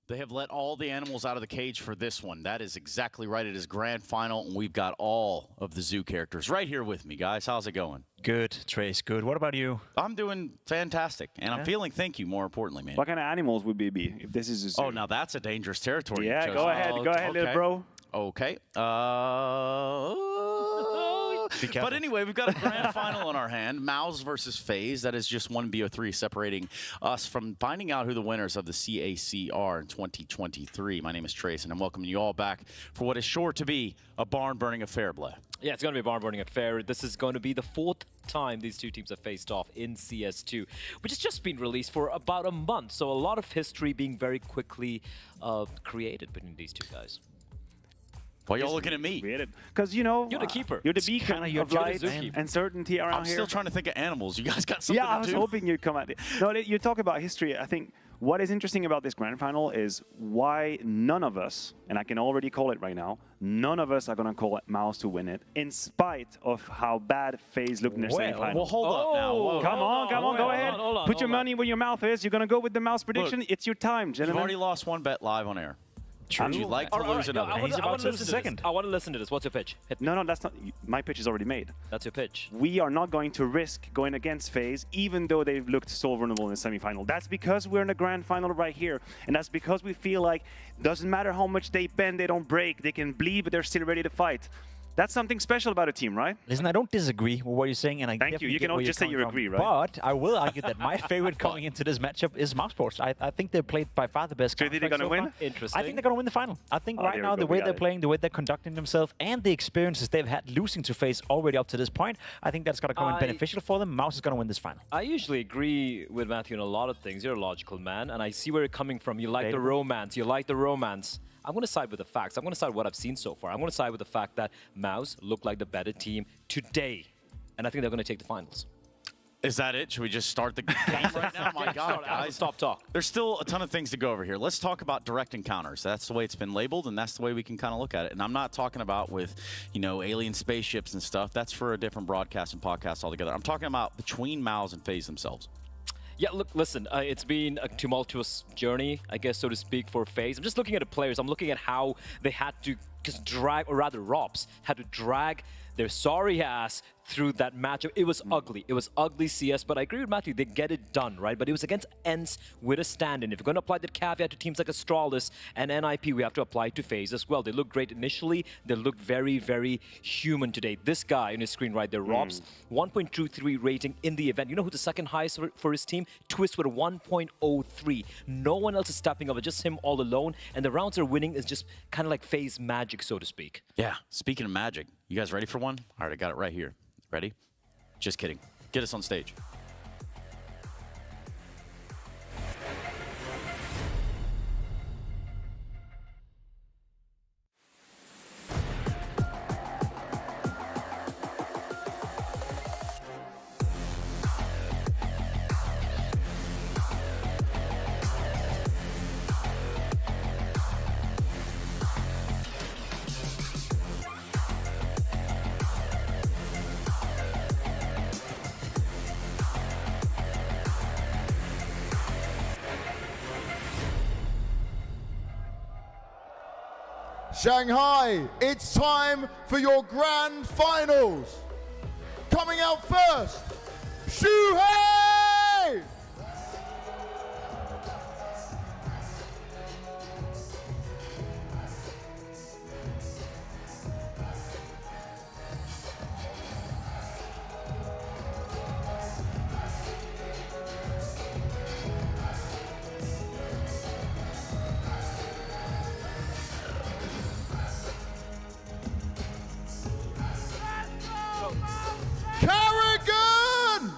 They have let all the animals out of the cage for this one. That is exactly right. It is grand final, and we've got all of the zoo characters right here with me, guys. How's it going? Good, Trace, good. What about you? I'm doing fantastic, and I'm feeling thank you, more importantly, man. What kind of animals would we be if this is a zoo? Oh, now that's a dangerous territory. Yeah, go ahead, little bro. Okay. But anyway, we've got a grand final in our hand. MOUZ versus FAZE. That is just one BO3 separating us from finding out who the winners of the CAC are in 2023. My name is Trace, and I'm welcoming you all back for what is sure to be a barn-burning affair, Blair. Yeah, it's going to be a barn-burning affair. This is going to be the fourth time these two teams have faced off in CS2, which has just been released for about a month. So a lot of history being very quickly created between these two guys. Why y'all looking at me? Because, you know, you're the keeper. You're the beacon of light and certainty around here. I'm still trying to think of animals. You guys got something to do? Yeah, I was hoping you'd come at it. No, you talk about history. I think what is interesting about this grand final is why none of us, and I can already call it right now, none of us are going to call it MOUZ to win it, in spite of how bad FaZe looked in their semifinal. Well, hold up now. Whoa. Come on, go ahead. Put your money where your mouth is. You're going to go with the MOUZ prediction. Look, it's your time, gentlemen. You've already lost one bet live on air. Would you like to lose another? He's about to lose the second. I want to listen to this. What's your pitch? No, that's not. My pitch is already made. That's your pitch. We are not going to risk going against FaZe, even though they've looked so vulnerable in the semifinal. That's because we're in the grand final right here, and that's because we feel like doesn't matter how much they bend, they don't break. They can bleed, but they're still ready to fight. That's something special about a team, right? Listen, I don't disagree with what you're saying, and I Thank you. You can just say you agree, right? But I will argue that my favorite coming into this matchup is MOUZ. I think they played by far the best. Do you think they're going to win? Interesting. I think they're going to win the final. I think right now, the way they're playing, the way they're conducting themselves, and the experiences they've had losing to FaZe already up to this point, I think that's going to come in beneficial for them. MOUZ is going to win this final. I usually agree with Matthew on a lot of things. You're a logical man, and I see where you're coming from. You like the romance. You like the romance. I'm going to side with the facts. I'm going to side with what I've seen so far. I'm going to side with the fact that MOUZ looked like the better team today, and I think they're going to take the finals. Is that it? Should we just start the game right now? My God, guys. Stop talk. There's still a ton of things to go over here. Let's talk about direct encounters. That's the way it's been labeled, and that's the way we can kind of look at it. And I'm not talking about with, you know, alien spaceships and stuff. That's for a different broadcast and podcast altogether. I'm talking about between MOUZ and FaZe themselves. Yeah, look, listen, it's been a tumultuous journey, I guess, so to speak, for FaZe. I'm just looking at the players. I'm looking at how they had to just drag, or rather, Robs had to drag their sorry ass through that matchup. It was ugly. It was ugly CS, but I agree with Matthew. They get it done, right? But it was against ENCE with a stand-in. If you're going to apply that caveat to teams like Astralis and NIP, we have to apply it to FaZe as well. They looked great initially. They looked very, very human today. This guy on his screen right there, Robs, 1.23 rating in the event. You know who the second highest for his team? Twist with a 1.03. No one else is stepping up. It's just him all alone. And the rounds they're winning is just kind of like FaZe magic, so to speak. Yeah, speaking of magic, you guys ready for one? All right, I got it right here. Ready? Just kidding. Get us on stage. Shanghai, it's time for your grand finals. Coming out first, Shuhei! Carrigan!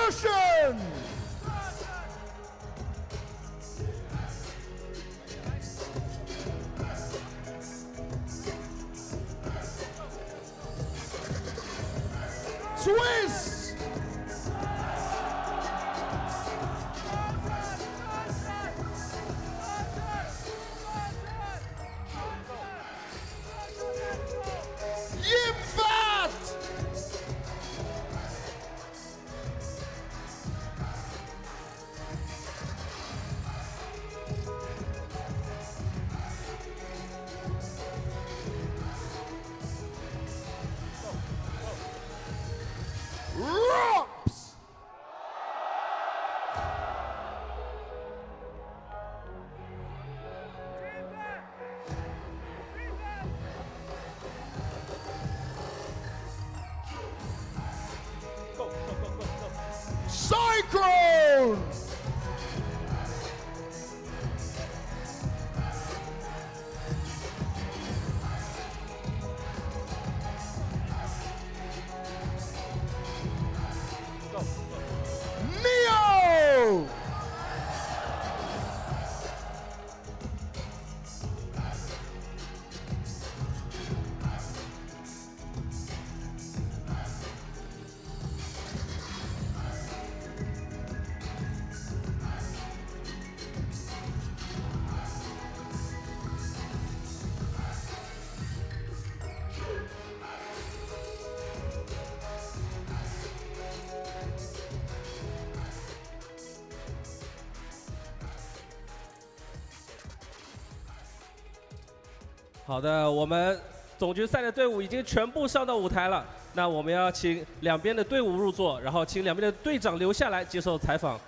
Russian! Swiss! Yimfat! Rops! Cyclone! Neo!好的，我们总决赛的队伍已经全部上到舞台了。那我们要请两边的队伍入座，然后请两边的队长留下来接受采访。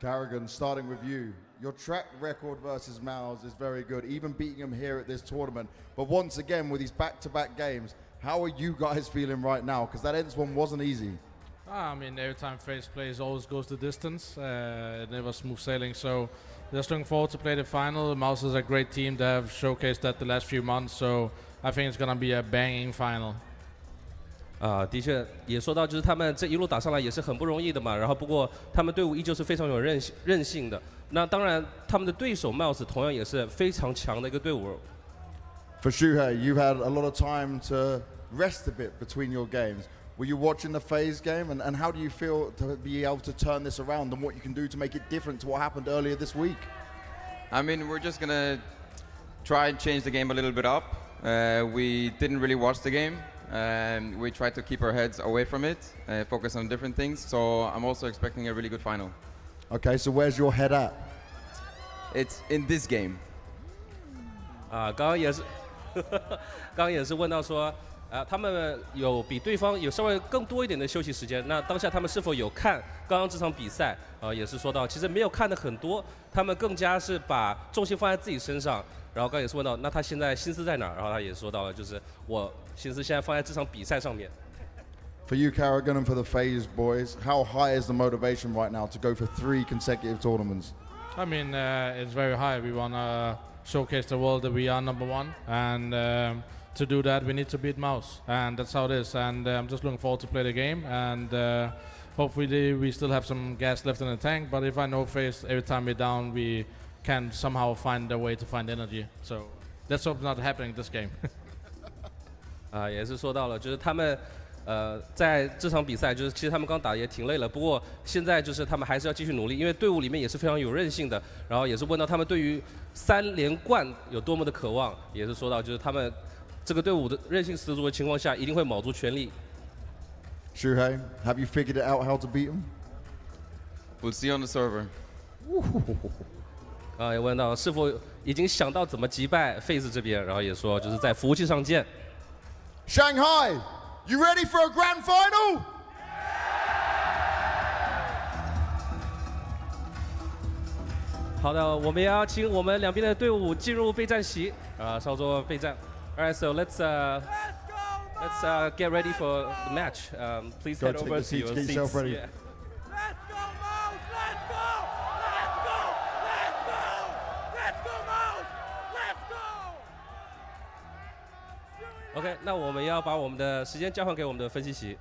Carrigan, starting with you. Your track record versus MOUZ is very good, even beating him here at this tournament. But once again, with these back-to-back games, how are you guys feeling right now? Because that Ents one wasn't easy. I mean, every time FaZe plays, always goes the distance. It never smooth sailing. So just looking forward to play the final. MOUZ is a great team. They have showcased that the last few months. So I think it's going to be a banging final. 的确也说到，就是他们这一路打上来也是很不容易的嘛。然后不过他们队伍依旧是非常有韧性的。那当然，他们的对手 MOUZ 同样也是非常强的一个队伍。For Shuhei, you've had a lot of time to rest a bit between your games. Were you watching the FaZe game, and how do you feel to be able to turn this around and what you can do to make it different to what happened earlier this week? I mean, we're just gonna try and change the game a little bit up. We didn't really watch the game. We tried to keep our heads away from it, focus on different things. So I'm also expecting a really good final. Okay, so where's your head at? It's in this game. 刚刚也是问到说，他们有比对方有稍微更多一点的休息时间。那当下他们是否有看刚刚这场比赛？也是说到，其实没有看的很多，他们更加是把重心放在自己身上。然后刚也是问到，那他现在心思在哪儿？然后他也说到了，就是我心思现在放在这场比赛上面。For you, Carrigan, and for the FaZe boys, how high is the motivation right now to go for 3 consecutive tournaments? I mean, it's very high. We want to showcase the world that we are #1. And to do that, we need to beat MOUZ. And that's how it is. And I'm just looking forward to play the game. And hopefully we still have some gas left in the tank. But if I know FaZe, every time we're down, we can somehow find a way to find energy. So let's hope it's not happening this game. 也是说到了，就是他们在这场比赛，就是其实他们刚打也挺累了，不过现在就是他们还是要继续努力，因为队伍里面也是非常有韧性的。然后也是问到他们对于3连冠有多么的渴望，也是说到就是他们这个队伍的韧性十足的情况下，一定会卯足全力。Shuhei, have you figured it out how to beat them? We'll see on the server. 也问到是否已经想到怎么击败 FaZe 这边，然后也说就是在服务器上见。Shanghai, you ready for a grand final? 好的，我们要请我们两边的队伍进入备战席，稍作备战。Alright, so let's get ready for the match. Please head over to your seats. Yourself ready. Yeah. Let's go, MOUZ! Let's go! Let's go! Let's go! Let's go, MOUZ! Let's go! OK， 那我们要把我们的时间交还给我们的分析席。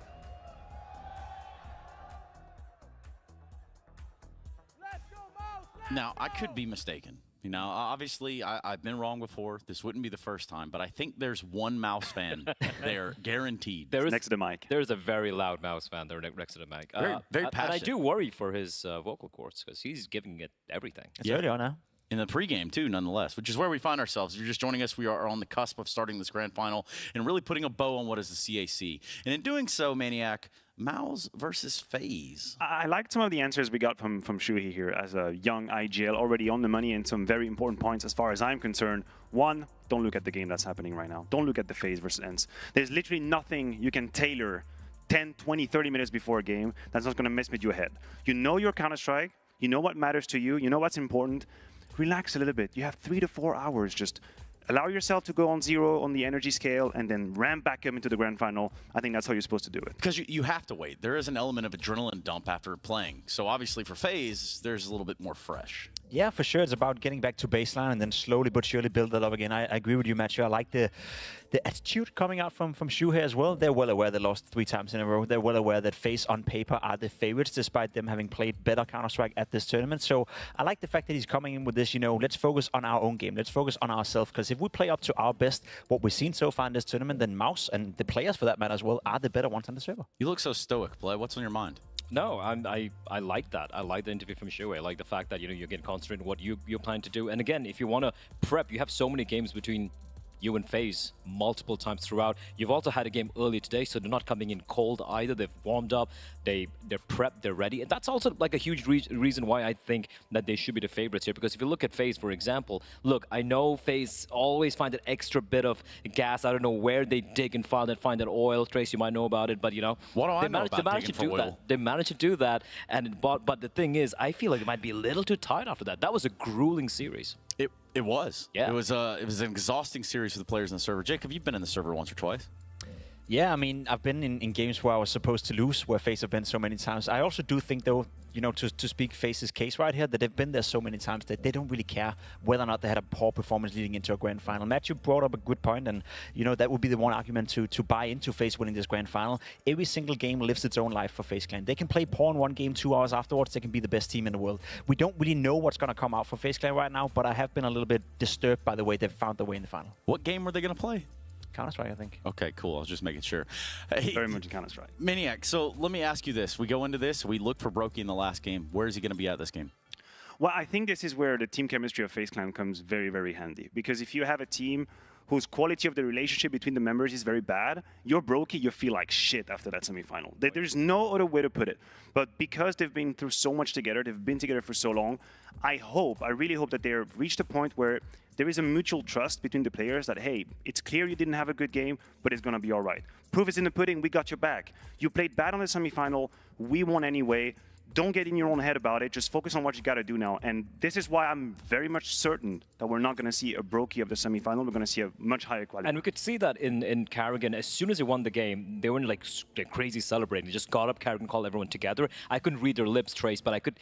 Now, I could be mistaken. You know, obviously, I've been wrong before. This wouldn't be the first time, but I think there's one MOUZ fan there, guaranteed. Next to the mic. There's a very loud MOUZ fan there next to the mic. Very passionate. And I do worry for his vocal cords because he's giving it everything. It's early on now. In the pregame, too, nonetheless, which is where we find ourselves. If you're just joining us, we are on the cusp of starting this grand final and really putting a bow on what is the CAC. And in doing so, Maniac, MOUZ versus FAZE. I liked some of the answers we got from Shuhei here as a young IGL, already on the money, and some very important points as far as I'm concerned. One, don't look at the game that's happening right now. Don't look at the FAZE versus ENCE. There's literally nothing you can tailor 10, 20, 30 minutes before a game that's not going to mess with you ahead. You know your Counter-Strike. You know what matters to you. You know what's important. Relax a little bit. You have 3 to 4 hours. Just allow yourself to go on 0 on the energy scale and then ramp back up into the grand final. I think that's how you're supposed to do it. Because you have to wait. There is an element of adrenaline dump after playing. So obviously for FAZE, there's a little bit more fresh. Yeah, for sure. It's about getting back to baseline and then slowly but surely build that up again. I agree with you, Matthew. I like the attitude coming out from Shuhei as well. They're well aware they lost 3 times in a row. They're well aware that FAZE on paper are the favorites, despite them having played better Counter-Strike at this tournament. So I like the fact that he's coming in with this, you know, let's focus on our own game. Let's focus on ourselves. Because if we play up to our best, what we've seen so far in this tournament, then MOUZ and the players for that matter as well are the better ones on the server. You look so stoic, Play. What's on your mind? No, I like that. I like the interview from Shuhei. I like the fact that, you know, you get concentrated in what you're planning to do. And again, if you want to prep, you have so many games between you and FAZE multiple times throughout. You've also had a game earlier today, so they're not coming in cold either. They've warmed up, they're prepped, they're ready. And that's also like a huge reason why I think that they should be the favorites here. Because if you look at FAZE, for example, look, I know FAZE always find an extra bit of gas. I don't know where they dig and find that oil. Trace, you might know about it, but you know, what do I know about digging for oil? They managed to do that, and but the thing is, I feel like it might be a little too tight after that. That was a grueling series. It was. Yeah. It was an exhausting series for the players in the server. Jacob, you've been in the server once or twice. Yeah, I mean, I've been in games where I was supposed to lose, where FAZE have been so many times. I also do think, though, you know, to speak FAZE's case right here, that they've been there so many times that they don't really care whether or not they had a poor performance leading into a grand final. Matthew brought up a good point, and, you know, that would be the one argument to buy into FAZE winning this grand final. Every single game lives its own life for FaZe Clan. They can play poor in one game, 2 hours afterwards, they can be the best team in the world. We don't really know what's going to come out for FaZe Clan right now, but I have been a little bit disturbed by the way they've found their way in the final. What game were they going to play? Counter-Strike, I think. Okay, cool. I was just making sure. Hey, very much Counter-Strike. Maniac, so let me ask you this. We go into this, we look for Brokey in the last game. Where is he going to be at this game? Well, I think this is where the team chemistry of FaZe Clan comes very, very handy. Because if you have a team whose quality of the relationship between the members is very bad, you're Brokey, you feel like shit after that semifinal. There's no other way to put it. But because they've been through so much together, they've been together for so long, I really hope that they've reached a point where there is a mutual trust between the players that, hey, it's clear you didn't have a good game, but it's going to be all right. Proof is in the pudding, we got your back. You played bad on the semifinal, we won anyway. Don't get in your own head about it. Just focus on what you got to do now. And this is why I'm very much certain that we're not going to see a Brokey of the semifinal. We're going to see a much higher quality. And we could see that in Karrigan. As soon as they won the game, they weren't like crazy celebrating. They just got up, Karrigan called everyone together. I couldn't read their lips, Trace, but I could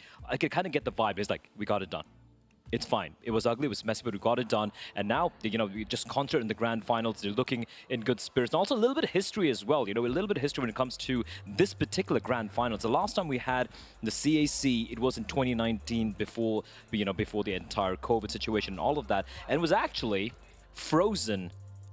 kind of get the vibe. It's like, we got it done. It's fine. It was ugly, it was messy, but we got it done. And now, you know, we just concentrate in the grand finals. They're looking in good spirits. And also a little bit of history as well. You know, a little bit of history when it comes to this particular grand finals. The last time we had the CAC, it was in 2019 before the entire COVID situation and all of that. And it was actually Frozen,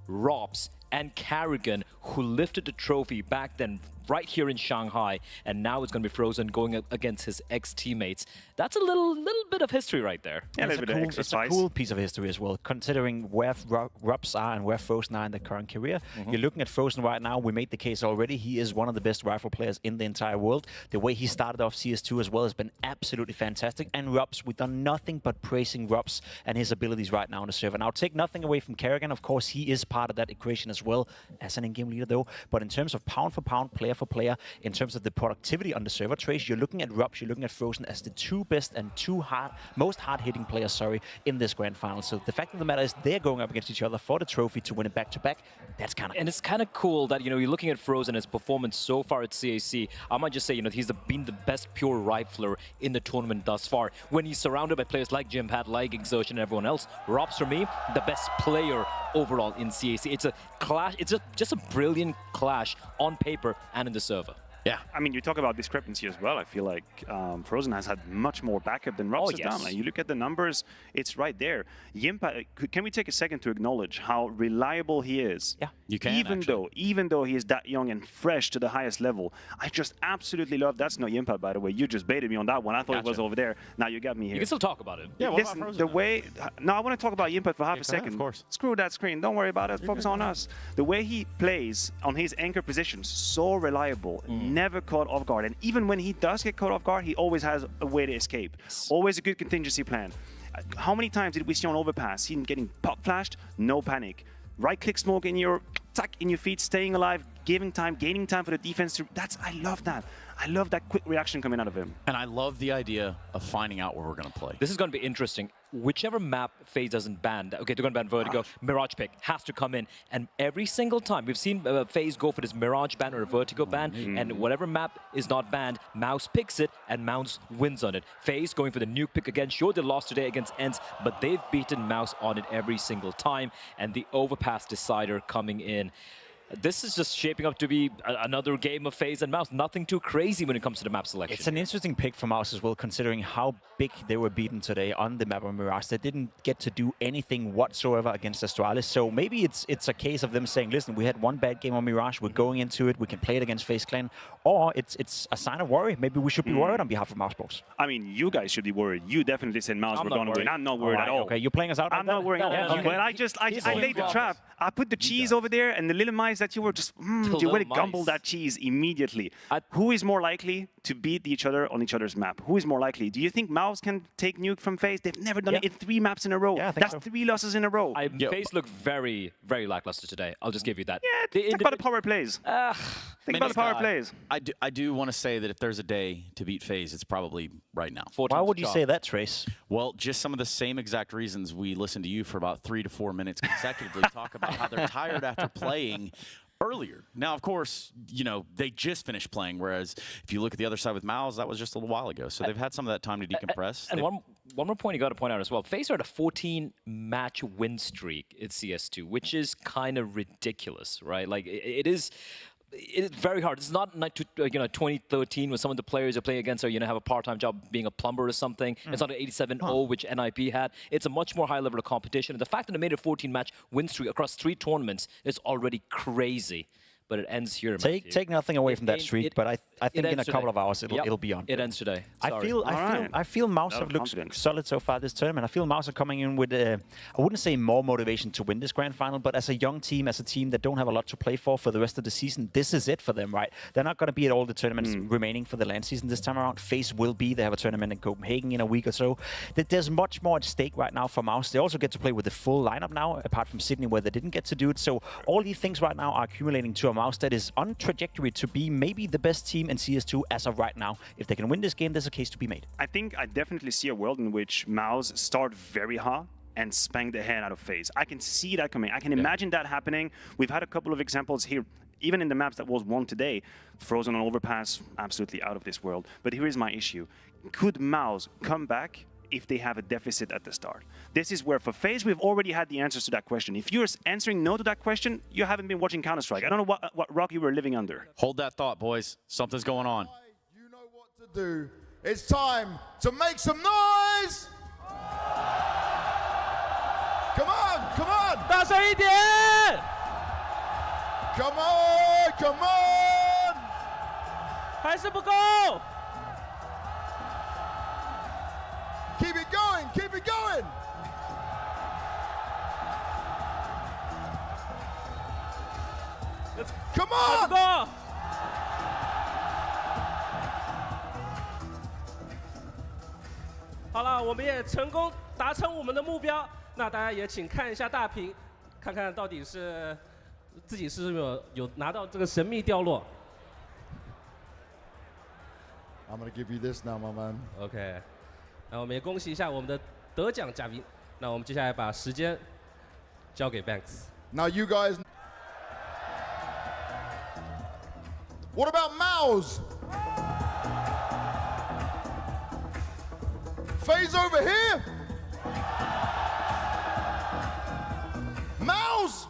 ropz, and Karrigan who lifted the trophy back then right here in Shanghai, and now it's going to be Frozen going up against his ex-teammates. That's a little bit of history right there. Yeah, it's a cool piece of history as well, considering where ropz are and where Frozen are in their current career. You're looking at Frozen right now. We made the case already. He is one of the best rifle players in the entire world. The way he started off CS2 as well has been absolutely fantastic. And ropz, we've done nothing but praising ropz and his abilities right now on the server. Now, take nothing away from Karrigan. Of course, he is part of that equation as well as an in-game leader, though. But in terms of pound for pound, player for player, in terms of the productivity on the server, Trace, you're looking at ropz, you're looking at Frozen as the 2 best and most hard-hitting players, in this grand final. So the fact of the matter is they're going up against each other for the trophy to win it back-to-back. That's kind of... And it's kind of cool that, you know, you're looking at Frozen, his performance so far at CAC. I might just say, you know, he's been the best pure rifler in the tournament thus far. When he's surrounded by players like Jimpat, like Exertion, and everyone else, ropz, for me, the best player overall in CAC. It's a clash. It's just a brilliant clash on paper and in the server. Yeah. I mean, you talk about discrepancy as well. I feel like Frozen has had much more backup than Rops has done. Like, you look at the numbers, it's right there. Yimpa, can we take a second to acknowledge how reliable he is? Yeah, you can. Even though he is that young and fresh to the highest level, I just absolutely love. That's not Yimpa, by the way. You just baited me on that one. I thought it was over there. Now you got me here. You can still talk about it. Yeah. Listen, the way. No, I want to talk about Yimpa for half a second. Of course. Screw that screen. Don't worry about it. Focus on us. The way he plays on his anchor positions, so reliable, never caught off guard. And even when he does get caught off guard, he always has a way to escape. Always a good contingency plan. How many times did we see on overpass him getting pop flashed? No panic. Right-click smoke in your feet, staying alive, gaining time for the defense. I love that. I love that quick reaction coming out of him. And I love the idea of finding out where we're going to play. This is going to be interesting. Whichever map FaZe doesn't ban, okay, they're going to ban Vertigo, Mirage pick has to come in. And every single time, we've seen FaZe go for this Mirage ban or a Vertigo ban, and whatever map is not banned, MOUZ picks it, and MOUZ wins on it. FaZe going for the nuke pick again. Sure, they lost today against ENCE, but they've beaten MOUZ on it every single time. And the overpass decider coming in. This is just shaping up to be another game of FaZe and MOUZ. Nothing too crazy when it comes to the map selection. It's an interesting pick for MOUZ as well, considering how big they were beaten today on the map of Mirage. They didn't get to do anything whatsoever against Astralis. So maybe it's a case of them saying, listen, we had one bad game on Mirage. We're going into it. We can play it against FaZe Clan. Or it's a sign of worry. Maybe we should be worried on behalf of MOUZ Box. I mean, you guys should be worried. You definitely said MOUZ were going to win. I'm not worried at all. Okay, you're playing us out. I'm not worried at all. But I laid the trap. I put the cheese over there, and the little mice that you were just... you would gumble that cheese immediately. Who is more likely to beat each other on each other's map? Who is more likely? Do you think MOUZ can take nuke from FaZe? They've never done it in 3 maps in a row. Yeah, That's 3 losses in a row. FaZe looked very, very lackluster today. I'll just give you that. Yeah, think about the power plays. Think about the power plays. I do want to say that if there's a day to beat FaZe, it's probably right now. Why would you say that, Trace? Well, just some of the same exact reasons we listened to you for about 3 to 4 minutes consecutively talk about how they're tired after playing earlier. Now, of course, you know, they just finished playing, whereas if you look at the other side with MOUZ, that was just a little while ago. So they've had some of that time to decompress. And one more point you got to point out as well. FaZe are at a 14-match win streak at CS2, which is kind of ridiculous, right? Like, it is very hard. It's not like 2013 when some of the players you're playing against are, have a part-time job being a plumber or something. It's not an 87-0, which NIP had. It's a much more high level of competition. And the fact that they made a 14-match win streak across 3 tournaments is already crazy. But it ends here. Take nothing away from that streak, but I think in a couple of hours it'll be on. It ends today. Sorry. I feel MOUZ have looked solid so far this tournament. I feel MOUZ are coming in with I wouldn't say more motivation to win this grand final, but as a young team, as a team that don't have a lot to play for the rest of the season, this is it for them, right? They're not going to be at all the tournaments remaining for the LAN season this time around. FaZe will be. They have a tournament in Copenhagen in a week or so. There's much more at stake right now for MOUZ. They also get to play with the full lineup now, apart from Sydney where they didn't get to do it. So all these things right now are accumulating to a MOUZ that is on trajectory to be maybe the best team in CS2 as of right now. If they can win this game, there's a case to be made. I think I definitely see a world in which MOUZ start very hot and spank the head out of FaZe. I can see that coming. I can imagine that happening. We've had a couple of examples here, even in the maps that was won today. Frozen on Overpass, absolutely out of this world. But here is my issue. Could MOUZ come back if they have a deficit at the start? This is where for FaZe, we've already had the answers to that question. If you're answering no to that question, you haven't been watching Counter-Strike. I don't know what rock you were living under. Hold that thought, boys. Something's going on. You know what to do. It's time to make some noise! Come on, come on! 大声一点 Come on, come on! 还是不够 Keep it going, keep it going! Come 还 on! 不够 好了，我们也成功达成我们的目标。那大家也请看一下大屏，看看到底是自己是不是有拿到这个神秘掉落。 I'm gonna give you this now, my man. OK， 那我们也恭喜一下我们的得奖嘉宾。那我们接下来把时间交给 Banks。 Now you guys... What about MOUZ? FaZe over here? MOUZ?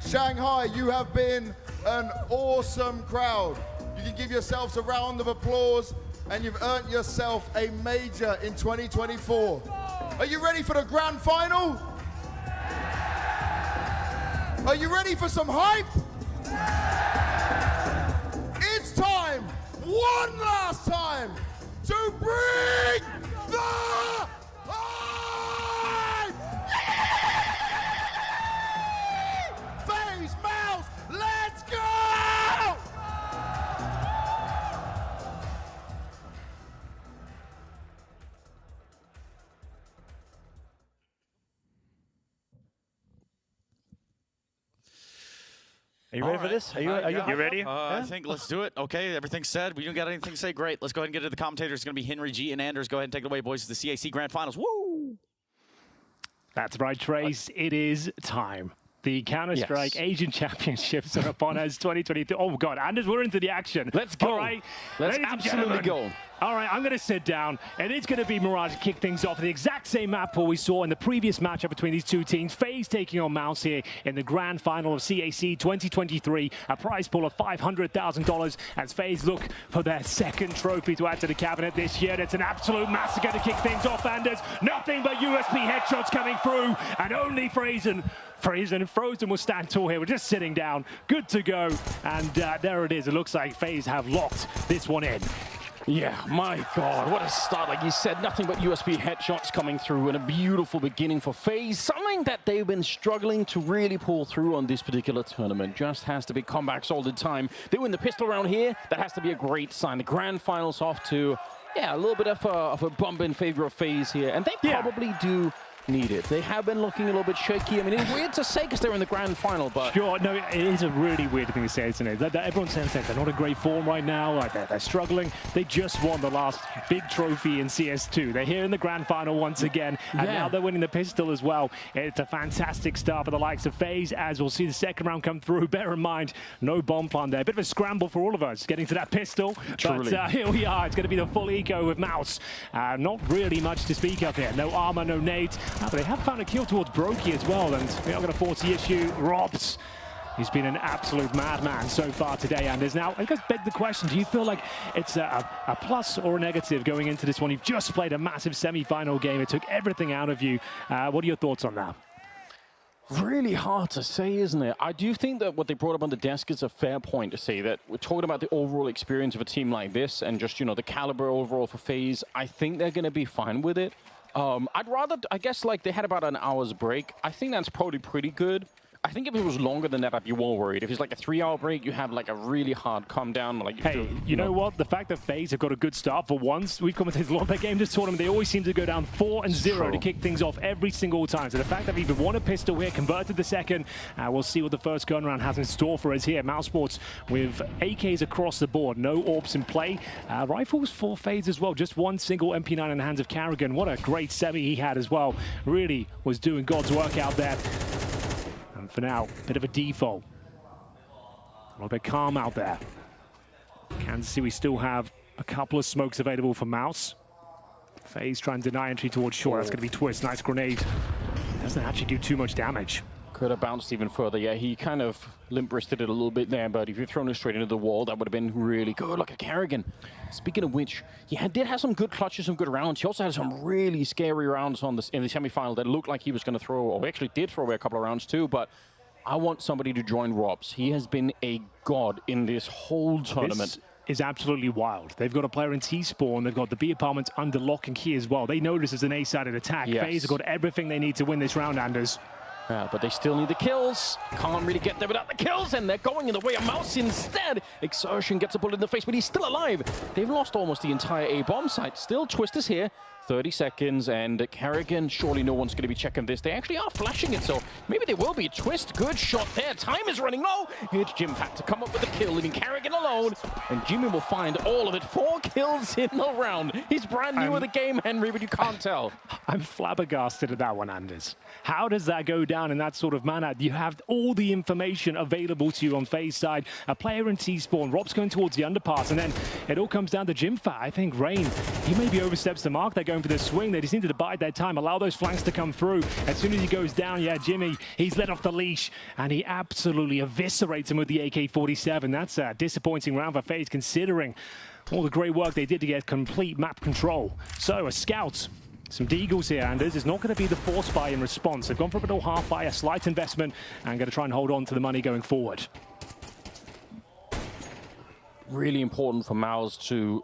Shanghai, you have been an awesome crowd. You can give yourselves a round of applause, and you've earned yourself a major in 2024. Are you ready for the grand final? Are you ready for some hype? It's time, one last time, to bring the hype! FaZe, MOUZ, let's go! Are you ready for this? Are you ready? I think let's do it. Okay, everything's said. We don't got anything to say. Great. Let's go ahead and get to the commentators. It's going to be Henry G and Anders. Go ahead and take it away, boys. It's the CAC Grand Finals. Woo! That's right, Trace. It is time. The Counter-Strike Asian Championships are upon us 2022. Oh, God. Anders, we're into the action. Let's go. All right. Let's absolutely go. All right, I'm going to sit down, and it's going to be Mirage to kick things off. The exact same map pool we saw in the previous matchup between these two teams. FaZe taking on MOUZ here in the grand final of CAC 2023. A prize pool of $500,000 as FaZe look for their second trophy to add to the cabinet this year. It's an absolute massacre to kick things off, Anders. Nothing but USB headshots coming through, and only Frozen will stand tall here. We're just sitting down, good to go, and there it is. It looks like FaZe have locked this one in. Yeah, my God, what a start. Like you said, nothing but USB headshots coming through and a beautiful beginning for FaZe. Something that they've been struggling to really pull through on this particular tournament. Just has to be comebacks all the time. They win the pistol round here. That has to be a great sign. The grand finals off to, a little bit of a bump in favor of FaZe here. And they probably do need it. They have been looking a little bit shaky. I mean, it's weird to say because they're in the grand final, but... Sure, no, it is a really weird thing to say, isn't it? Everyone's saying that they're not in great form right now, like they're struggling. They just won the last big trophy in CS2. They're here in the grand final once again, and now they're winning the pistol as well. It's a fantastic start for the likes of FaZe, as we'll see the second round come through. Bear in mind, no bomb plan there. A bit of a scramble for all of us getting to that pistol. Truly. But here we are. It's going to be the full eco with MOUZ. Not really much to speak of here. No armor, no nades. But they have found a kill towards Brokey as well, and they're not going to force the issue. Robs, he's been an absolute madman so far today, Anders. Now, I guess beg the question, do you feel like it's a plus or a negative going into this one? You've just played a massive semi-final game. It took everything out of you. What are your thoughts on that? Really hard to say, isn't it? I do think that what they brought up on the desk is a fair point to say that we're talking about the overall experience of a team like this and just, the caliber overall for FaZe. I think they're going to be fine with it. I'd rather, I guess, like they had about an hour's break. I think that's probably pretty good. I think if it was longer than that, I'd be more worried. If it's like a 3-hour break, you have like a really hard calm down. Like, hey, you know what? The fact that FaZe have got a good start for once, we've commented a lot of their games this tournament. They always seem to go down 4-0 to kick things off every single time. So the fact that they've even won a pistol here, converted the second, we'll see what the first gun round has in store for us here. MOUZ Sports with AKs across the board, no AWPs in play. Rifles for FaZe as well, just one single MP9 in the hands of Carrigan. What a great semi he had as well. Really was doing God's work out there. And for now, a bit of a default. A little bit calm out there. Kansas City, we still have a couple of smokes available for MOUZ. FaZe trying to deny entry towards short. That's going to be Twist. Nice grenade. Doesn't actually do too much damage. Could have bounced even further. Yeah, he kind of limp-wristed it a little bit there, but if you'd thrown it straight into the wall, that would have been really good. Look at Carrigan. Speaking of which, he did have some good clutches, some good rounds. He also had some really scary rounds in the semifinal that looked like he was going to throw, or actually did throw away a couple of rounds too, but I want somebody to join Robs. He has been a god in this whole tournament. This is absolutely wild. They've got a player in T-Spawn. They've got the B apartments under lock and key as well. They know this is an A-sided attack. Yes. FaZe have got everything they need to win this round, Anders. Yeah, but they still need the kills. Can't really get there without the kills, and they're going in the way of MOUZ instead. Exertion gets a bullet in the face, but he's still alive. They've lost almost the entire A-bomb site. Still, Twist is here. 30 seconds, and Carrigan, surely no one's going to be checking this. They actually are flashing it, so maybe there will be a Twist. Good shot there. Time is running low. It's Jim Pat to come up with the kill, leaving Carrigan alone, and Jimmy will find all of it. 4 kills in the round. He's brand new in the game, Henry, but you can't tell. I'm flabbergasted at that one, Anders. How does that go down in that sort of manner? You have all the information available to you on FaZe side. A player in T-Spawn, Rob's going towards the underpass, and then it all comes down to Jim Fat. I think Rain, he maybe oversteps the mark. They're going going for the swing. They just needed to bide their time, allow those flanks to come through. As soon as he goes down, yeah, Jimmy, he's let off the leash, and he absolutely eviscerates him with the AK-47. That's a disappointing round for FaZe, considering all the great work they did to get complete map control. So, a scout. Some deagles here, and this is not going to be the force buy in response. They've gone for a bit of half buy, a slight investment, and going to try and hold on to the money going forward. Really important for MOUZ to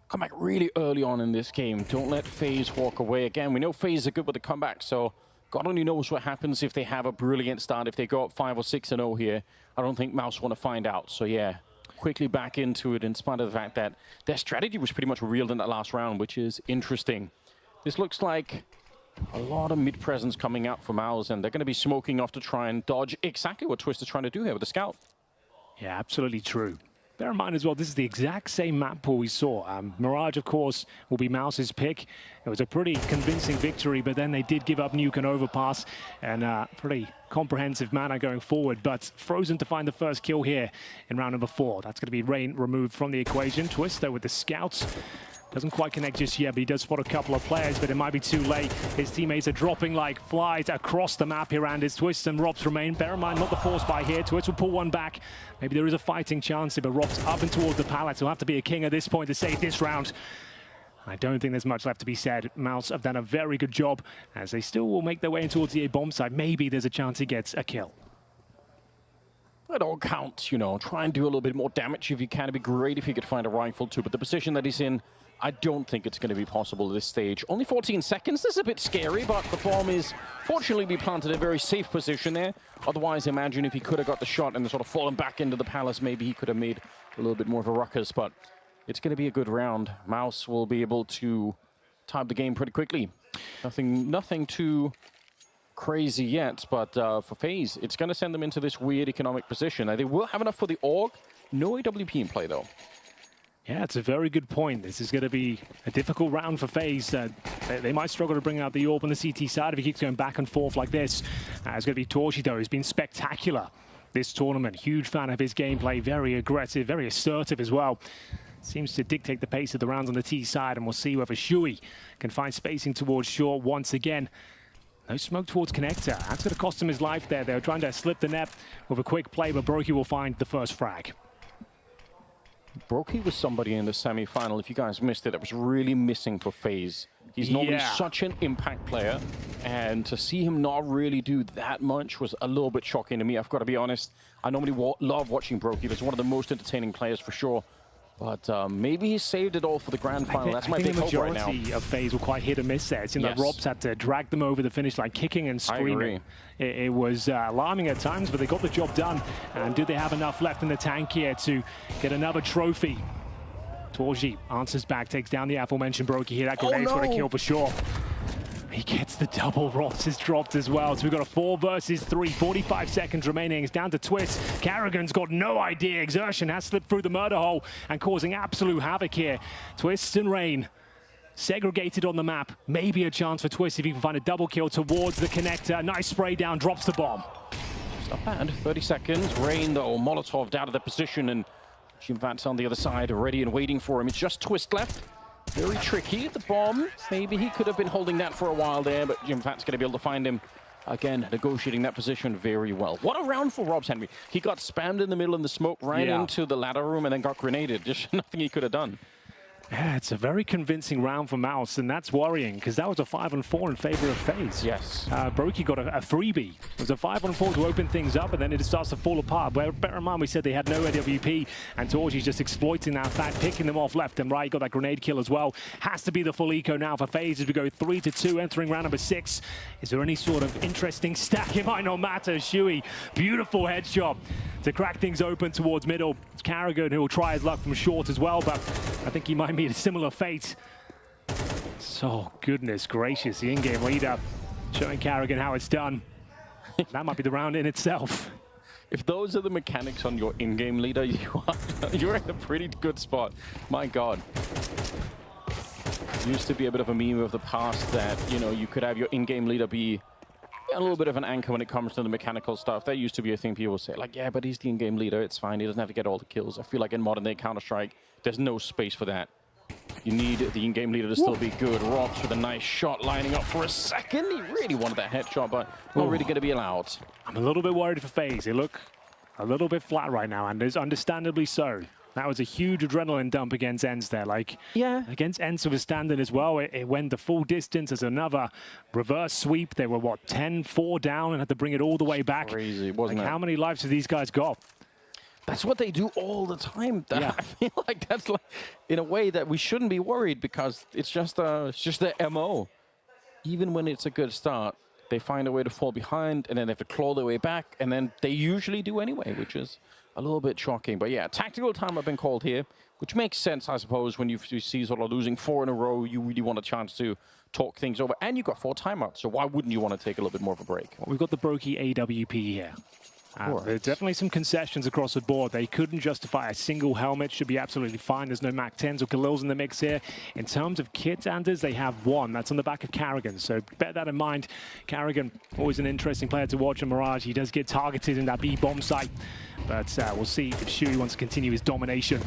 come back really early on in this game. Don't let FaZe walk away. Again, we know FaZe are good with the comeback, so God only knows what happens if they have a brilliant start. If they go up 5 or 6-0 here, I don't think MOUZ want to find out. So yeah, quickly back into it in spite of the fact that their strategy was pretty much revealed in that last round, which is interesting. This looks like a lot of mid-presence coming out for MOUZ, and they're going to be smoking off to try and dodge exactly what Twist is trying to do here with the scout. Yeah, absolutely true. Bear in mind as well, this is the exact same map pool we saw. Mirage, of course, will be MOUZ's pick. It was a pretty convincing victory, but then they did give up Nuke and Overpass, and pretty comprehensive manner going forward. But Frozen to find the first kill here in round number 4. That's going to be Rain removed from the equation. Twist, though, with the scouts. Doesn't quite connect just yet, but he does spot a couple of players, but it might be too late. His teammates are dropping like flies across the map here, and his Twist and Robs remain. Bear in mind, not the force buy here. Twist will pull one back. Maybe there is a fighting chance here, but Robs up and towards the pallet. He'll have to be a king at this point to save this round. I don't think there's much left to be said. MOUZ have done a very good job, as they still will make their way in towards the A bomb side. Maybe there's a chance he gets a kill. It all counts, you know. Try and do a little bit more damage if you can. It'd be great if you could find a rifle too, but the position that he's in, I don't think it's going to be possible at this stage. Only 14 seconds. This is a bit scary, but the bomb is fortunately be planted in a very safe position there. Otherwise, imagine if he could have got the shot and sort of fallen back into the palace, maybe he could have made a little bit more of a ruckus, but it's going to be a good round. MOUZ will be able to time the game pretty quickly. Nothing too crazy yet, but for FaZe, it's going to send them into this weird economic position. They will have enough for the AUG. No AWP in play, though. Yeah, it's a very good point. This is going to be a difficult round for FaZe. They might struggle to bring out the AWP on the CT side if he keeps going back and forth like this. It's going to be Torchy, though, who's been spectacular this tournament. Huge fan of his gameplay, very aggressive, very assertive as well. Seems to dictate the pace of the rounds on the T side, and we'll see whether Shui can find spacing towards short once again. No smoke towards Connector. That's going to cost him his life there. They were trying to slip the net with a quick play, but Brokey will find the first frag. Brokey was somebody in the semi-final, if you guys missed it, that was really missing for FaZe. He's normally such an impact player, and to see him not really do that much was a little bit shocking to me. I've got to be honest. I normally love watching Brokey. He's one of the most entertaining players for sure. But maybe he saved it all for the grand final. That's my big hope right now. The majority of FaZe were quite hit and miss there. It seemed like Robs had to drag them over the finish line, kicking and screaming. It was alarming at times, but they got the job done. And do they have enough left in the tank here to get another trophy? Torji answers back, takes down the aforementioned Brokey here. That grenade's got a kill for sure. He gets the double. Robs is dropped as well. So we've got a 4 versus 3. 45 seconds remaining. It's down to Twist. Carrigan's got no idea. Exertion has slipped through the murder hole and causing absolute havoc here. Twist and Rain segregated on the map. Maybe a chance for Twist if he can find a double kill towards the connector. Nice spray down. Drops the bomb. It's not bad. 30 seconds. Rain, though, Molotov out of the position, and Jimvat's on the other side, ready and waiting for him. It's just Twist left. Very tricky. The bomb, maybe he could have been holding that for a while there, but Jimvat's going to be able to find him. Again, negotiating that position very well. What a round for Robs, Henry. He got spammed in the middle in the smoke right into the ladder room and then got grenaded. Just nothing he could have done. Yeah, it's a very convincing round for MOUZ, and that's worrying because that was a 5-on-4 in favor of FaZe. Yes. Brokey got a freebie. It was a 5-on-4 to open things up, and then it starts to fall apart. Bear in mind, we said they had no AWP, and Torchy's just exploiting that fact, picking them off left and right. Got that grenade kill as well. Has to be the full eco now for FaZe as we go 3-2, entering round number 6. Is there any sort of interesting stack? It might not matter. Shui, beautiful headshot to crack things open towards middle. It's Carrigan who will try his luck from short as well, but I think he might meet a similar fate. So, goodness gracious, the in-game leader showing Carrigan how it's done. That might be the round in itself. If those are the mechanics on your in-game leader, you're in a pretty good spot. My God. It used to be a bit of a meme of the past that, you know, you could have your in-game leader be a little bit of an anchor when it comes to the mechanical stuff. That used to be a thing people would say, like, yeah, but he's the in-game leader, it's fine, he doesn't have to get all the kills. I feel like in modern-day Counter-Strike, there's no space for that. You need the in-game leader to still be good. Robs with a nice shot lining up for a second. He really wanted that headshot, but not really going to be allowed. I'm a little bit worried for FaZe. They look a little bit flat right now, and it's understandably so. That was a huge adrenaline dump against ENCE there. Like, yeah, against ENCE was standing as well. It went the full distance as another reverse sweep. They were, what, 10-4 down and had to bring it all the way back. Crazy, wasn't it? How many lives have these guys got? That's what they do all the time. Yeah. I feel like that's like, in a way that we shouldn't be worried because it's just their MO. Even when it's a good start, they find a way to fall behind and then they have to claw their way back, and then they usually do anyway, which is a little bit shocking. But yeah, tactical time have been called here, which makes sense, I suppose, when you see sort of losing 4 in a row, you really want a chance to talk things over. And you've got 4 timeouts, so why wouldn't you want to take a little bit more of a break? Well, we've got the Brokey AWP here. There's definitely some concessions across the board. They couldn't justify a single helmet. Should be absolutely fine. There's no MAC-10s or Galils in the mix here. In terms of kits, Anders, they have 1. That's on the back of Carrigan. So bear that in mind. Carrigan, always an interesting player to watch in Mirage. He does get targeted in that B bomb site. But we'll see if Shui wants to continue his domination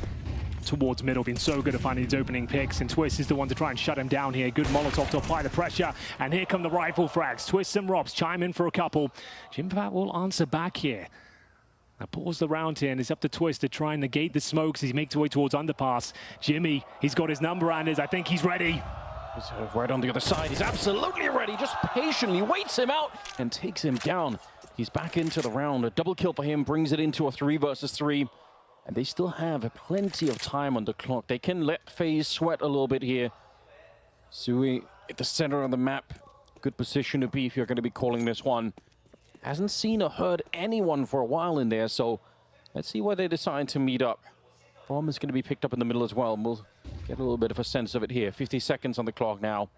towards middle, been so good at finding these opening picks, and Twist is the one to try and shut him down here. Good Molotov to apply the pressure, and here come the rifle frags. Twist and Robs chime in for a couple. Jimpat will answer back here. Now pause the round here, and it's up to Twist to try and negate the smokes as he makes his way towards underpass. Jimmy, he's got his number, Anders. I think he's ready. He's right on the other side. He's absolutely ready. Just patiently waits him out and takes him down. He's back into the round. A double kill for him brings it into a 3 versus 3. And they still have plenty of time on the clock. They can let FaZe sweat a little bit here. Sui at the center of the map. Good position to be if you're going to be calling this one. Hasn't seen or heard anyone for a while in there, so let's see where they decide to meet up. Bomb is going to be picked up in the middle as well. We'll get a little bit of a sense of it here. 50 seconds on the clock now.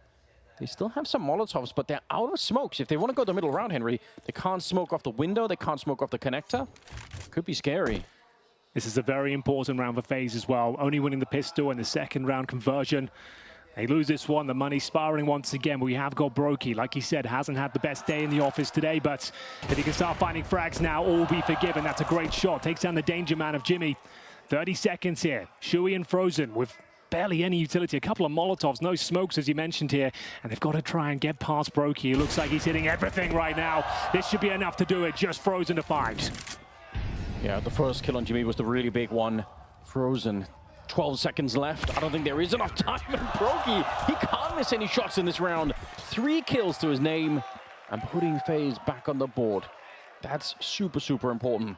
They still have some Molotovs, but they're out of smokes. If they want to go the middle round, Henry, they can't smoke off the window. They can't smoke off the connector. Could be scary. This is a very important round for FaZe as well. Only winning the pistol and the second round conversion. They lose this one, the money spiraling once again. We have got Brokey, like he said, hasn't had the best day in the office today, but if he can start finding frags now, all be forgiven. That's a great shot. Takes down the danger man of Jimmy. 30 seconds here. Shui and Frozen with barely any utility. A couple of Molotovs, no smokes as you mentioned here, and they've got to try and get past Brokey. It looks like he's hitting everything right now. This should be enough to do it. Just Frozen to 5. Yeah, the first kill on Jimmy was the really big one. Frozen, 12 seconds left. I don't think there is enough time. And Brokey, he can't miss any shots in this round. 3 kills to his name and putting FaZe back on the board. That's super, super important.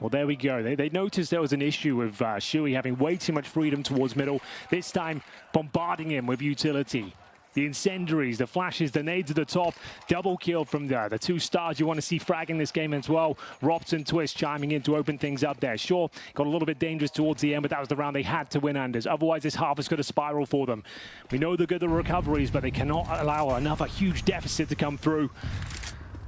Well, there we go. They noticed there was an issue with Shui having way too much freedom towards middle. This time, bombarding him with utility. The incendiaries, the flashes, the nades at the top. Double kill from the 2 stars you want to see fragging this game as well. Robson Twist chiming in to open things up there. Sure, got a little bit dangerous towards the end, but that was the round they had to win, Anders. Otherwise, this half is going to spiral for them. We know they're good at the recoveries, but they cannot allow another huge deficit to come through.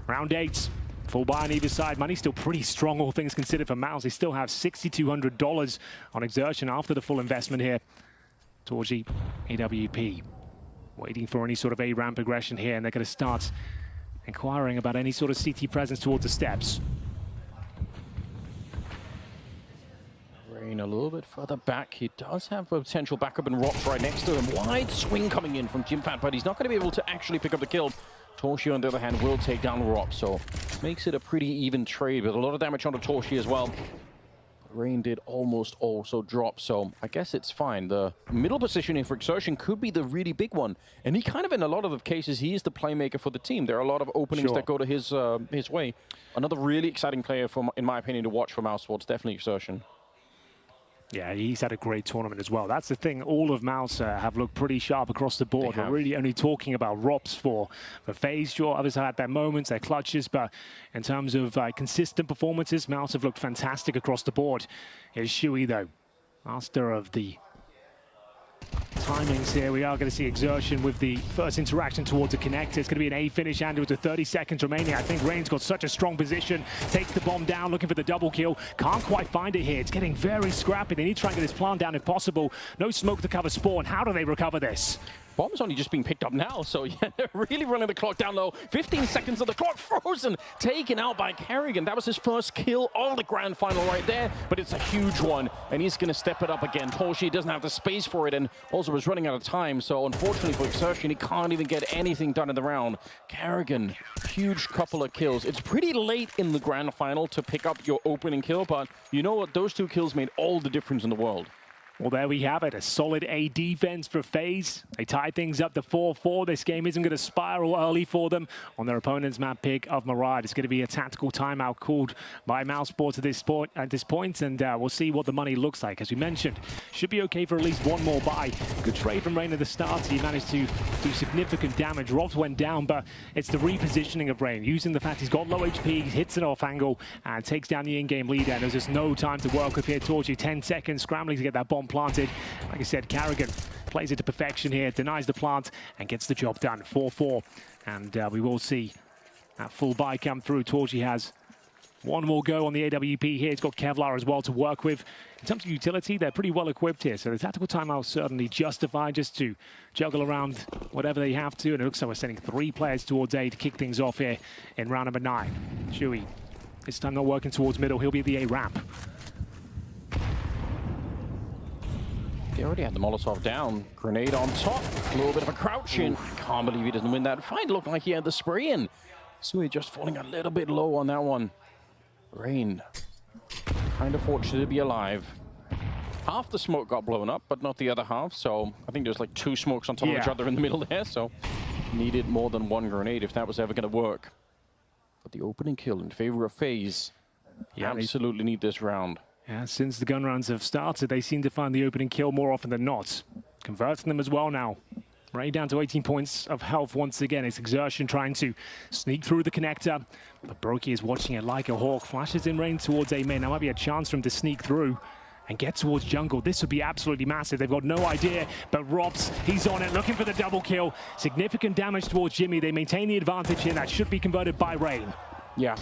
Round 8. Full buy on either side. Money's still pretty strong, all things considered, for MOUZ. They still have $6,200 on exertion after the full investment here. Torji, AWP. Waiting for any sort of A-ramp progression here, and they're going to start inquiring about any sort of CT presence towards the steps. Rain a little bit further back. He does have a potential backup and Rops right next to him. Wide swing coming in from Jimpat, but he's not going to be able to actually pick up the kill. Torshi, on the other hand, will take down Rops, so makes it a pretty even trade with a lot of damage onto Torshi as well. Rain did almost also drop, so I guess it's fine. The middle positioning for Exertion could be the really big one. And he kind of, in a lot of the cases, he is the playmaker for the team. There are a lot of openings that go to his way. Another really exciting player, in my opinion, to watch for MOUZ Sports, definitely Exertion. Yeah, he's had a great tournament as well. That's the thing. All of MOUZ have looked pretty sharp across the board. We're really only talking about Rops for FaZe. Sure, others have had their moments, their clutches, but in terms of consistent performances, MOUZ have looked fantastic across the board. Here's Shui, though, master of the timings here. We are going to see Exertion with the first interaction towards the connector. It's going to be an A finish, and with the 30 seconds remaining, I think Rain's got such a strong position. Takes the bomb down, looking for the double kill. Can't quite find it here. It's getting very scrappy. They need to try and get this plant down if possible. No smoke to cover Spawn. How do they recover this? Bomb's only just being picked up now, so yeah, they're really running the clock down low. 15 seconds of the clock, Frozen taken out by Carrigan. That was his first kill of the grand final right there, but it's a huge one, and he's going to step it up again. Torshi doesn't have the space for it, and also is running out of time, so unfortunately for Exertion, he can't even get anything done in the round. Carrigan, huge couple of kills. It's pretty late in the grand final to pick up your opening kill, but you know what? Those 2 kills made all the difference in the world. Well, there we have it. A solid A defense for FaZe. They tie things up to 4-4. This game isn't going to spiral early for them on their opponent's map pick of Mirage. It's going to be a tactical timeout called by MOUZ Sports at this point, and we'll see what the money looks like. As we mentioned, should be okay for at least one more buy. Good trade from Rain at the start. He managed to do significant damage. Robs went down, but it's the repositioning of Rain, using the fact he's got low HP, hits an off angle, and takes down the in-game leader. And there's just no time to work with here. Torchy, 10 seconds, scrambling to get that bomb planted. Like I said, Carrigan plays it to perfection here, denies the plant, and gets the job done. 4-4, and we will see that full buy come through. Torchy has one more go on the AWP here. He's got Kevlar as well to work with. In terms of utility, they're pretty well equipped here, so the tactical timeout is certainly justified just to juggle around whatever they have to, and it looks like we're sending 3 players towards A to kick things off here in round number 9. Chewy, this time not working towards middle. He'll be at the A ramp. They already had the Molotov down. Grenade on top. A little bit of a crouch in. Can't believe he doesn't win that fight. Looked like he had the spray in. Sui just falling a little bit low on that one. Rain, kind of fortunate to be alive. Half the smoke got blown up, but not the other half. So I think there's like 2 smokes on top of each other in the middle there. So needed more than 1 grenade if that was ever going to work. But the opening kill in favor of FaZe. Absolutely need this round. Yeah, since the gun rounds have started, they seem to find the opening kill more often than not. Converting them as well now. Right down to 18 points of health once again. It's Exertion trying to sneak through the connector. But Brokey is watching it like a hawk. Flashes in Rain towards A main. That might be a chance for him to sneak through and get towards jungle. This would be absolutely massive. They've got no idea, but Robs, he's on it, looking for the double kill. Significant damage towards Jimmy. They maintain the advantage here. That should be converted by Rain. Yeah.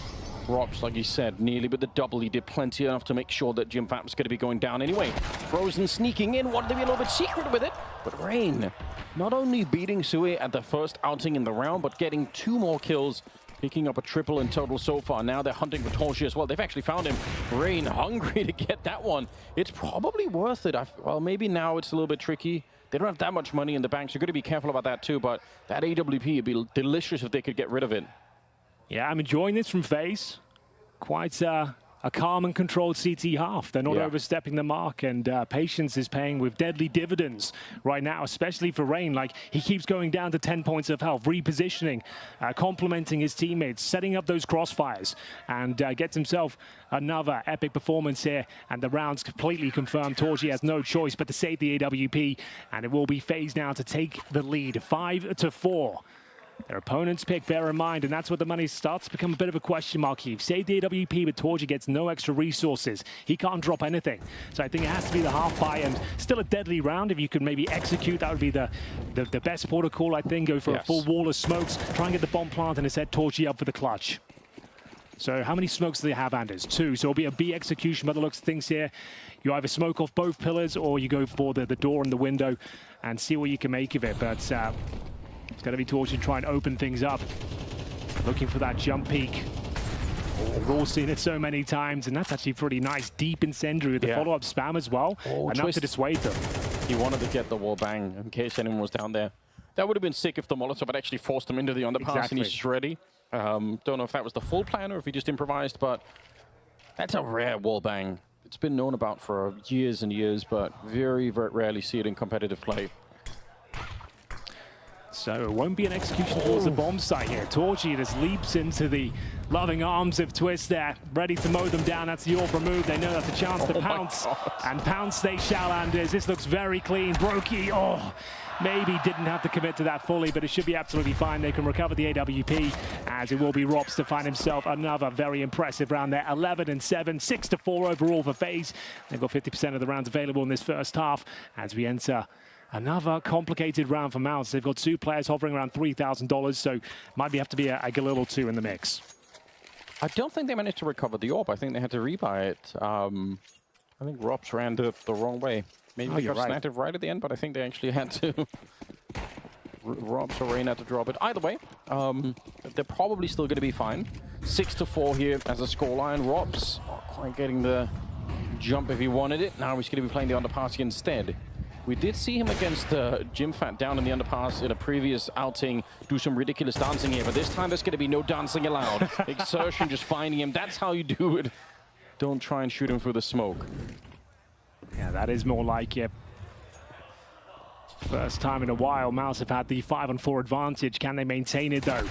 Robs, like you said, nearly with the double. He did plenty enough to make sure that Jim Fat was going to be going down anyway. Frozen sneaking in, wanted to be a little bit secret with it. But Rain, not only beating Sui at the first outing in the round, but getting 2 more kills, picking up a triple in total so far. Now they're hunting for Torshi as well. They've actually found him. Rain hungry to get that one. It's probably worth it. Well, maybe now it's a little bit tricky. They don't have that much money in the bank, so you've got to be careful about that too. But that AWP would be delicious if they could get rid of it. Yeah, I'm enjoying this from FaZe. Quite a calm and controlled CT half. They're not overstepping the mark, and patience is paying with deadly dividends right now, especially for Rain. Like, he keeps going down to 10 points of health, repositioning, complimenting his teammates, setting up those crossfires, and gets himself another epic performance here. And the round's completely confirmed. Torchi has no choice but to save the AWP, and it will be FaZe now to take the lead, 5-4. Their opponent's pick, bear in mind, and that's where the money starts to become a bit of a question mark. You've saved the AWP, but Torji gets no extra resources. He can't drop anything. So I think it has to be the half buy, and still a deadly round. If you could maybe execute, that would be the best protocol, I think. Go for a full wall of smokes, try and get the bomb plant, and set Torji up for the clutch. So how many smokes do they have, Anders? 2. So it'll be a B execution by the looks of things here. You either smoke off both pillars, or you go for the door and the window and see what you can make of it. But it's going to be Torch to try and open things up. Looking for that jump peak. We've all seen it so many times, and that's actually pretty nice. Deep incendiary with the follow-up spam as well. Enough to dissuade them. He wanted to get the wall bang in case anyone was down there. That would have been sick if the Molotov had actually forced him into the underpass and he's just ready. Don't know if that was the full plan or if he just improvised, but that's a rare wall bang. It's been known about for years and years, but very, very rarely see it in competitive play. So it won't be an execution towards the bomb site here. Torchy just leaps into the loving arms of Twist there, ready to mow them down. That's the AWP move. They know that's a chance to pounce. And pounce they shall, Anders. This looks very clean. Brokey, maybe didn't have to commit to that fully, but it should be absolutely fine. They can recover the AWP, as it will be Robs to find himself another very impressive round there. 11-7, 6-4 overall for FaZe. They've got 50% of the rounds available in this first half as we enter another complicated round for MOUZ. They've got 2 players hovering around $3,000, so might have to be a Galil or 2 in the mix. I don't think they managed to recover the AWP. I think they had to rebuy it. I think Robs ran the wrong way. Maybe they got sniped right at the end, but I think they actually had to. Robs or Reina to drop it. Either way, they're probably still going to be fine. 6-4 here as a scoreline. Robs not quite getting the jump if he wanted it. Now he's going to be playing the underpass instead. We did see him against Jim Fat down in the underpass in a previous outing do some ridiculous dancing here, but this time there's going to be no dancing allowed. Exertion just finding him. That's how you do it. Don't try and shoot him through the smoke. Yeah, that is more like it. First time in a while, MOUZ have had the 5-on-4 advantage. Can they maintain it though?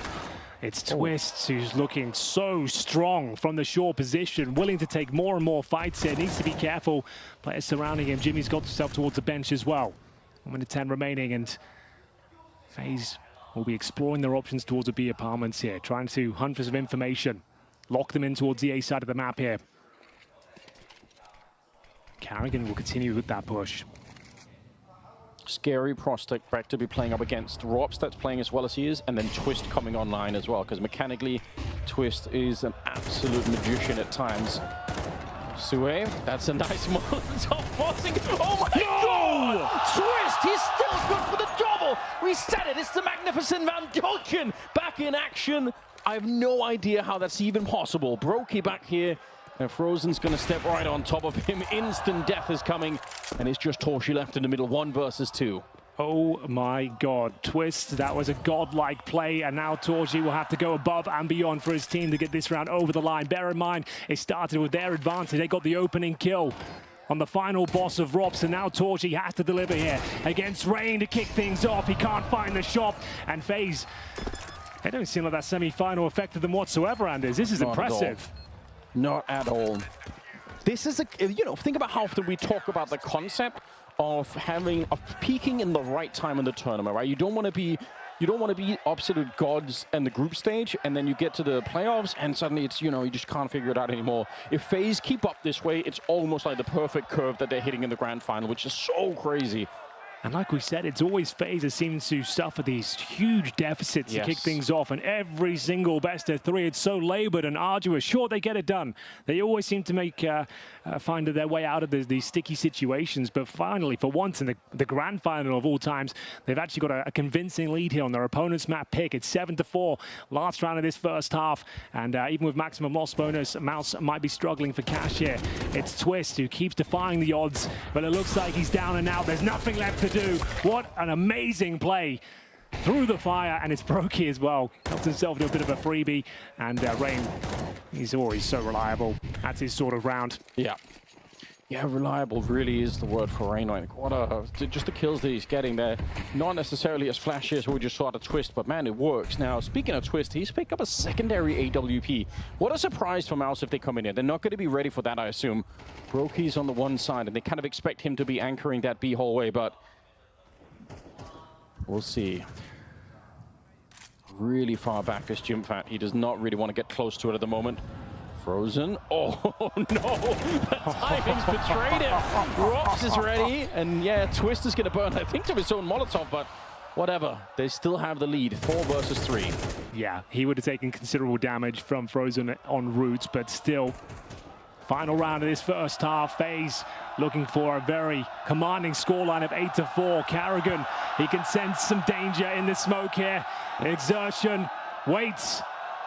It's Twist who's looking so strong from the short position, willing to take more and more fights here. Needs to be careful. Players surrounding him. Jimmy's got himself towards the bench as well. 1 minute 10 remaining, and FaZe will be exploring their options towards the B apartments here, trying to hunt for some information, lock them in towards the A side of the map here. Carrigan will continue with that push. Scary prospect back to be playing up against Robs that's playing as well as he is, and then Twist coming online as well, because mechanically Twist is an absolute magician at times. Sue, that's a nice Molotov forcing. Oh my God! Twist, he's still good for the double. We said it, it's the magnificent Van Dolken back in action. I have no idea how that's even possible. Brokey back here. And Frozen's going to step right on top of him. Instant death is coming. And it's just Torshi left in the middle, 1 versus 2. Oh my God, Twist, that was a godlike play, and now Torshi will have to go above and beyond for his team to get this round over the line. Bear in mind, it started with their advantage. They got the opening kill on the final boss of Robs, and now Torshi has to deliver here against Rain to kick things off. He can't find the shot, and FaZe, they don't seem like that semi-final affected them whatsoever, Anders. This is impressive. Not at all. This is think about how often we talk about the concept of peaking in the right time in the tournament, right? You don't want to be absolute gods in the group stage, and then you get to the playoffs, and suddenly it's, you just can't figure it out anymore. If FaZe keep up this way, it's almost like the perfect curve that they're hitting in the grand final, which is so crazy. And like we said, it's always FaZe that seems to suffer these huge deficits to kick things off. And every single best of 3, it's so labored and arduous. Sure, they get it done. They always seem to find their way out of these sticky situations. But finally, for once in the grand final of all times, they've actually got a convincing lead here on their opponent's map pick. It's 7-4, last round of this first half. And even with maximum loss bonus, MOUZ might be struggling for cash here. It's Twist who keeps defying the odds, but it looks like he's down and out. There's nothing left to do. What an amazing play through the fire, and it's Brokey as well. Helps himself to a bit of a freebie, and Rain, he's always so reliable. That's his sort of round. Yeah, reliable really is the word for Rain. Just the kills that he's getting there, not necessarily as flashy as we just saw at Twist, but man, it works. Now, speaking of Twist, he's picked up a secondary AWP. What a surprise for MOUZ if they come in here. They're not going to be ready for that, I assume. Brokey's on the one side, and they kind of expect him to be anchoring that B hallway, but we'll see. Really far back is Jim Fat. He does not really want to get close to it at the moment. Frozen. Oh, no. The timing's betrayed him. Robs is ready. And yeah, Twist is going to burn, I think, to his own Molotov, but whatever. They still have the lead. 4 versus 3. Yeah, he would have taken considerable damage from Frozen on routes, but still. Final round of this first half. FaZe looking for a very commanding scoreline of 8-4. Carrigan, he can sense some danger in the smoke here. Exertion waits.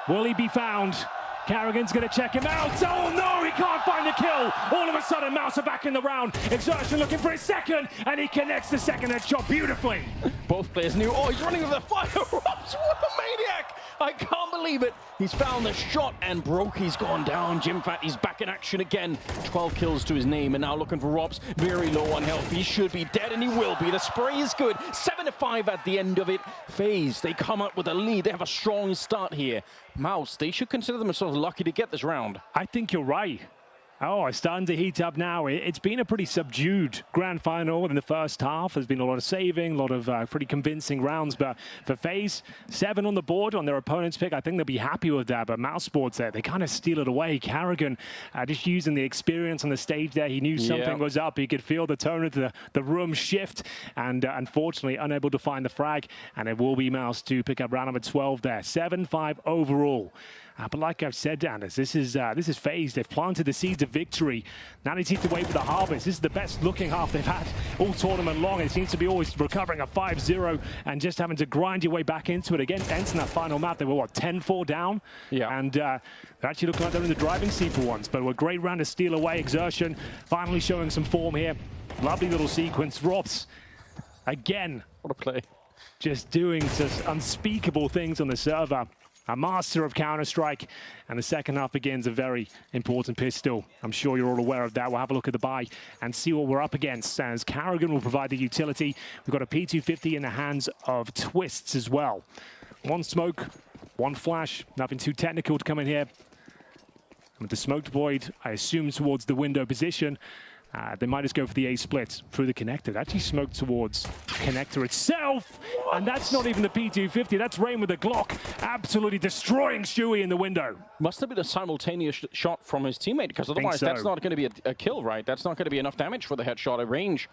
Will he be found? Carrigan's going to check him out. Oh no, he can't find the kill. All of a sudden, MOUZ are back in the round. Exertion looking for his second, and he connects the second headshot beautifully. Both players knew. Oh, he's running with the fire. Robs, what a maniac. I can't believe it. He's found the shot, and Brokey's gone down. Jim Fat, he's back in action again. 12 kills to his name, and now looking for Robs. Very low on health. He should be dead, and he will be. The spray is good. 7-5 at the end of it. FaZe, they come up with a lead. They have a strong start here. MOUZ, they should consider themselves lucky to get this round. I think you're right. Oh, it's starting to heat up now. It's been a pretty subdued grand final in the first half. There's been a lot of saving, a lot of pretty convincing rounds. But for FaZe, 7 on the board on their opponent's pick. I think they'll be happy with that. But MOUZ Sports there, they kind of steal it away. Carrigan just using the experience on the stage there. He knew something was up. He could feel the tone of the room shift. And unfortunately, unable to find the frag. And it will be MOUZ to pick up round number 12 there. 7-5 overall. But like I've said, Anders, this is FaZe. They've planted the seeds of victory. Now they need to wait for the harvest. This is the best looking half they've had all tournament long. It seems to be always recovering a 5-0 and just having to grind your way back into it again. Ends in that final map. They were, what, 10-4 down? Yeah. And they're actually looking like they're in the driving seat for once. But a great round to steal away. Exertion finally showing some form here. Lovely little sequence. Robs, again. What a play. Just doing just unspeakable things on the server. A master of Counter-Strike, and the second half begins a very important pistol. I'm sure you're all aware of that. We'll have a look at the buy and see what we're up against, as Karrigan will provide the utility. We've got a P250 in the hands of Twists as well. One smoke, one flash, nothing too technical to come in here. With the smoked void, I assume towards the window position. They might just go for the A split through the connector. It actually smoked towards connector itself. What? And that's not even the P250. That's Rain with the Glock, absolutely destroying Shuey in the window. Must have been a simultaneous shot from his teammate, because otherwise that's not going to be a kill, right? That's not going to be enough damage for the headshot at range.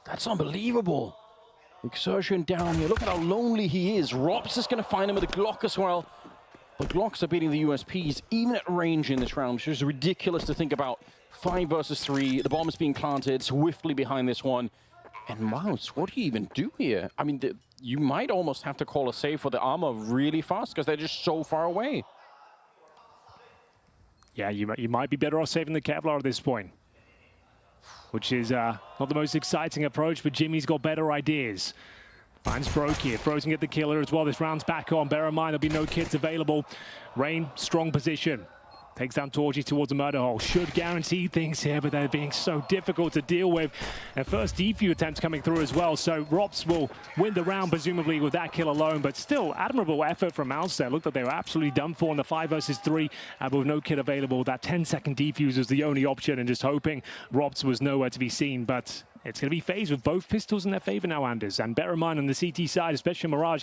That's unbelievable. Exertion down here. Look at how lonely he is. Robs is going to find him with a Glock as well. The Glocks are beating the USPs even at range in this round, which is ridiculous to think about. 5 versus 3. The bomb is being planted swiftly behind this one. And MOUZ, what do you even do here? I mean, you might almost have to call a save for the armor really fast, because they're just so far away. Yeah, you might be better off saving the Kevlar at this point, which is not the most exciting approach, but Jimmy's got better ideas. Finds Broke here. Frozen get the killer as well. This round's back on. Bear in mind, there'll be no kids available. Rain, strong position. Takes down Torgy towards the murder hole. Should guarantee things here, but they're being so difficult to deal with. And first defuse attempts coming through as well. So Robs will win the round, presumably, with that kill alone. But still, admirable effort from MOUZ there. Looked like they were absolutely done for in the 5 versus 3. But with no kid available, that 10-second defuse was the only option. And just hoping Robs was nowhere to be seen. But it's going to be FaZe with both pistols in their favor now, Anders. And bear in mind, on the CT side, especially Mirage,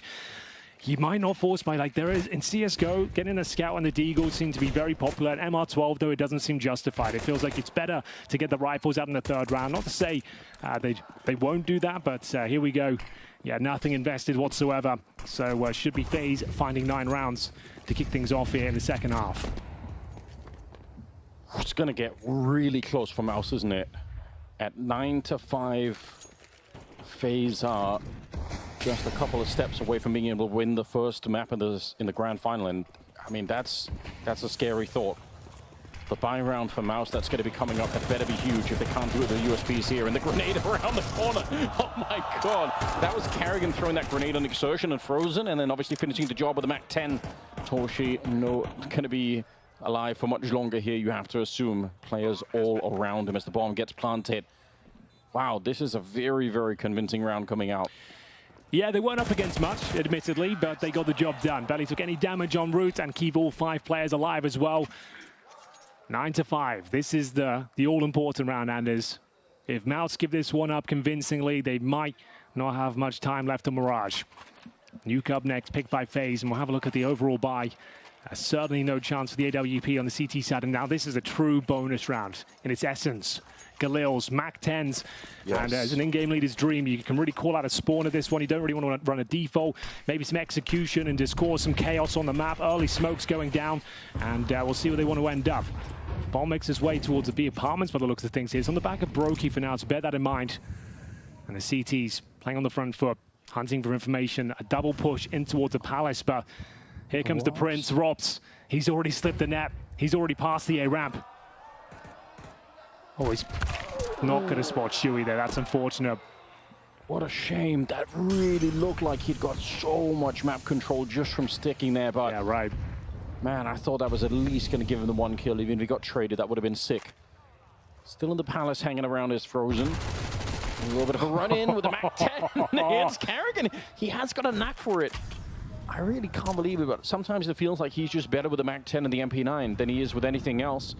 you might not force by, like there is in CSGO, getting a scout and the deagle seem to be very popular. At MR12, though, it doesn't seem justified. It feels like it's better to get the rifles out in the 3rd round. Not to say they won't do that, but here we go. Yeah, nothing invested whatsoever. So should be FaZe finding 9 rounds to kick things off here in the second half. It's going to get really close for MOUZ, isn't it? At 9-5, FaZe are just a couple of steps away from being able to win the first map in the grand final, and I mean that's a scary thought. The buy round for MOUZ that's going to be coming up, that better be huge if they can't do it with the USPs here, and the grenade around the corner. Oh my god, that was Karrigan throwing that grenade on Exertion and Frozen, and then obviously finishing the job with the MAC-10. Torshi going to be alive for much longer here, you have to assume. Players all around him as the bomb gets planted. Wow, this is a very, very convincing round coming out. Yeah, they weren't up against much, admittedly, but they got the job done. Barely took any damage en route and keep all 5 players alive as well. 9-5. This is the all-important round, Anders. If MOUZ give this one up convincingly, they might not have much time left on Mirage. Nuke up next, picked by FaZe, and we'll have a look at the overall buy. Certainly no chance for the AWP on the CT side, and now this is a true bonus round in its essence. Galil's, MAC-10s, yes. And as an in-game leader's dream, you can really call out a spawn of this one. You don't really want to run a default, maybe some execution and just cause some chaos on the map. Early smokes going down, and we'll see where they want to end up. Bomb makes his way towards the B apartments by the looks of things here. It's on the back of Brokey for now, so bear that in mind. And the CTs playing on the front foot, hunting for information, a double push in towards the Palace, but here comes the Prince, Robs. He's already slipped the net. He's already passed the A ramp. Oh, he's not going to spot Shuey there. That's unfortunate. What a shame. That really looked like he'd got so much map control just from sticking there. But yeah, right. Man, I thought that was at least going to give him the 1 kill. Even if he got traded, that would have been sick. Still in the Palace, hanging around is Frozen. A little bit of a run-in with the MAC-10. It's Karrigan. He has got a knack for it. I really can't believe it, but sometimes it feels like he's just better with the MAC-10 and the MP9 than he is with anything else.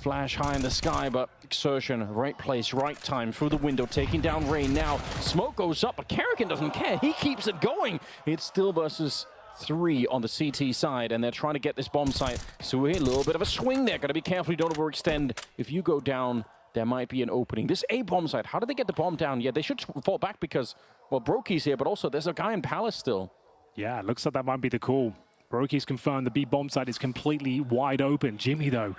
Flash high in the sky, but Exertion, right place, right time, through the window, taking down Rain now. Smoke goes up, but Karrigan doesn't care. He keeps it going. It's still versus 3 on the CT side, and they're trying to get this bomb site. So a little bit of a swing there. Got to be careful you don't overextend. If you go down, there might be an opening. This A bomb site, how did they get the bomb down? Yeah, they should fall back because, well, Brokey's here, but also there's a guy in Palace still. Yeah, it looks like that might be the call. Brokey's confirmed the B bomb site is completely wide open. Jimmy, though,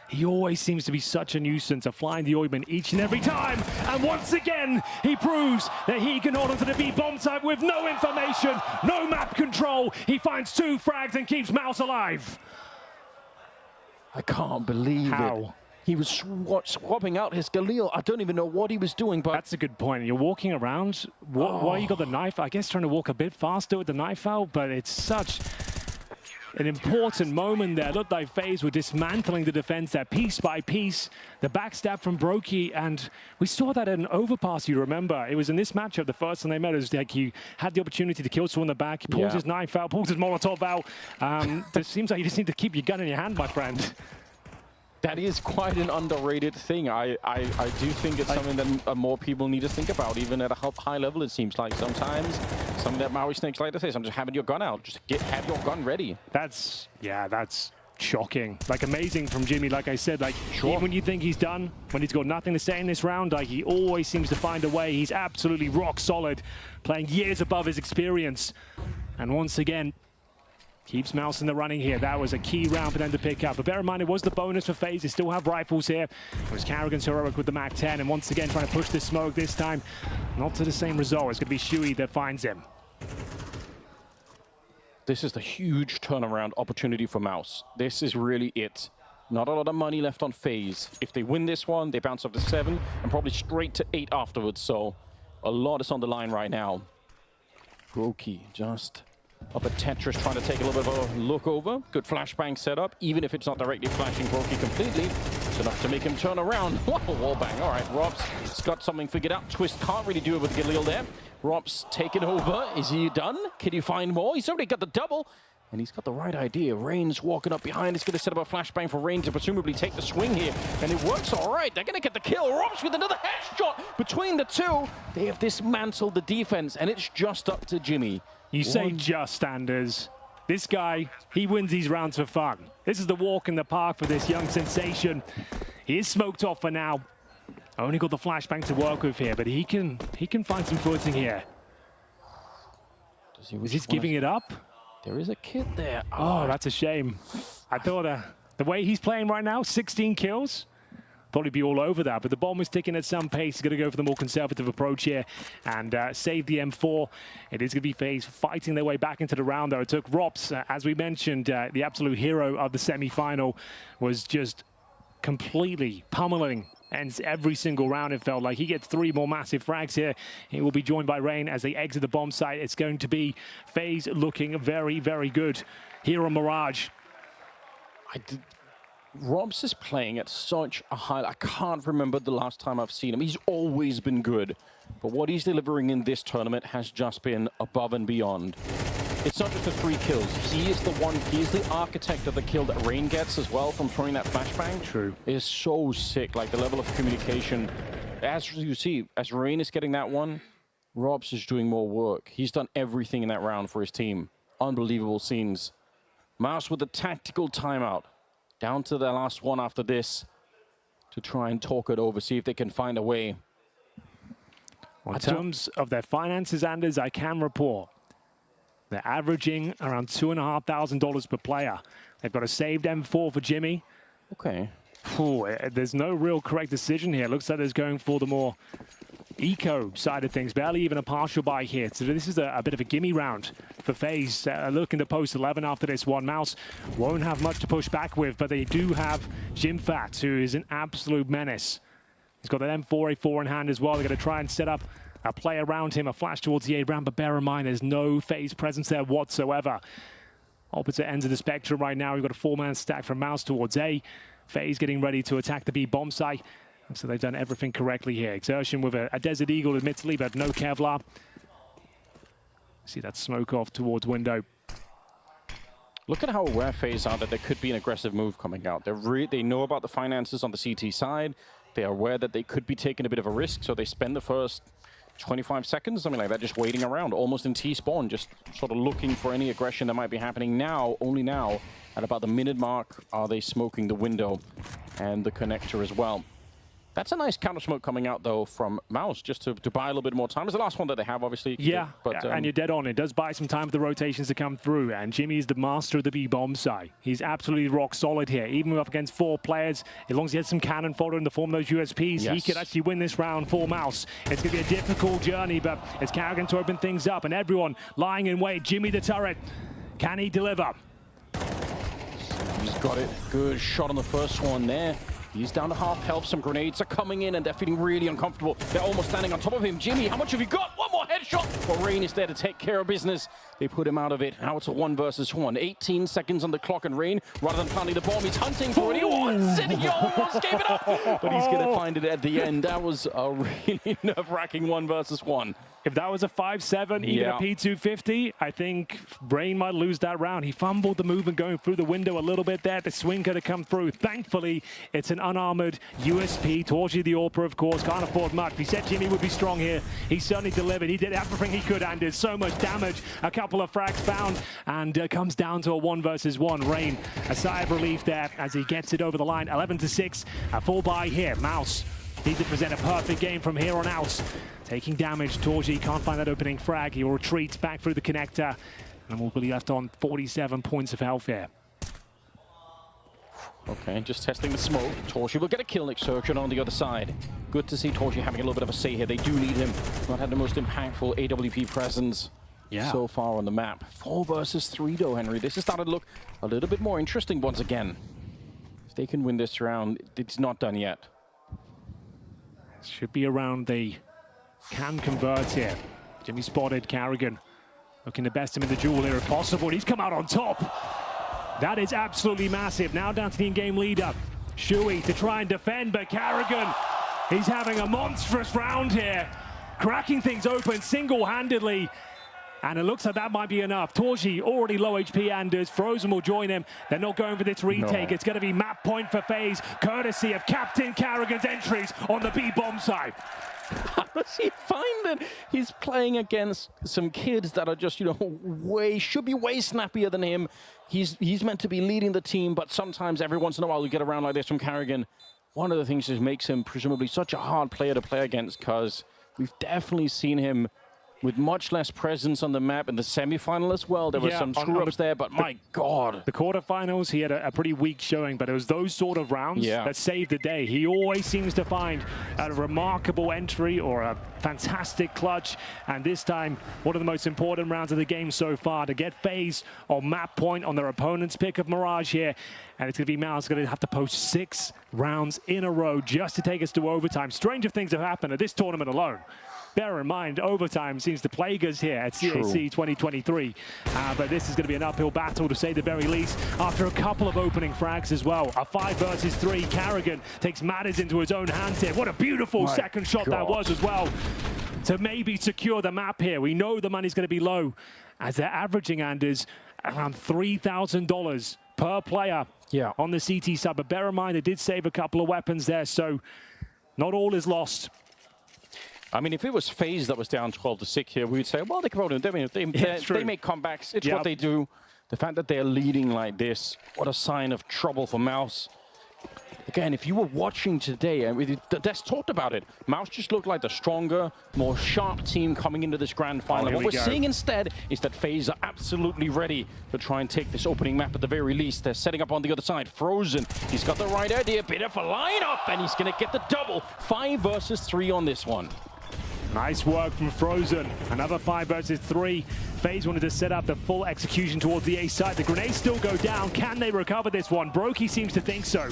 he always seems to be such a nuisance of flying the ointment each and every time. And once again, he proves that he can hold onto the B bomb site with no information, no map control. He finds 2 frags and keeps MOUZ alive. I can't believe it. He was swapping out his Galil. I don't even know what he was doing, but... That's a good point. You're walking around. Why you got the knife? I guess trying to walk a bit faster with the knife out, but it's such an important moment there. Looked like FaZe were dismantling the defense there piece by piece. The backstab from Brokey, and we saw that at an overpass, you remember. It was in this matchup, the first time they met, it was like he had the opportunity to kill someone in the back. He pulls his knife out, pulls his Molotov out. It seems like you just need to keep your gun in your hand, my friend. That is quite an underrated thing. I do think it's something that more people need to think about, even at a high level. It seems like sometimes something that Maui snakes like to say, I'm just having your gun out. Just have your gun ready. That's shocking. Like, amazing from Jimmy. Like I said, like, even when you think he's done, when he's got nothing to say in this round, like, he always seems to find a way. He's absolutely rock solid, playing years above his experience. And once again, keeps MOUZ in the running here. That was a key round for them to pick up. But bear in mind, it was the bonus for FaZe. They still have rifles here. It was Karrigan's heroic with the MAC-10. And once again, trying to push this smoke this time. Not to the same result. It's going to be Shui that finds him. This is the huge turnaround opportunity for MOUZ. This is really it. Not a lot of money left on FaZe. If they win this one, they bounce up to 7 and probably straight to 8 afterwards. So a lot is on the line right now. Brokey just up at Tetris, trying to take a little bit of a look over. Good flashbang setup, even if it's not directly flashing Brokey completely. It's enough to make him turn around. What a wallbang. All right, Rob's got something figured out. Twist can't really do it with Galil there. Rob's taken over. Is he done? Can he find more? He's already got the double, and he's got the right idea. Rain's walking up behind. He's going to set up a flashbang for Rain to presumably take the swing here, and it works all right. They're going to get the kill. Rob's with another headshot between the two. They have dismantled the defense, and it's just up to Jimmy. You say just, Anders. This guy, he wins these rounds for fun. This is the walk in the park for this young sensation. He is smoked off for now. Only got the flashbang to work with here, but he can find some footing here. Is he giving it up? There is a kid there. Oh, that's a shame. I thought the way he's playing right now, 16 kills, probably be all over that, but the bomb is ticking at some pace. He's going to go for the more conservative approach here and save the M4. It is going to be FaZe fighting their way back into the round, though. It took Rops, as we mentioned, the absolute hero of the semi-final, was just completely pummeling ends every single round. It felt like he gets 3 more massive frags here. He will be joined by Rain as they exit the bomb site. It's going to be FaZe looking very, very good here on Mirage. Robs is playing at such a high... I can't remember the last time I've seen him. He's always been good. But what he's delivering in this tournament has just been above and beyond. It's not just the 3 kills. He is the one, he is the architect of the kill that Rain gets as well from throwing that flashbang. True. It is so sick, like the level of communication. As you see, as Rain is getting that one, Robs is doing more work. He's done everything in that round for his team. Unbelievable scenes. MOUZ with a tactical timeout. Down to their last one after this to try and talk it over, see if they can find a way. In terms of their finances, Anders, I can report they're averaging around $2,500 per player. They've got a saved M4 for Jimmy. Okay. There's no real correct decision here. Looks like there's going for the more eco side of things. Barely even a partial buy here. So this is a bit of a gimme round for FaZe. Looking to post 11 after this one. MOUZ won't have much to push back with, but they do have Jimfat, who is an absolute menace. He's got that M4A4 in hand as well. They're going to try and set up a play around him, a flash towards the A round, but bear in mind there's no FaZe presence there whatsoever. Opposite ends of the spectrum right now. We've got a 4-man stack from MOUZ towards A. FaZe getting ready to attack the B bomb site. So they've done everything correctly here. Exertion with a Desert Eagle, admittedly, but no Kevlar. See that smoke off towards window. Look at how aware FaZe are that there could be an aggressive move coming out. They know about the finances on the CT side. They are aware that they could be taking a bit of a risk, so they spend the first 25 seconds, something like that, just waiting around, almost in T-spawn, just sort of looking for any aggression that might be happening now. Only now, at about the minute mark, are they smoking the window and the connector as well. That's a nice counter smoke coming out, though, from MOUZ, just to buy a little bit more time. It's the last one that they have, obviously. Yeah, but, and you're dead on. It does buy some time for the rotations to come through, and Jimmy is the master of the B-bomb side. He's absolutely rock solid here, even up against 4 players. As long as he has some cannon fodder in the form of those USPs, he could actually win this round for MOUZ. It's going to be a difficult journey, but it's Carrigan to open things up, and everyone lying in wait. Jimmy the turret, can he deliver? He's got it. Good shot on the first one there. He's down to half health. Some grenades are coming in, and they're feeling really uncomfortable. They're almost standing on top of him. Jimmy, how much have you got? One more headshot. But Rain is there to take care of business. They put him out of it. Now it's a 1 versus 1. 18 seconds on the clock, and Rain, rather than planting the bomb, he's hunting for it. He wants it. He almost gave it up. But he's going to find it at the end. That was a really nerve-wracking 1 versus 1. If that was a 5-7, even a P250, I think Rain might lose that round. He fumbled the movement going through the window a little bit there. The swing could have come through. Thankfully, it's an unarmored USP. Torji the AWPer, of course, can't afford much. We said Jimmy would be strong here. He certainly delivered. He did everything he could and did so much damage. A couple of frags found, and comes down to a 1 versus 1. Rain, a sigh of relief there as he gets it over the line. 11-6, a full buy here. MOUZ need to present a perfect game from here on out. Taking damage, Torji can't find that opening frag. He will retreat back through the connector, and will be left on 47 points of health here. Okay, just testing the smoke. Torji will get a kill. Exertion on the other side. Good to see Torji having a little bit of a say here. They do need him. Not had the most impactful AWP presence so far on the map. 4 versus 3 though, Henry. This is starting to look a little bit more interesting once again. If they can win this round, it's not done yet. Should be around the can convert here. Jimmy spotted Carrigan. Looking to best him in the duel here if possible. He's come out on top. That is absolutely massive. Now down to the in-game leader. Shui to try and defend, but Carrigan, he's having a monstrous round here. Cracking things open single-handedly. And it looks like that might be enough. Torji already low HP, Anders. Frozen will join him. They're not going for this retake. No. It's going to be map point for FaZe, courtesy of Captain Carrigan's entries on the B-bomb side. How does he find it? He's playing against some kids that are just, should be way snappier than him. He's meant to be leading the team, but sometimes every once in a while you get a round like this from Carrigan. One of the things that makes him presumably such a hard player to play against, because we've definitely seen him with much less presence on the map in the semi-final as well. There were some screw-ups there, but my God. The quarterfinals, he had a pretty weak showing, but it was those sort of rounds that saved the day. He always seems to find a remarkable entry or a fantastic clutch, and this time, one of the most important rounds of the game so far to get FaZe on map point on their opponent's pick of Mirage here, and it's going to be MOUZ going to have to post 6 rounds in a row just to take us to overtime. Stranger things have happened at this tournament alone. Bear in mind, overtime seems to plague us here at CAC 2023. But this is going to be an uphill battle, to say the very least, after a couple of opening frags as well. A 5 versus 3. Carrigan takes matters into his own hands here. What a beautiful second shot that was as well, to maybe secure the map here. We know the money's going to be low, as they're averaging, Anders, around $3,000 per player on the CT sub. But bear in mind, they did save a couple of weapons there, so not all is lost. I mean, if it was FaZe that was down 12-6 here, we would say, well, they can probably, they make comebacks. It's what they do. The fact that they're leading like this, what a sign of trouble for MOUZ. Again, if you were watching today, and Des talked about it, MOUZ just looked like the stronger, more sharp team coming into this grand final. What we're seeing instead is that FaZe are absolutely ready to try and take this opening map at the very least. They're setting up on the other side. Frozen, he's got the right idea, bit of a lineup, and he's going to get the double. 5 versus 3 on this one. Nice work from Frozen. Another 5 versus 3. FaZe wanted to set up the full execution towards the A side. The grenades still go down. Can they recover this one? Brokey seems to think so.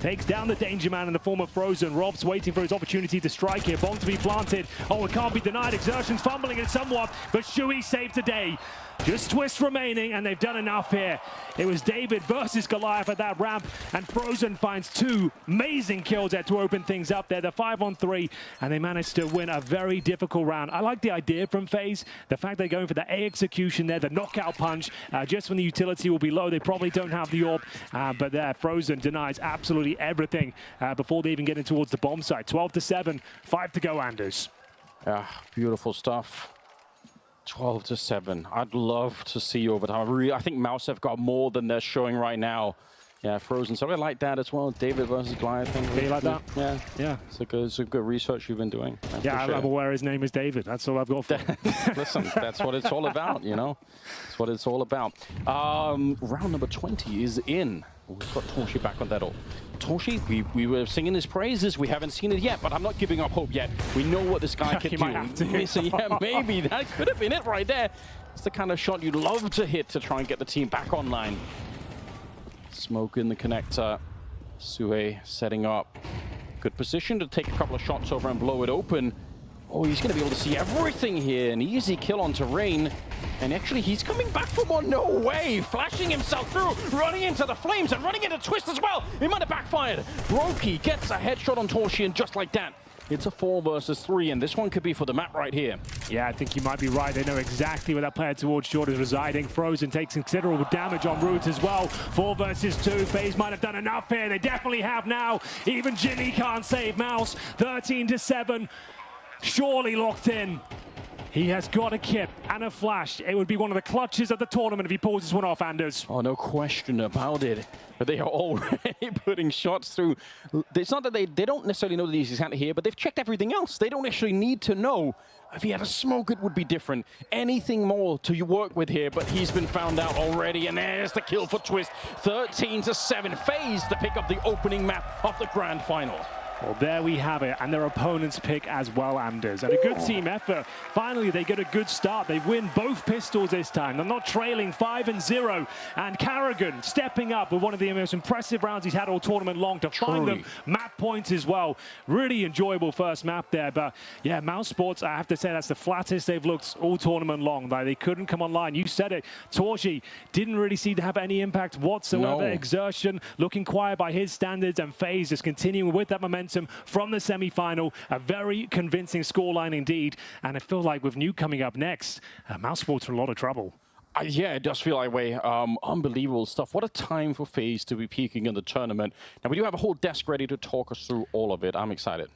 Takes down the danger man in the form of Frozen. Rob's waiting for his opportunity to strike here. Bomb to be planted. Oh, it can't be denied. Exertion's fumbling it somewhat, but Shui saved the day. Just twists remaining, and they've done enough here. It was David versus Goliath at that ramp, and Frozen finds 2 amazing kills there to open things up there. They're 5-on-3, and they managed to win a very difficult round. I like the idea from FaZe, the fact they're going for the A execution there, the knockout punch, just when the utility will be low. They probably don't have the AWP, but there, Frozen denies absolutely everything before they even get in towards the bomb site. 12-7, 5 to go, Anders. Beautiful stuff. 12-7. I'd love to see overtime. I think MOUZ have got more than they're showing right now. Yeah, Frozen. So I like that as well. David versus Goliath. Do you like that? Yeah. Yeah. It's a good research you've been doing. Yeah, I'm aware his name is David. That's all I've got for him. Listen, that's what it's all about, you know? That's what it's all about. Round number 20 is in. We've got Torshi back on that all. Torshi, we were singing his praises. We haven't seen it yet, but I'm not giving up hope yet. We know what this guy can do. Might have to. So, yeah, maybe. That could have been it right there. It's the kind of shot you'd love to hit to try and get the team back online. Smoke in the connector. Sue setting up. Good position to take a couple of shots over and blow it open. Oh, he's going to be able to see everything here. An easy kill onto Rain. And actually, he's coming back for one. No way. Flashing himself through, running into the flames and running into Twist as well. He might have backfired. Brokey gets a headshot on Torshi, and just like that, it's a 4 versus 3, and this one could be for the map right here. Yeah, I think you might be right. They know exactly where that player towards Jordan is residing. Frozen takes considerable damage on route as well. 4 versus 2. FaZe might have done enough here. They definitely have now. Even Jimmy can't save MOUZ. 13-7. Surely locked in. He has got a kit and a flash. It would be one of the clutches of the tournament if he pulls this one off, Anders. Oh, no question about it. But they are already putting shots through. It's not that they don't necessarily know that he's exactly here, but they've checked everything else. They don't actually need to know. If he had a smoke, it would be different. Anything more to work with here, but he's been found out already, and there's the kill for Twist. 13-7. FaZe to pick up the opening map of the grand final. Well, there we have it, and their opponent's pick as well, Anders. And a good team effort. Finally, they get a good start. They win both pistols this time. They're not trailing 5-0. And Carrigan stepping up with one of the most impressive rounds he's had all tournament long to find them map points as well. Really enjoyable first map there. But yeah, MOUZ Sports, I have to say, that's the flattest they've looked all tournament long. Like, they couldn't come online. You said it. Torshi didn't really seem to have any impact whatsoever. No. Exertion looking quiet by his standards, and FaZe just continuing with that momentum from the semi-final. A very convincing scoreline indeed, and I feel like with Nuke coming up next, MOUZ Sports are in a lot of trouble. Yeah, it does feel that way. Unbelievable stuff. What a time for FaZe to be peaking in the tournament. Now, we do have a whole desk ready to talk us through all of it. I'm excited.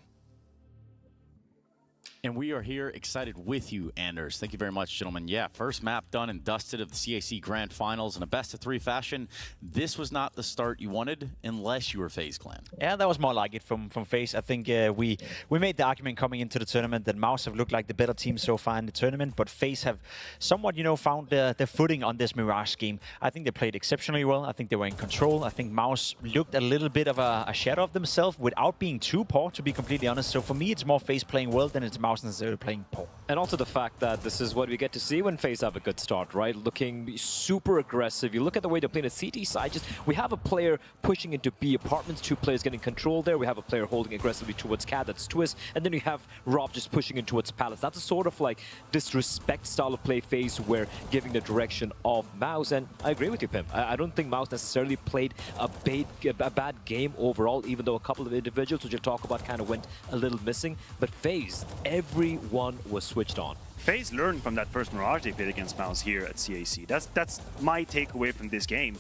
And we are here excited with you, Anders. Thank you very much, gentlemen. Yeah, first map done and dusted of the CAC Grand Finals in a best-of-3 fashion. This was not the start you wanted unless you were FaZe Clan. Yeah, that was more like it from FaZe. I think we made the argument coming into the tournament that MOUZ have looked like the better team so far in the tournament, but FaZe have somewhat, you know, found their footing on this Mirage game. I think they played exceptionally well. I think they were in control. I think MOUZ looked a little bit of a shadow of themselves without being too poor, to be completely honest. So for me, it's more FaZe playing well than it's MOUZ necessarily playing poor. And also the fact that this is what we get to see when FaZe have a good start, right? Looking super aggressive. You look at the way they're playing the CT side, we have a player pushing into B apartments, 2 players getting control there. We have a player holding aggressively towards CAD, that's Twist. And then you have Rob just pushing in towards Palace. That's a sort of like disrespect style of play FaZe where giving the direction of MOUZ. And I agree with you, Pim. I don't think MOUZ necessarily played a bad game overall, even though a couple of individuals, which you'll talk about, kind of went a little missing. But FaZe, everyone was switched on. FaZe learned from that first Mirage they played against MOUZ here at CAC. That's my takeaway from this game.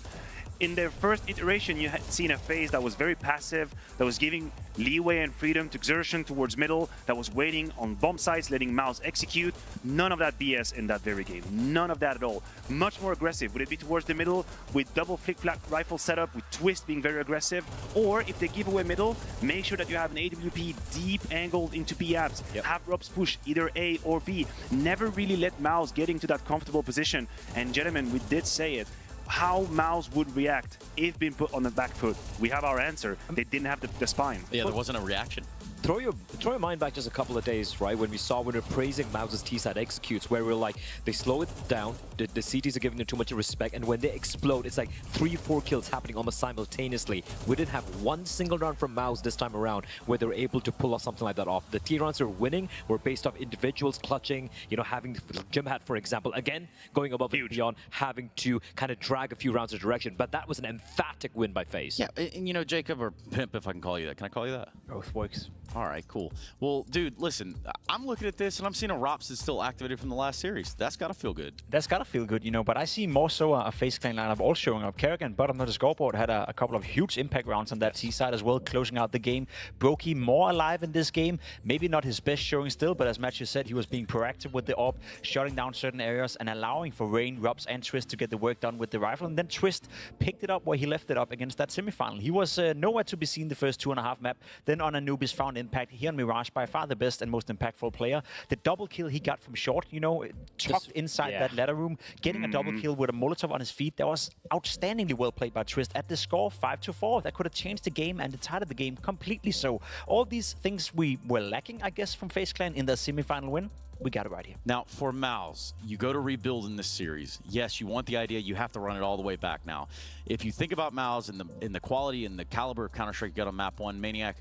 In their first iteration, you had seen a FaZe that was very passive, that was giving leeway and freedom to Exertion towards middle, that was waiting on bomb sites, letting MOUZ execute. None of that BS in that very game. None of that at all. Much more aggressive. Would it be towards the middle with double flick-flack rifle setup, with Twist being very aggressive? Or if they give away middle, make sure that you have an AWP deep angled into B apps. Yep. Have Robs push either A or B. Never really let MOUZ get into that comfortable position. And gentlemen, we did say it. How MOUZ would react if being put on the back foot. We have our answer. They didn't have the spine. Yeah, there wasn't a reaction. Throw your mind back just a couple of days, right, when we were praising MOUZ's T-side executes, where we're like, they slow it down, the CTs are giving them too much respect, and when they explode, it's like 3-4 kills happening almost simultaneously. We didn't have one single round from MOUZ this time around where they were able to pull off something like that off. The T rounds they're winning were based off individuals clutching, you know, having Jim Hat, for example, again, going above and beyond, having to kind of drag a few rounds of direction, but that was an emphatic win by FaZe. Yeah, and you know, Jacob, or Pimp, if I can call you that. Can I call you that? Both works. All right, cool. Well, dude, listen, I'm looking at this and I'm seeing a Rops is still activated from the last series. That's got to feel good. That's got to feel good, you know, but I see more so a FaZe Clan lineup all showing up. Kerrigan, bottom of the scoreboard, had a couple of huge impact rounds on that T side as well, closing out the game. Brokey more alive in this game. Maybe not his best showing still, but as Matthew said, he was being proactive with the AWP, shutting down certain areas and allowing for Rain, Robs, and Twist to get the work done with the rifle. And then Twist picked it up where he left it up against that semifinal. He was nowhere to be seen the first 2.5 map. Then on Anubis found impact. Here on Mirage, by far the best and most impactful player. The double kill he got from short, you know, tucked inside that ladder room, getting a double kill with a Molotov on his feet. That was outstandingly well played by Twist. At the score, 5-4, that could have changed the game and decided the game completely. So all these things we were lacking, I guess, from FaZe Clan in the semi-final win, we got it right here. Now, for MOUZ, you go to rebuild in this series. Yes, you want the idea. You have to run it all the way back now. If you think about MOUZ and the quality and the caliber of Counter-Strike you got on map 1, Maniac,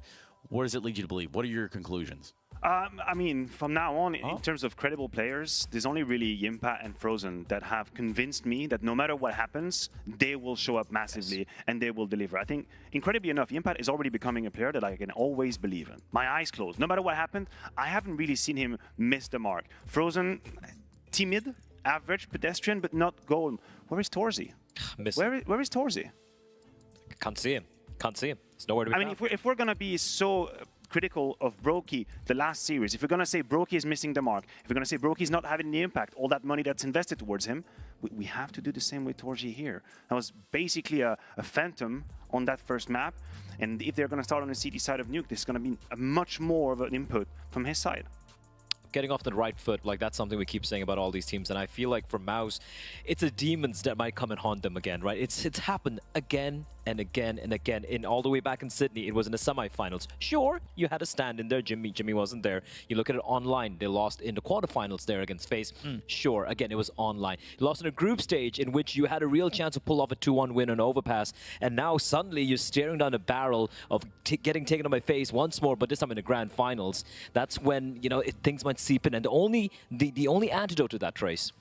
what does it lead you to believe? What are your conclusions? I mean, from now on, in terms of credible players, there's only really Yimpa and Frozen that have convinced me that no matter what happens, they will show up massively and they will deliver. I think, incredibly enough, Yimpa is already becoming a player that I can always believe in. My eyes closed. No matter what happened, I haven't really seen him miss the mark. Frozen, timid, average, pedestrian, but not gold. Where is Torzi? Where is Torzi? Can't see him. Can't see him. It's nowhere to be found. I mean, if we're going to be so critical of Brokey the last series, if we're going to say Brokey is missing the mark, if we're going to say Brokey is not having the impact, all that money that's invested towards him, we have to do the same with Torji here. That was basically a phantom on that first map, and if they're going to start on the CT side of Nuke, this is going to be a much more of an input from his side. Getting off the right foot, like that's something we keep saying about all these teams, and I feel like for MOUZ, it's a demons that might come and haunt them again, right? It's happened again and again and again. In all the way back in Sydney, it was in the semifinals. Sure, you had a stand in there. Jimmy wasn't there. You look at it online, they lost in the quarterfinals there against FaZe. Sure, again, it was online. You lost in a group stage in which you had a real chance to pull off a 2-1 win on Overpass, and now suddenly you're staring down the barrel of getting taken on by FaZe once more, but this time in the grand finals. That's when, you know, things might seep in, and the only antidote to that, Trace,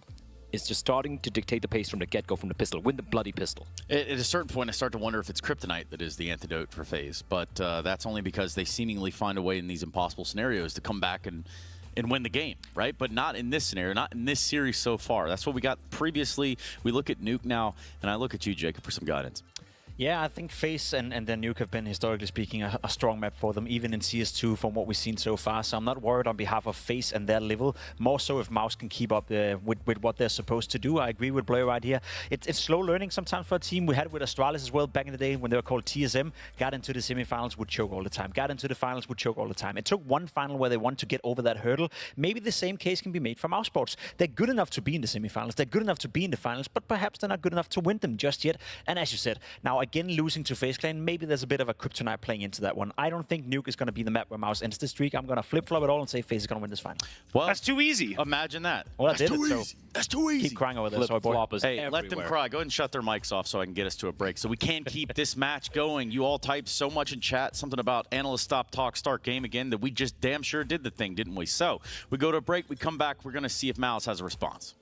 is just starting to dictate the pace from the get-go, from the pistol. Win the bloody pistol. At a certain point, I start to wonder if it's Kryptonite that is the antidote for FaZe, but that's only because they seemingly find a way in these impossible scenarios to come back and win the game, right? But not in this scenario, not in this series so far. That's what we got previously. We look at Nuke now, and I look at you, Jacob, for some guidance. Yeah, I think FaZe and then Nuke have been, historically speaking, a strong map for them, even in CS2 from what we've seen so far. So I'm not worried on behalf of FaZe and their level. More so if MOUZ can keep up with what they're supposed to do. I agree with Blair right here. It's slow learning sometimes for a team. We had it with Astralis as well back in the day when they were called TSM. Got into the semifinals, would choke all the time. Got into the finals, would choke all the time. It took one final where they want to get over that hurdle. Maybe the same case can be made for MOUZ Sports. They're good enough to be in the semifinals. They're good enough to be in the finals, but perhaps they're not good enough to win them just yet. And as you said, now again losing to FaZe Clan, maybe there's a bit of a kryptonite playing into that one. I don't think Nuke is going to be the map where MOUZ ends the streak. I'm going to flip-flop it all and say FaZe is going to win this final. Well, that's too easy. Imagine that. Well, that's too easy. So that's too easy. Keep crying over there, sorry, boy. Hey, everywhere. Let them cry. Go ahead and shut their mics off so I can get us to a break. So we can keep this match going. You all typed so much in chat, something about analyst stop talk, start game again, that we just damn sure did the thing, didn't we? So we go to a break. We come back. We're going to see if MOUZ has a response.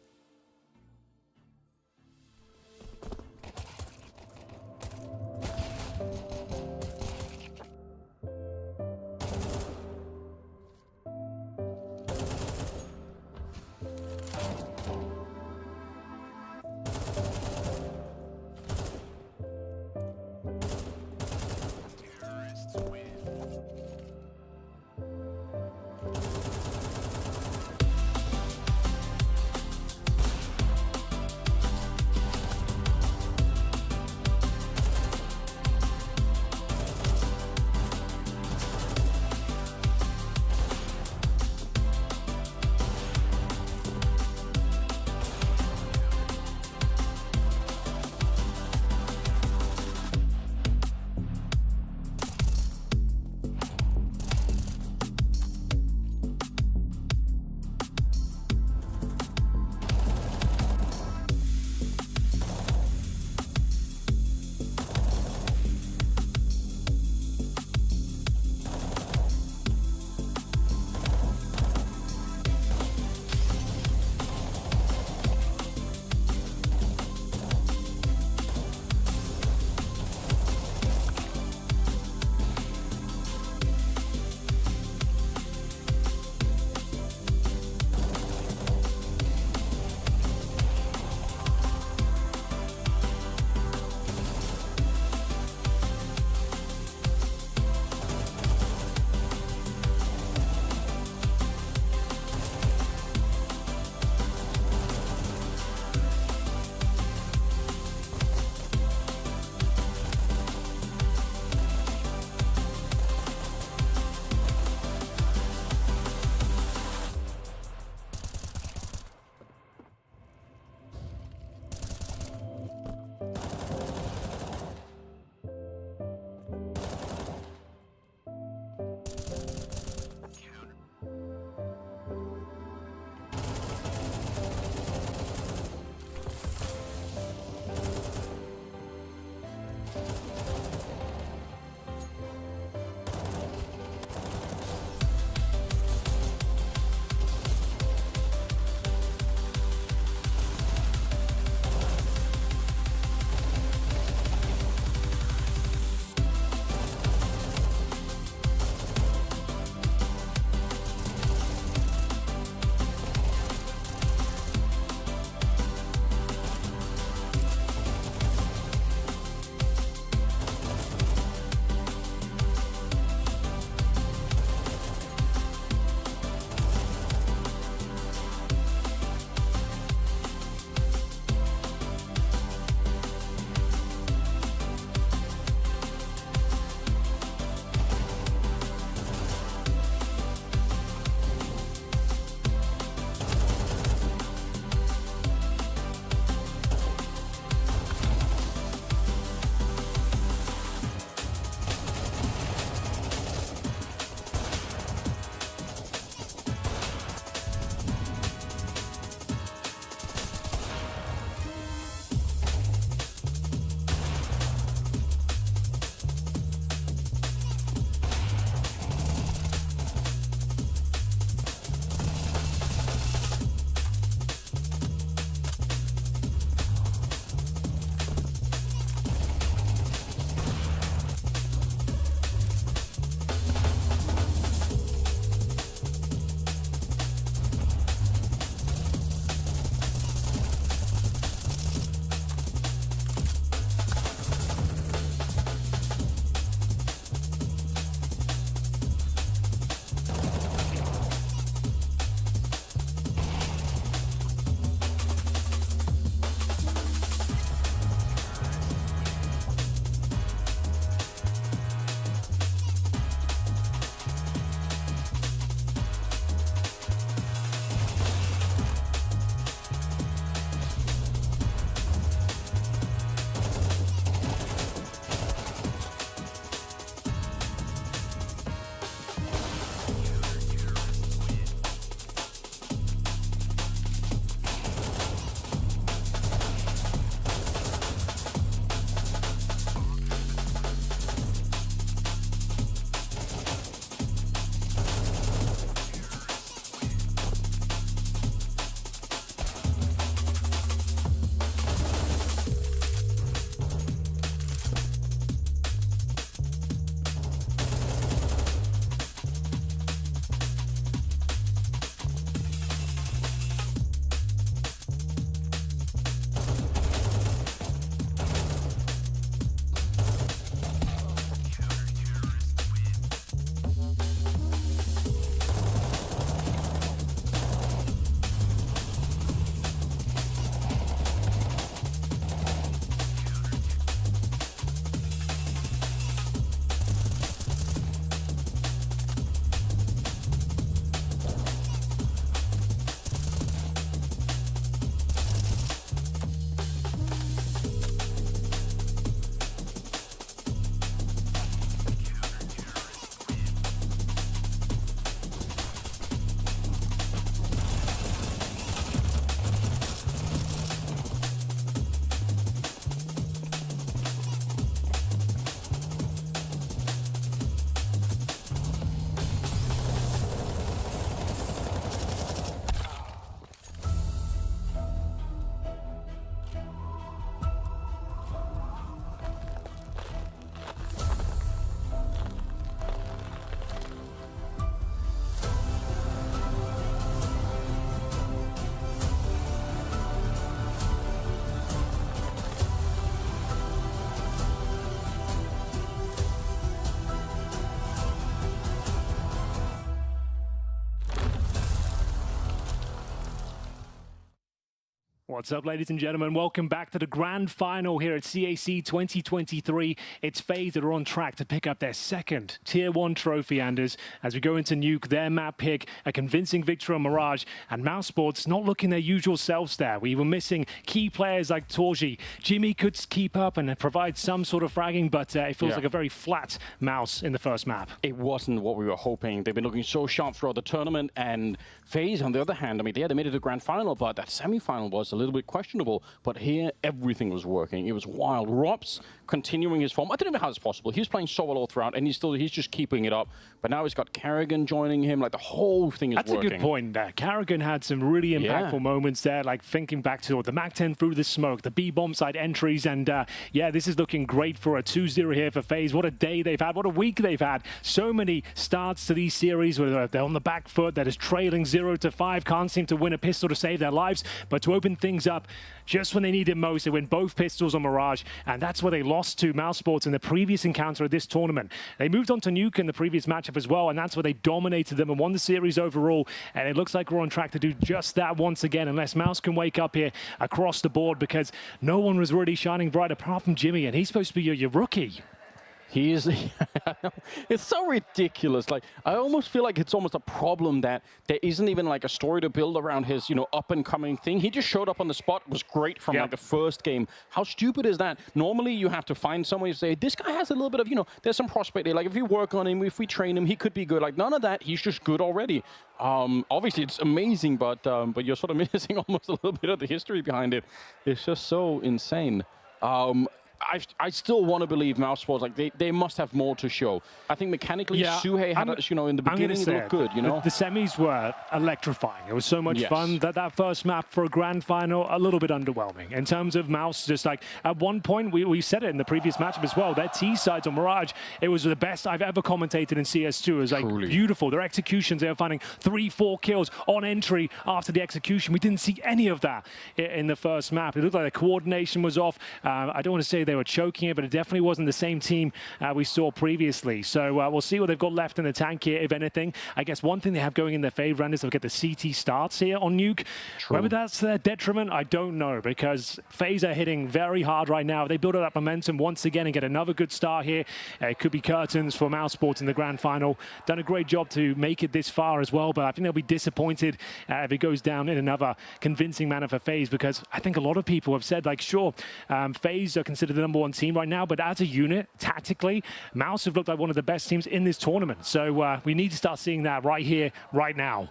What's up, ladies and gentlemen? Welcome back to the grand final here at CAC 2023. It's FAZE that are on track to pick up their second Tier 1 trophy, Anders, as we go into Nuke, their map pick, a convincing victory on Mirage, and MOUZ Sports not looking their usual selves there. We were missing key players like Torji. Jimmy could keep up and provide some sort of fragging, but it feels like a very flat MOUZ in the first map. It wasn't what we were hoping. They've been looking so sharp throughout the tournament, and FAZE, on the other hand, I mean, they made it to the grand final, but that semi-final was a little bit questionable. But here, everything was working. It was wild. Rops continuing his form. I don't know how it's possible. He was playing so well all throughout, and he's just keeping it up. But now he's got Carrigan joining him. Like, the whole thing is working. That's a good point there. Carrigan had some really impactful moments there, like thinking back to the MAC-10 through the smoke, the B-bomb side entries, and yeah, this is looking great for a 2-0 here for FAZE. What a day they've had. What a week they've had. So many starts to these series where they're on the back foot, that is trailing 0-5, can't seem to win a pistol to save their lives, but to open things up just when they needed most, they win both pistols on Mirage, and that's where they lost to MOUZ Sports in the previous encounter of this tournament. They moved on to Nuke in the previous matchup as well, and that's where they dominated them and won the series overall, and it looks like we're on track to do just that once again, unless MOUZ can wake up here across the board, because no one was really shining bright apart from Jimmy, and he's supposed to be your rookie. He is. It's so ridiculous. Like, I almost feel like it's almost a problem that there isn't even like a story to build around his, up and coming thing. He just showed up on the spot, was great from like the first game. How stupid is that? Normally, you have to find someone to say, this guy has a little bit of, there's some prospect there. Like, if we work on him, if we train him, he could be good. Like, none of that. He's just good already. Obviously, it's amazing, but you're sort of missing almost a little bit of the history behind it. It's just so insane. I still want to believe MOUZ Sports, like they must have more to show. I think mechanically, Suhei had, in the beginning, they looked good, The semis were electrifying. It was so much fun. That first map for a grand final, a little bit underwhelming. In terms of MOUZ, just like, at one point, we said it in the previous matchup as well, their T-sides on Mirage, it was the best I've ever commentated in CS2. It was like beautiful. Their executions, they were finding 3-4 kills on entry after the execution. We didn't see any of that in the first map. It looked like the coordination was off. I don't want to say they were choking it, but it definitely wasn't the same team we saw previously. So we'll see what they've got left in the tank here, if anything. I guess one thing they have going in their favor is they'll get the CT starts here on Nuke. Whether that's their detriment, I don't know, because FAZE are hitting very hard right now. If they build up that momentum once again and get another good start here, it could be curtains for MOUZ Sports in the grand final. Done a great job to make it this far as well, but I think they'll be disappointed if it goes down in another convincing manner for FAZE, because I think a lot of people have said, like, sure, FAZE are considered the #1 team right now, but as a unit, tactically, MOUZ have looked like one of the best teams in this tournament. So we need to start seeing that right here, right now.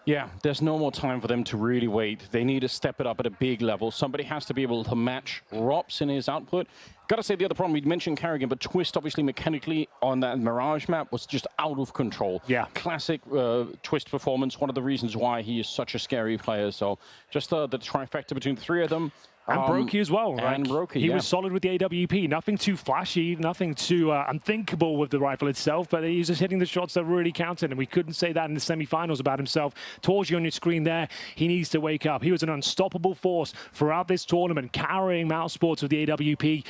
Yeah, there's no more time for them to really wait. They need to step it up at a big level. Somebody has to be able to match Rops in his output. Gotta say, the other problem, we mentioned Carrigan, but Twist, obviously, mechanically on that Mirage map was just out of control. Yeah. Classic Twist performance, one of the reasons why he is such a scary player. So just the trifecta between the three of them. And Brokey as well. And Brokey, he was solid with the AWP. Nothing too flashy, nothing too unthinkable with the rifle itself, but he was just hitting the shots that really counted, and we couldn't say that in the semi-finals about himself. Torji on your screen there, he needs to wake up. He was an unstoppable force throughout this tournament, carrying MOUZ Sports with the AWP.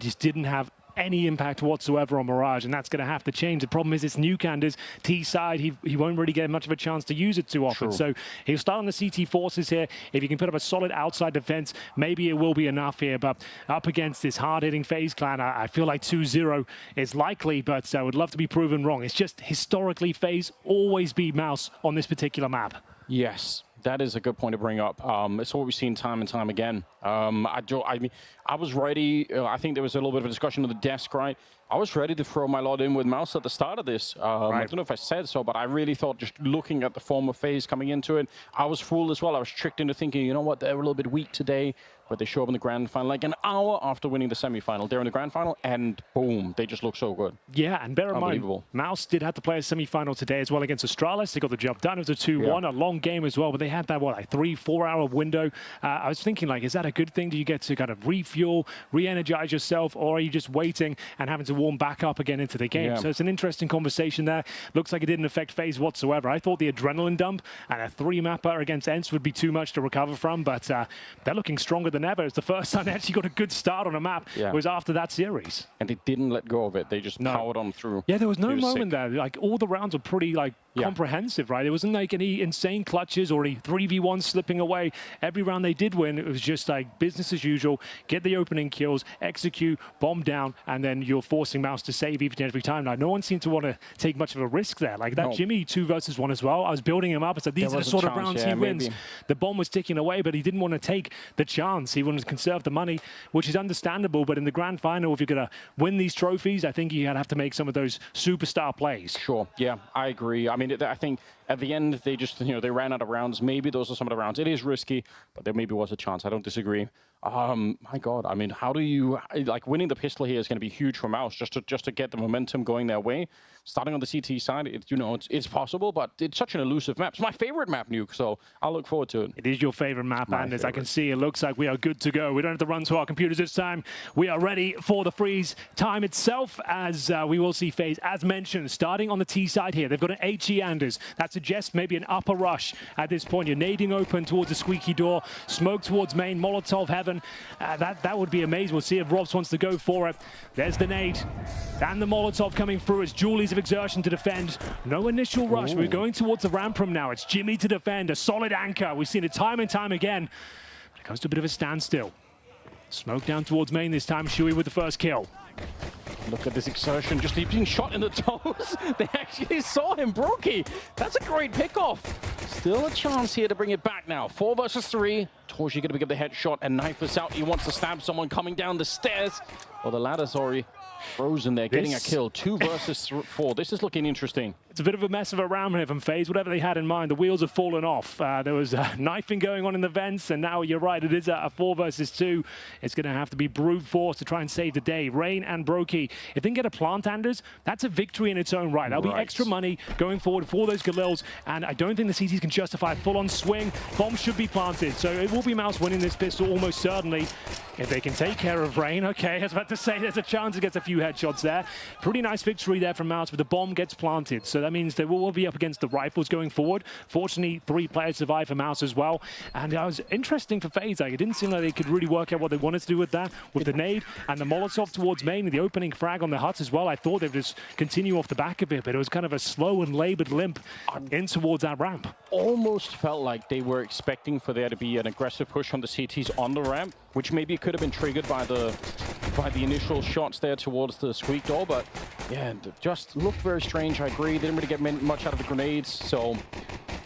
Just didn't have any impact whatsoever on Mirage, and that's going to have to change. The problem is it's Nuke, Anders T-side. He won't really get much of a chance to use it too often. So he'll start on the CT forces here. If he can put up a solid outside defense, maybe it will be enough here. But up against this hard-hitting FaZe clan, I feel like 2-0 is likely, but I would love to be proven wrong. It's just historically FaZe always beat MOUZ on this particular map. Yes. That is a good point to bring up. It's what we've seen time and time again. I mean, I was ready. I think there was a little bit of a discussion on the desk, right? I was ready to throw my lot in with MOUZ at the start of this. I don't know if I said so, but I really thought, just looking at the form of FaZe coming into it, I was fooled as well. I was tricked into thinking, you know what, they're a little bit weak today, but they show up in the grand final like an hour after winning the semi-final. They're in the grand final, and boom, they just look so good. Yeah, and bear in mind, MOUZ did have to play a semi-final today as well against Astralis. They got the job done. It was a 2-1, a long game as well, but they had that, what, like 3-4 hour window. I was thinking, like, is that a good thing? Do you get to kind of refuel, re-energize yourself, or are you just waiting and having to warm back up again into the game. So it's an interesting conversation there. Looks like it didn't affect FaZe whatsoever. I thought the adrenaline dump and a 3-mapper against ENCE would be too much to recover from, but they're looking stronger than ever. It's the first time they actually got a good start on a map. Was after that series. And they didn't let go of it. They just powered on through. Yeah, there was no moment there. Like, all the rounds were pretty, like, comprehensive, right? There wasn't, like, any insane clutches or any 3v1 slipping away. Every round they did win, it was just, like, business as usual. Get the opening kills, execute, bomb down, and then you're forcing MOUZ to save each and every time. Now, no one seemed to want to take much of a risk there. Like, that Jimmy 2 versus 1 as well, I was building him up. I said, these are the sort of rounds he wins. The bomb was ticking away, but he didn't want to take the chance. He wanted to conserve the money, which is understandable. But in the grand final, if you're going to win these trophies, I think you have to make some of those superstar plays. Sure. Yeah, I agree. I mean, I think at the end, they just, they ran out of rounds. Maybe those are some of the rounds. It is risky, but there maybe was a chance. I don't disagree. My God, I mean, how do you, like, winning the pistol here is going to be huge for MOUZ just to get the momentum going their way. Starting on the CT side, it's possible, but it's such an elusive map. It's my favorite map, Nuke, so I'll look forward to it. It is your favorite map, and as I can see, it looks like we are good to go. We don't have to run to our computers this time. We are ready for the freeze time itself, as we will see FaZe, as mentioned, starting on the T side here. They've got an HE Anders. That suggests maybe an upper rush at this point. You're nading open towards the squeaky door, smoke towards main, Molotov heaven. That would be amazing. We'll see if Robs wants to go for it. There's the nade and the Molotov coming through as Julies of exertion to defend. No initial rush. We're going towards the ramp room now. It's Jimmy to defend, a solid anchor. We've seen it time and time again. But it comes to a bit of a standstill. Smoke down towards main this time. Shui with the first kill. Look at this exertion, just being shot in the toes. They actually saw him, Brokey. That's a great pickoff. Still a chance here to bring it back now. 4 versus 3. Torshi going to pick up the headshot, and Knife is out. He wants to stab someone coming down the stairs. Well, the ladder's already frozen there, getting a kill. 2 versus 4. This is looking interesting. It's a bit of a mess of a round here from FaZe. Whatever they had in mind, the wheels have fallen off. There was knifing going on in the vents, and now you're right, it is a 4 versus 2. It's going to have to be brute force to try and save the day. Rain and Brokey, if they can get a plant Anders, that's a victory in its own right. That'll be extra money going forward for those Galils, and I don't think the CTs can justify a full-on swing. Bomb should be planted, so it will be MOUZ winning this pistol almost certainly. If they can take care of Rain, okay, I was about to say there's a chance it gets a few headshots there. Pretty nice victory there from MOUZ, but the bomb gets planted, so that means they will be up against the rifles going forward. Fortunately, 3 players survived for MOUZ as well, and it was interesting for FaZe. Like, it didn't seem like they could really work out what they wanted to do with that, with the nade and the Molotov towards main, and the opening frag on the hut as well. I thought they'd just continue off the back of it, but it was kind of a slow and labored limp in towards that ramp. Almost felt like they were expecting for there to be an aggressive push on the CTs on the ramp, which maybe could have been triggered by the initial shots there towards the squeak door, but yeah, just looked very strange. I agree, they didn't really get much out of the grenades, so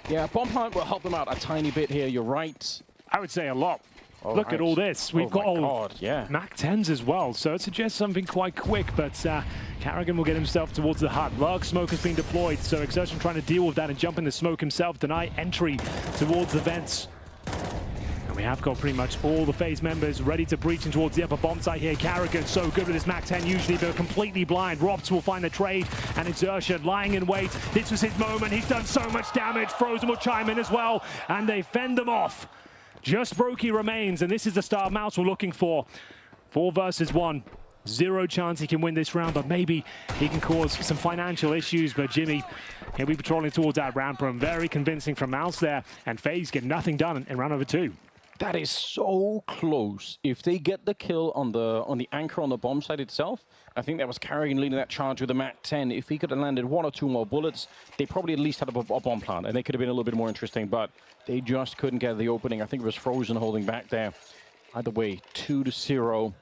yeah, bomb plant will help them out a tiny bit here. You're right. I would say a lot. Look at all this. We've got Mac 10s as well, so it suggests something quite quick, but Carrigan will get himself towards the hut. Large smoke has been deployed, so Exertion trying to deal with that and jump in the smoke himself, deny entry towards the vents. And we have got pretty much all the FaZe members ready to breach in towards the upper bomb site here. Carrigan so good with his Mac 10 usually, but completely blind. Robs will find the trade, and Exertion lying in wait. This was his moment. He's done so much damage. Frozen will chime in as well, and they fend them off. Just Brokey remains, and this is the star MOUZ we're looking for. 4 versus 1. 0 chance he can win this round, but maybe he can cause some financial issues. But Jimmy, he'll be patrolling towards that ramp room. Very convincing from MOUZ there, and FaZe get nothing done in round number 2. That is so close. If they get the kill on the anchor on the bomb site itself, I think that was Carrigan leading that charge with the Mac 10. If he could have landed 1 or 2 more bullets, they probably at least had a bomb plant, and they could have been a little bit more interesting, but they just couldn't get the opening. I think it was Frozen holding back there. Either way, 2-0.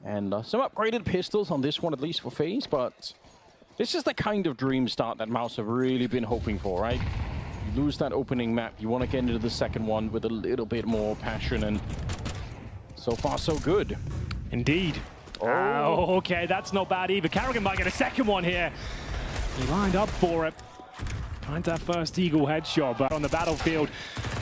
And some upgraded pistols on this one, at least for FaZe, but this is the kind of dream start that MOUZ have really been hoping for, right? You lose that opening map, you want to get into the second one with a little bit more passion, and so far so good. Indeed. Oh, okay, that's not bad either. Carrigan might get a second one here. He lined up for it. Find that first Eagle headshot, but on the battlefield.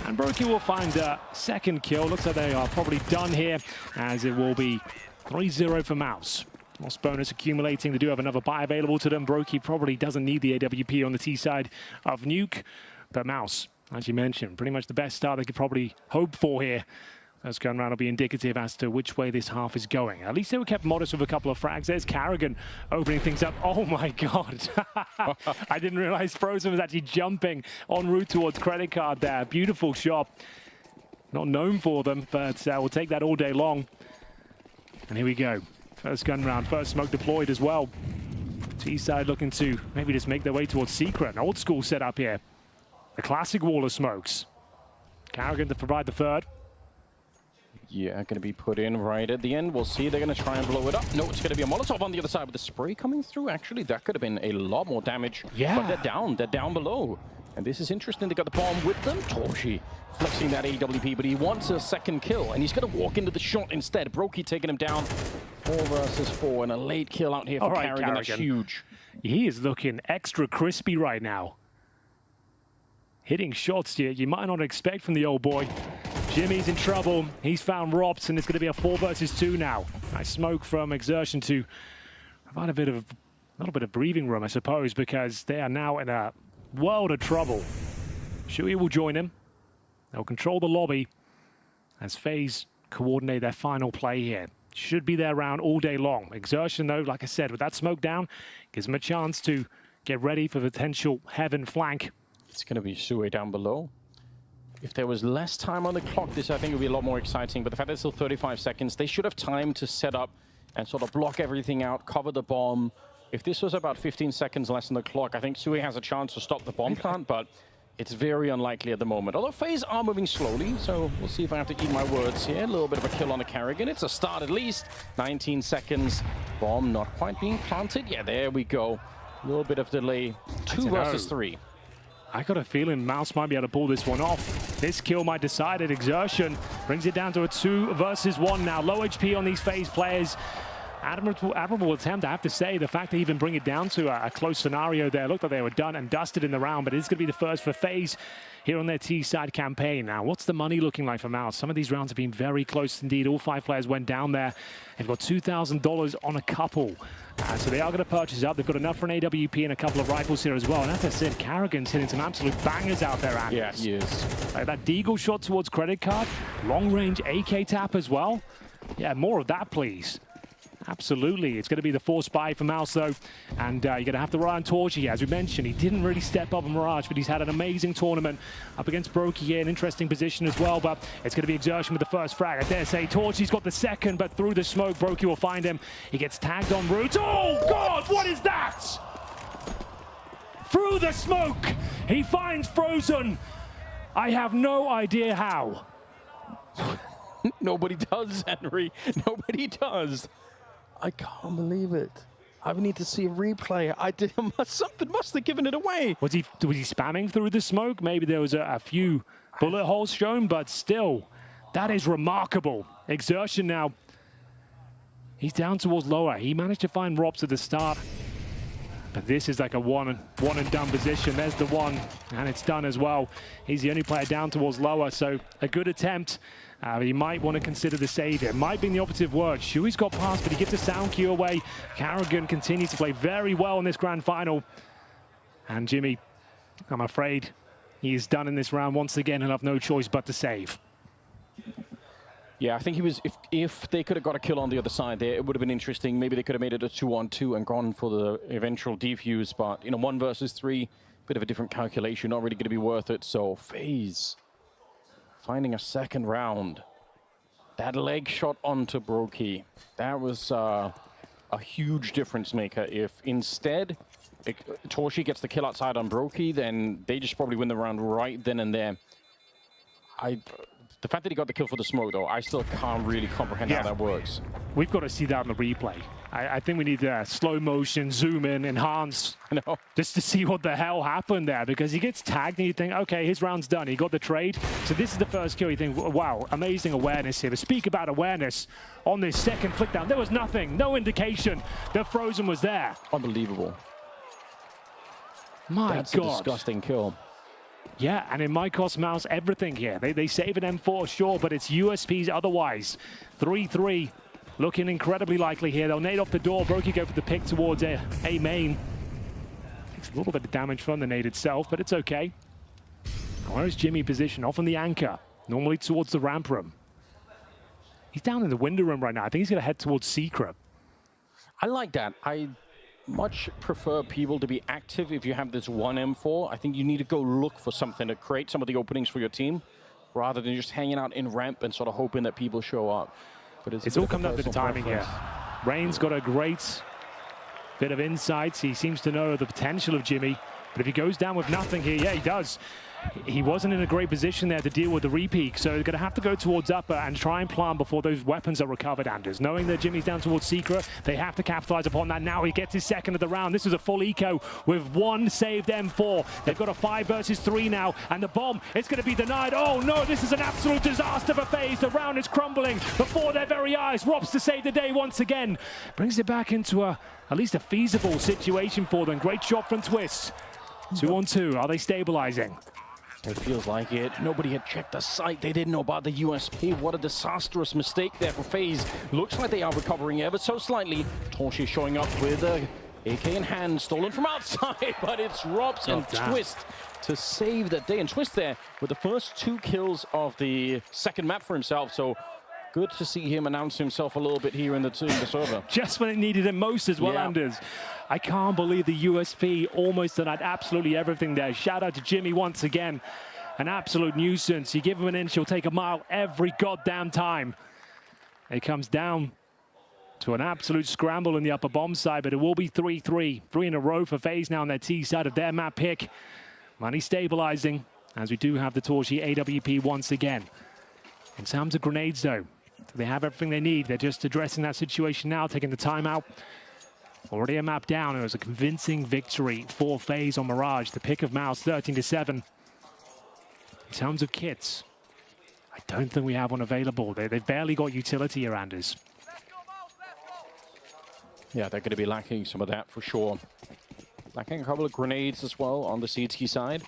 And Brokey will find a second kill. Looks like they are probably done here, as it will be 3-0 for MOUZ. Lost bonus accumulating. They do have another buy available to them. Brokey probably doesn't need the AWP on the T side of Nuke. But MOUZ, as you mentioned, pretty much the best start they could probably hope for here. First gun round will be indicative as to which way this half is going. At least they were kept modest with a couple of frags. There's Carrigan opening things up. Oh my God. I didn't realize Frozen was actually jumping en route towards credit card there. Beautiful shot. Not known for them, but we'll take that all day long. And here we go. First gun round, first smoke deployed as well. T-side looking to maybe just make their way towards Secret. An old school setup here. The classic wall of smokes. Carrigan to provide the third. Yeah, going to be put in right at the end. We'll see. They're going to try and blow it up. No, it's going to be a Molotov on the other side with the spray coming through. Actually, that could have been a lot more damage. Yeah. But they're down. They're down below. And this is interesting. They got the bomb with them. Torshi flexing that AWP, but he wants a second kill. And he's going to walk into the shot instead. Brokey taking him down. 4 versus 4. And a late kill out here for Carrigan. That's huge. He is looking extra crispy right now. Hitting shots you might not expect from the old boy. Jimmy's in trouble. He's found Robs, and it's going to be a 4 versus 2 now. Nice smoke from Exertion to provide a little bit of breathing room, I suppose, because they are now in a world of trouble. Shui will join him. They'll control the lobby as FaZe coordinate their final play here. Should be their round all day long. Exertion, though, like I said, with that smoke down, gives them a chance to get ready for potential heaven flank. It's going to be Sui down below. If there was less time on the clock, this I think would be a lot more exciting. But the fact that it's still 35 seconds, they should have time to set up and sort of block everything out, cover the bomb. If this was about 15 seconds less on the clock, I think Sui has a chance to stop the bomb plant, but it's very unlikely at the moment. Although FaZe are moving slowly, so we'll see if I have to eat my words here. A little bit of a kill on the Carrigan. It's a start at least. 19 seconds. Bomb not quite being planted. Yeah, there we go. A little bit of delay. 2 versus 3. I got a feeling MOUZ might be able to pull this one off. This kill might decide it. Exertion brings it down to a 2 versus 1 now. Low HP on these FaZe players. Admirable attempt, I have to say. The fact they even bring it down to a close scenario there. Looked like they were done and dusted in the round, but it's going to be the first for FaZe here on their T-side campaign. Now, what's the money looking like for MOUZ? Some of these rounds have been very close indeed. All 5 players went down there. They've got $2,000 on a couple. So they are going to purchase up. They've got enough for an AWP and a couple of rifles here as well. And as I said, Carrigan's hitting some absolute bangers out there, Anders. Yeah, he is. Like that Deagle shot towards credit card. Long-range AK tap as well. Yeah, more of that, please. Absolutely. It's going to be the 4th spy for MOUZ, though. And you're going to have to rely on Torchi. As we mentioned, he didn't really step up in Mirage, but he's had an amazing tournament up against Brokey here. An interesting position as well, but it's going to be Exertion with the first frag. I dare say Torchi's got the second, but through the smoke, Brokey will find him. He gets tagged en route. Oh, God, what is that? Through the smoke, he finds Frozen. I have no idea how. Nobody does, Henry. Nobody does. I can't believe it. I need to see a replay. Something must have given it away. Was he spamming through the smoke? Maybe there was a few bullet holes shown, but still, that is remarkable. Exertion now. He's down towards lower. He managed to find Robs at the start, but this is like a one and done position. There's the one, and it's done as well. He's the only player down towards lower, so a good attempt. You might want to consider the save here. Might be the operative word. Shui's got past, but he gives a sound cue away. Carrigan continues to play very well in this grand final. And Jimmy, I'm afraid he is done in this round once again. He'll have no choice but to save. Yeah, I think he was. If they could have got a kill on the other side there, it would have been interesting. Maybe they could have made it a 2-on-2 and gone for the eventual defuse. But 1 versus 3, bit of a different calculation. Not really going to be worth it. So FaZe finding a second round. That leg shot onto Brokey, that was a huge difference maker. If instead Torshi gets the kill outside on Brokey, then they just probably win the round right then and there. The fact that he got the kill for the smoke, though, I still can't really comprehend how that works. We've got to see that on the replay. I think we need to slow motion, zoom in, enhance, just to see what the hell happened there, because he gets tagged and you think, okay, his round's done. He got the trade. So this is the first kill. You think, wow, amazing awareness here. But speak about awareness on this second flick down. There was nothing, no indication that Frozen was there. Unbelievable. My That's God. a disgusting kill. Yeah, and it might cost MOUZ everything here. They save an M4, sure, but it's USPs otherwise. 3-3, looking incredibly likely here. They'll nade off the door. Brokey go for the pick towards A main. Takes a little bit of damage from the nade itself, but it's okay. Where is Jimmy positioned? Off on the anchor, normally towards the ramp room. He's down in the window room right now. I think he's going to head towards Secret. I like that. I much prefer people to be active if you have this one M4. I think you need to go look for something to create some of the openings for your team, rather than just hanging out in ramp and sort of hoping that people show up. But it's all come down to the timing here. Rain's got a great bit of insight. He seems to know the potential of Jimmy. But if he goes down with nothing here, yeah, he does. He wasn't in a great position there to deal with the repeak, so they're going to have to go towards upper and try and plan before those weapons are recovered, Anders. Knowing that Jimmy's down towards Secret, they have to capitalize upon that. Now he gets his second of the round. This is a full eco with one saved M4. They've got a 5 versus 3 now, and the bomb, it's going to be denied. Oh no, this is an absolute disaster for FaZe. The round is crumbling before their very eyes. Robs to save the day once again. Brings it back into at least a feasible situation for them. Great shot from Twist. 2-on-2, are they stabilizing? It feels like it. Nobody had checked the site. They didn't know about the USP. What a disastrous mistake there for FaZe. Looks like they are recovering ever so slightly. Torshi showing up with a AK in hand, stolen from outside, but it's Robs and Twist to save the day. And Twist there with the first 2 kills of the second map for himself. So good to see him announce himself a little bit here in the server. Just when it needed him most as well, Anders. I can't believe the USP almost denied absolutely everything there. Shout out to Jimmy once again. An absolute nuisance. You give him an inch, he'll take a mile every goddamn time. It comes down to an absolute scramble in the upper bomb side, but it will be 3-3. 3 in a row for FaZe now on their T side of their map pick. Money stabilizing, as we do have the Torshi AWP once again. In terms of grenades, though, they have everything they need. They're just addressing that situation now, taking the time out. Already a map down. It was a convincing victory for FaZe on Mirage. The pick of MOUZ, 13-7. In terms of kits, I don't think we have one available. They've barely got utility here, Anders. Yeah, they're going to be lacking some of that for sure. Lacking a couple of grenades as well on the CT side.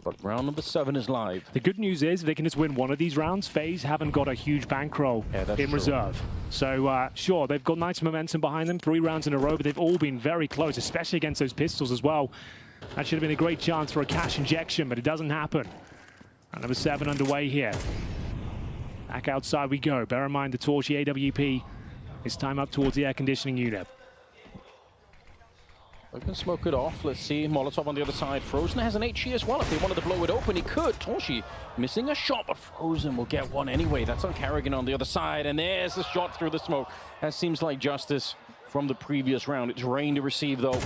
But round number 7 is live. The good news is they can just win one of these rounds. FaZe haven't got a huge bankroll in reserve. So, sure, they've got nice momentum behind them. 3 rounds in a row, but they've all been very close, especially against those pistols as well. That should have been a great chance for a cash injection, but it doesn't happen. Round number 7 underway here. Back outside we go. Bear in mind the Torshi AWP is time up towards the air conditioning unit. We can smoke it off. Let's see. Molotov on the other side. Frozen has an HE as well. If they wanted to blow it open, he could. Torshi missing a shot, but Frozen will get one anyway. That's on Carrigan on the other side. And there's the shot through the smoke. That seems like justice from the previous round. It's Rain to receive, though.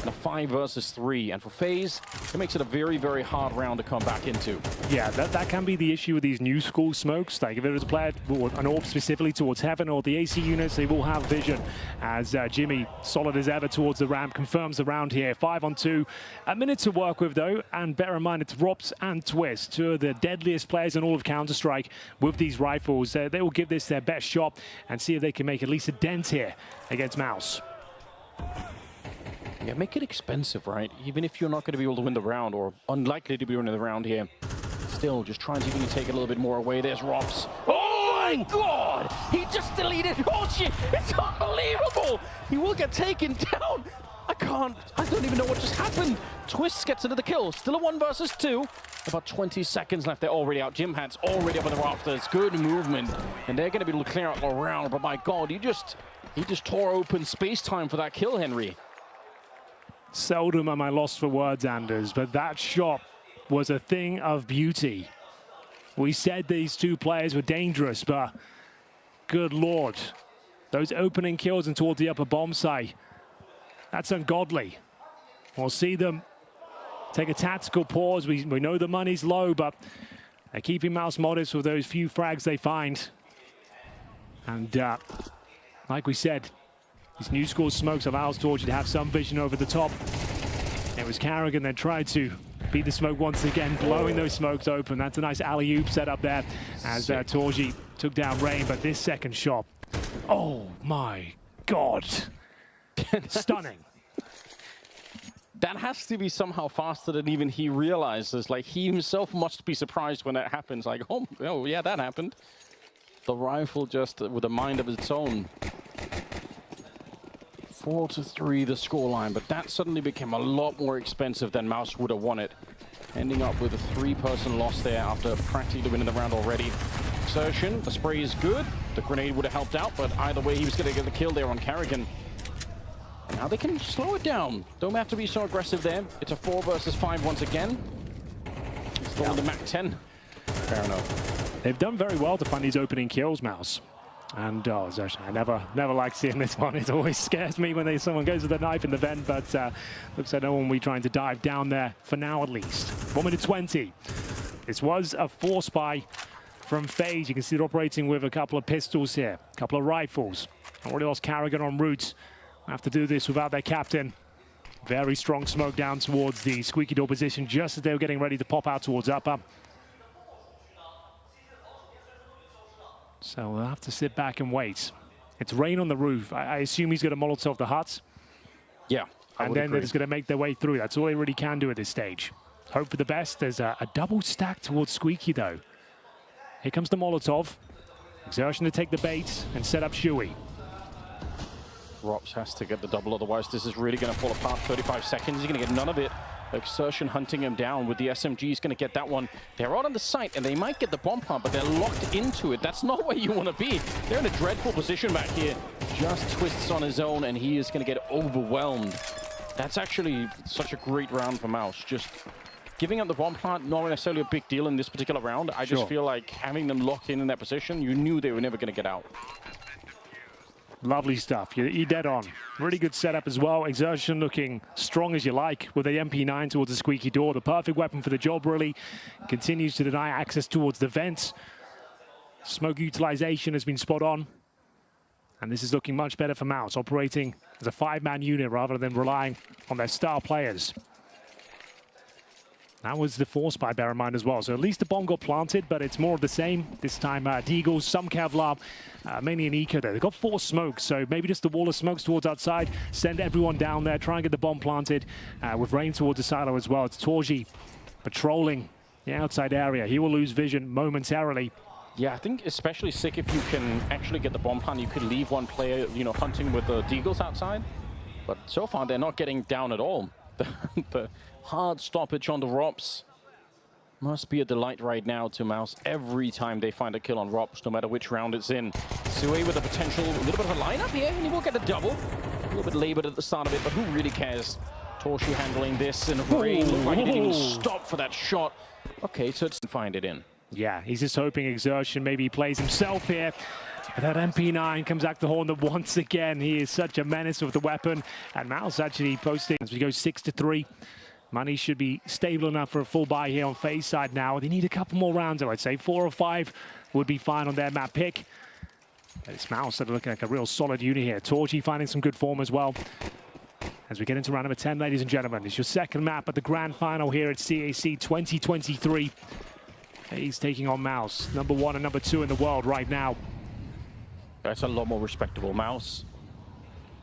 And a 5 versus 3. And for FaZe, it makes it a very, very hard round to come back into. Yeah, that can be the issue with these new school smokes. Like if it was a player, an AWP specifically towards Heaven or the AC units, they will have vision. As Jimmy, solid as ever towards the ramp, confirms the round here. 5-on-2. A minute to work with, though. And bear in mind, it's Robs and Twist, 2 of the deadliest players in all of Counter-Strike with these rifles. They will give this their best shot and see if they can make at least a dent here against MOUZ. Yeah, make it expensive, right? Even if you're not going to be able to win the round, or unlikely to be winning the round here. Still, just try and see if you can take a little bit more away. There's Robs. Oh my God! He just deleted Torshi. It's unbelievable! He will get taken down. I don't even know what just happened. Twist gets into the kill. Still a 1 versus 2. About 20 seconds left. They're already out. Jim Hat's already up on the rafters. Good movement. And they're going to be able to clear out the round. But my God, he just tore open space-time for that kill, Henry. Seldom am I lost for words, Anders, but that shot was a thing of beauty. We said these 2 players were dangerous, but good Lord. Those opening kills and towards the upper bomb site, that's ungodly. We'll see them take a tactical pause. We know the money's low, but they're keeping MOUZ modest with those few frags they find. And like we said, these new school smokes allows Torshi to have some vision over the top. It was Carrigan that tried to beat the smoke once again, blowing those smokes open. That's a nice alley-oop set up there as Torshi took down Rain, but this second shot, oh my God. Stunning. That has to be somehow faster than even he realizes. Like, he himself must be surprised when that happens. Like, oh yeah, that happened. The rifle just with a mind of its own. 4-3 the scoreline, but that suddenly became a lot more expensive than MOUZ would have wanted. Ending up with a 3-person loss there after practically winning the round already. Exertion, the spray is good. The grenade would have helped out, but either way, he was going to get the kill there on Carrigan. Now they can slow it down. Don't have to be so aggressive there. It's a 4 versus 5 once again. Still on the Mac 10. Fair enough. They've done very well to find these opening kills, MOUZ. And I never like seeing this one. It always scares me when someone goes with a knife in the vent, but looks like no one will be trying to dive down there for now at least. 1 minute 20. This was a force buy from FaZe. You can see it operating with a couple of pistols here, a couple of rifles. Already lost Carrigan en route. Have to do this without their captain. Very strong smoke down towards the squeaky door position just as they were getting ready to pop out towards upper. So we'll have to sit back and wait. It's rain on the roof. I assume he's going to Molotov the hut. Yeah. And then they're just going to make their way through. That's all they really can do at this stage. Hope for the best. There's a double stack towards Squeaky, though. Here comes the Molotov. Exertion to take the bait and set up Shuey. Rops has to get the double, otherwise this is really going to fall apart. 35 seconds, he's going to get none of it. Exertion hunting him down with the SMG. He's going to get that one. They're out on the site, and they might get the bomb plant, but they're locked into it. That's not where you want to be. They're in a dreadful position back here. Just twists on his own, and he is going to get overwhelmed. That's actually such a great round for MOUZ. Just giving up the bomb plant, not necessarily a big deal in this particular round. I just feel like having them locked in that position, you knew they were never going to get out. Lovely stuff. You're dead on. Really good setup as well. Exertion looking strong as you like with the MP9 towards the squeaky door. The perfect weapon for the job, really. Continues to deny access towards the vent. Smoke utilization has been spot on. And this is looking much better for MOUZ, operating as a 5-man unit rather than relying on their star players. That was the force buy, bear in mind as well. So at least the bomb got planted, but it's more of the same. This time, Deagles, some Kevlar, mainly an Eco there. They've got 4 smokes, so maybe just the wall of smokes towards outside. Send everyone down there, try and get the bomb planted with rain towards the silo as well. It's Torji patrolling the outside area. He will lose vision momentarily. Yeah, I think especially sick if you can actually get the bomb plant. You could leave one player, you know, hunting with the Deagles outside. But so far, they're not getting down at all. The hard stoppage on the Rops must be a delight right now to MOUZ every time they find a kill on Rops, no matter which round it's in. Sui with a potential, a little bit of a lineup here, and he will get a double. A little bit labored at the start of it, but who really cares? Torshi handling this in a rain. Looked like he didn't even stop for that shot. Okay, so it's find it in. Yeah, he's just hoping Exertion maybe he plays himself here. And that MP9 comes back to horn that once again. He is such a menace with the weapon. And MOUZ actually posting as we go 6-3. Money should be stable enough for a full buy here on FaZe side now. They need a couple more rounds, I'd say. 4 or 5 would be fine on their map pick. But it's MOUZ that are looking like a real solid unit here. Torji finding some good form as well. As we get into round number 10, ladies and gentlemen. It's your second map at the grand final here at CAC 2023. FaZe taking on MOUZ, number 1 and number 2 in the world right now. That's a lot more respectable. MOUZ.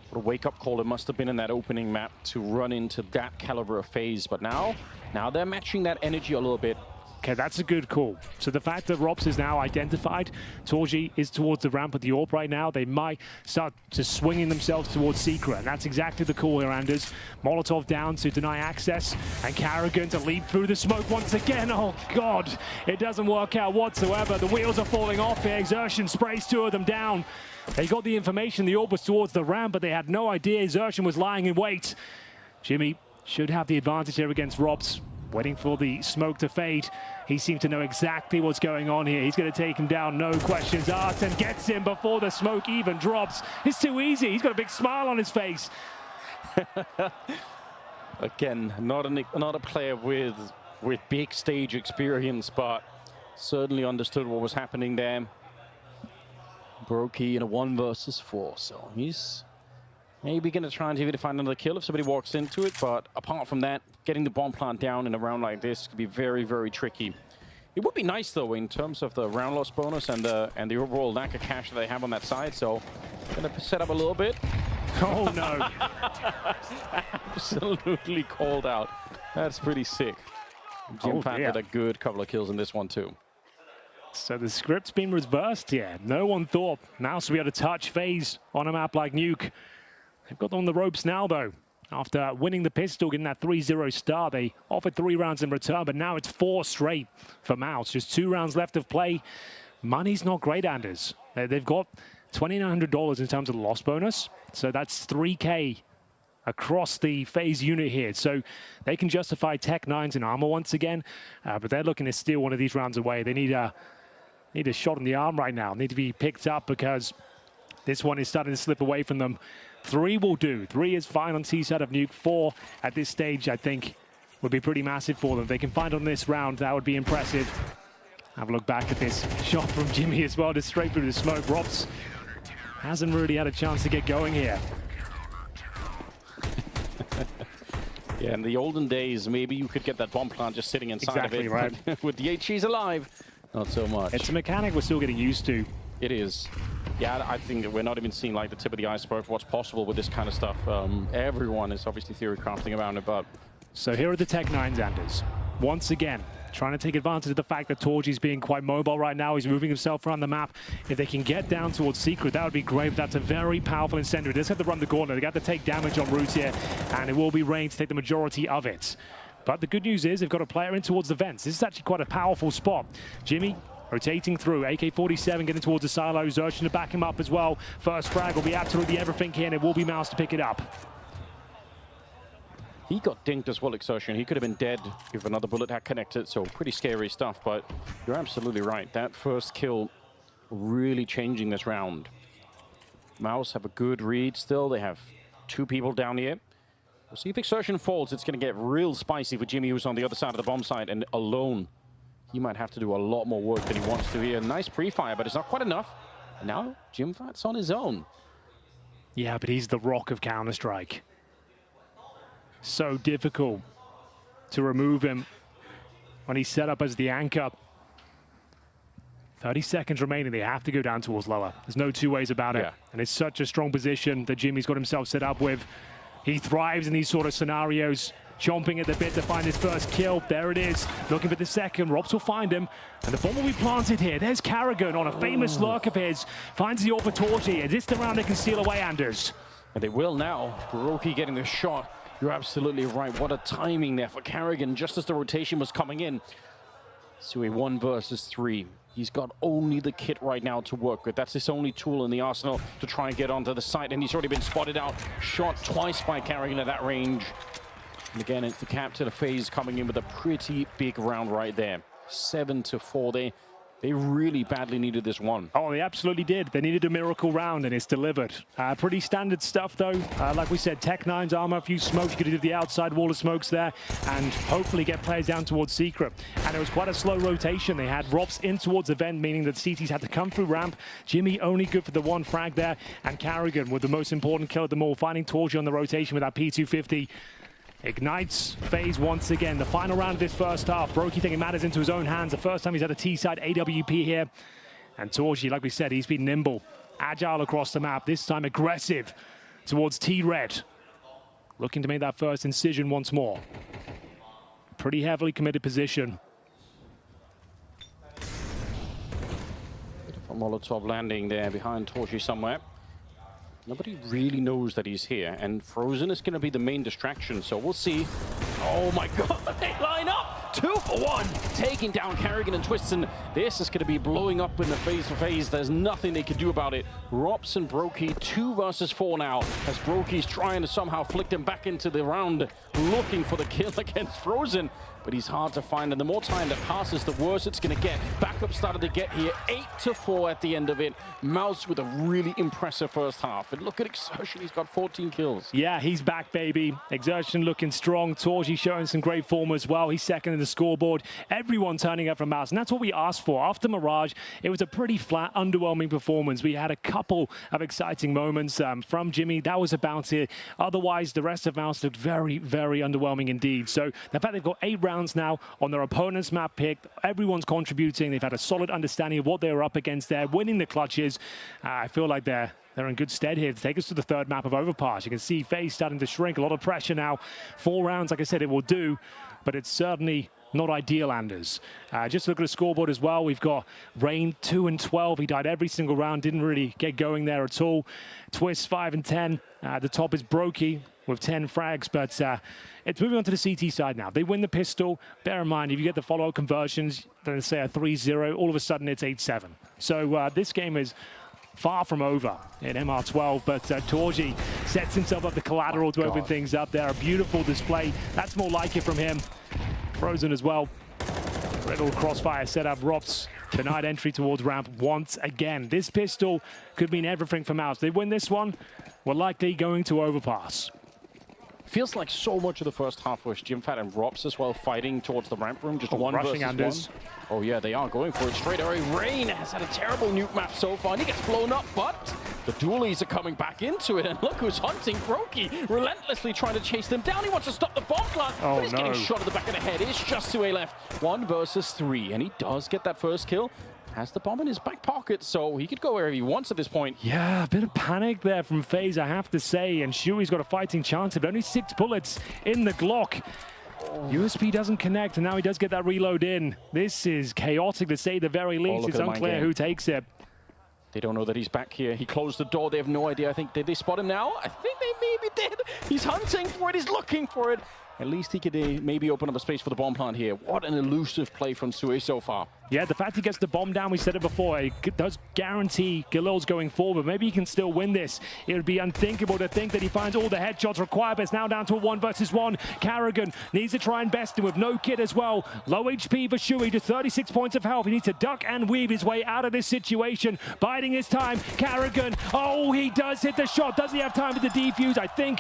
What a wake-up call it must have been in that opening map to run into that caliber of FaZe. But now they're matching that energy a little bit. Okay, that's a good call. So the fact that Rops is now identified, Torji is towards the ramp at the AWP right now. They might start to swinging themselves towards Secret. And that's exactly the call here, Anders. Molotov down to deny access, and Carrigan to leap through the smoke once again. Oh, God. It doesn't work out whatsoever. The wheels are falling off here. Exertion sprays 2 of them down. They got the information the AWP was towards the ramp, but they had no idea Exertion was lying in wait. Jimmy should have the advantage here against Rops. Waiting for the smoke to fade. He seemed to know exactly what's going on here. He's going to take him down, no questions asked, and gets him before the smoke even drops. It's too easy. He's got a big smile on his face. Again, not a player with big stage experience, but certainly understood what was happening there. Brokey in a 1 versus 4, so he's maybe going to try and see if he can find another kill if somebody walks into it, but apart from that, getting the bomb plant down in a round like this could be very, very tricky. It would be nice, though, in terms of the round loss bonus and the overall lack of cash that they have on that side, so going to set up a little bit. Oh, no. Absolutely called out. That's pretty sick. Jim had a good couple of kills in this one, too. So the script's been reversed here. No one thought MOUZ would be able to touch FaZe on a map like Nuke. They've got on the ropes now, though. After winning the pistol, getting that 3-0 start, they offered 3 rounds in return, but now it's 4 straight for MOUZ. Just 2 rounds left of play. money's not great, Anders. They've got $2,900 in terms of the loss bonus, so that's $3K across the FaZe unit here. So they can justify Tech 9s and armor once again, but they're looking to steal one of these rounds away. They need a shot in the arm right now. Need to be picked up because this one is starting to slip away from them. 3 will do. 3 is fine on T side of Nuke. 4 at this stage, I think, would be pretty massive for them. If they can find on this round, that would be impressive. Have a look back at this shot from Jimmy as well, just straight through the smoke. Robs hasn't really had a chance to get going here. Yeah, in the olden days, maybe you could get that bomb plant just sitting inside of it. Right. With the HEs alive, not so much. It's a mechanic we're still getting used to. It is. Yeah, I think that we're not even seeing like the tip of the iceberg of what's possible with this kind of stuff. Everyone is obviously theory crafting around it, but... So here are the Tech 9s, Anders. Once again, trying to take advantage of the fact that Torgy's being quite mobile right now. He's moving himself around the map. If they can get down towards Secret, that would be great. But that's a very powerful incendiary. They just have to run the gauntlet. They got to take damage on route here, and it will be Rain to take the majority of it. But the good news is they've got a player in towards the vents. This is actually quite a powerful spot. Jimmy rotating through, AK-47 getting towards the silo. Xerxes to back him up as well. First frag will be absolutely everything here, and it will be MOUZ to pick it up. He got dinked as well, Exertion. He could have been dead if another bullet had connected, so pretty scary stuff, but you're absolutely right. That first kill really changing this round. MOUZ have a good read still. They have 2 people down here. We'll see if Exertion falls. It's going to get real spicy for Jimmy, who's on the other side of the bomb site, and alone. He might have to do a lot more work than he wants to here. Nice pre-fire, but it's not quite enough. And now, Jimfat's on his own. Yeah, but he's the rock of Counter-Strike. So difficult to remove him when he's set up as the anchor. 30 seconds remaining. They have to go down towards lower. There's no 2 ways about it. Yeah. And it's such a strong position that Jimmy's got himself set up with. He thrives in these sort of scenarios, chomping at the bit to find his first kill. There it is, looking for the second. Robs will find him, and the bomb will be planted here. There's Carrigan on a famous lurk of his. Finds the AWP for Torgy. Is this the round they can steal away, Anders? And they will now. Baroki getting the shot. You're absolutely right. What a timing there for Carrigan, just as the rotation was coming in. So a 1 versus 3. He's got only the kit right now to work with. That's his only tool in the arsenal to try and get onto the site, and he's already been spotted out. Shot twice by Carrigan at that range. And again, it's the captain of FaZe coming in with a pretty big round right there. 7-4. They really badly needed this one. Oh, they absolutely did. They needed a miracle round, and it's delivered. Pretty standard stuff, though. Like we said, Tech 9's armor, a few smokes. You could do the outside wall of smokes there and hopefully get players down towards Secret. And it was quite a slow rotation. They had Robs in towards the vent, meaning that CTs had to come through ramp. Jimmy only good for the 1 frag there. And Carrigan with the most important kill of them all, finding Torgy on the rotation with that P250. Ignites FaZe once again. The final round of this first half. Brokey taking matters into his own hands. The first time he's had a T-side AWP here. And Torgy, like we said, he's been nimble, agile across the map. This time aggressive towards T-Red. Looking to make that first incision once more. Pretty heavily committed position. Bit of a Molotov landing there behind Torgy somewhere. Nobody really knows that he's here, and Frozen is going to be the main distraction, so we'll see. Oh my god, they line up! 2 for 1! Taking down Carrigan and Twiston. This is going to be blowing up in the FaZe for FaZe. There's nothing they can do about it. Robs and Brokey, 2 versus 4 now, as Brokey's trying to somehow flick them back into the round, looking for the kill against Frozen. But he's hard to find, and the more time that passes, the worse it's going to get. Backup started to get here, 8-4 at the end of it. MOUZ with a really impressive first half. And look at Exertion, he's got 14 kills. Yeah, he's back, baby. Exertion looking strong. Torgy showing some great form as well. He's second in the scoreboard. Everyone turning up from MOUZ, and that's what we asked for. After Mirage, it was a pretty flat, underwhelming performance. We had a couple of exciting moments from Jimmy. That was about it. Otherwise, the rest of MOUZ looked very, very underwhelming indeed. So the fact they've got 8 rounds now on their opponent's map pick, everyone's contributing. They've had a solid understanding of what they were up against there, winning the clutches. I feel like they're in good stead here to take us to the 3rd map of Overpass. You can see FaZe starting to shrink. A lot of pressure now. 4 rounds, like I said, it will do, but it's certainly not ideal, Anders. Just look at the scoreboard as well. We've got Rain 2-12. He died every single round. Didn't really get going there at all. Twist 5-10. The top is Brokey. with 10 frags, but it's moving on to the CT side now. They win the pistol. Bear in mind, if you get the follow-up conversions, then say a 3-0, all of a sudden it's 8-7. So this game is far from over in MR12, but Torji sets himself up the collateral to open things up there. A beautiful display. That's more like it from him. Frozen as well. Little crossfire set up. Rops denied entry towards ramp once again. This pistol could mean everything for MOUZ. They win this one, we're likely going to overpass. Feels like so much of the first half was Jimfat and Rops as well fighting towards the ramp room. Just one versus Anders. one. Oh yeah, they are going for it straight away. Rain has had a terrible nuke map so far, and he gets blown up, but the dualies are coming back into it, and look who's hunting. Brokey relentlessly trying to chase them down. He wants to stop the bomb plant, but he's getting shot at the back of the head. It's just 2A left. 1 versus 3, and he does get that first kill. Has the bomb in his back pocket, so he could go wherever he wants at this point. Yeah, a bit of panic there from FaZe, I have to say, and Shui's got a fighting chance, but only 6 bullets in the Glock. USP doesn't connect, and now he does get that reload in. This is chaotic to say the very least. It's unclear who takes it. They don't know that he's back here. He closed the door. They have no idea. I think, did they spot him now? I think they maybe did. He's hunting for it. He's looking for it. At least he could maybe open up a space for the bomb plant here. What an elusive play from Sui so far. Yeah, the fact he gets the bomb down, we said it before, it does guarantee Galil's going forward. Maybe he can still win this. It would be unthinkable to think that he finds all the headshots required, but it's now down to a 1 versus 1. Carrigan needs to try and best him with no kit as well. Low HP for Shui to 36 points of health. He needs to duck and weave his way out of this situation. Biding his time. Carrigan, oh, he does hit the shot. Does he have time for the defuse? I think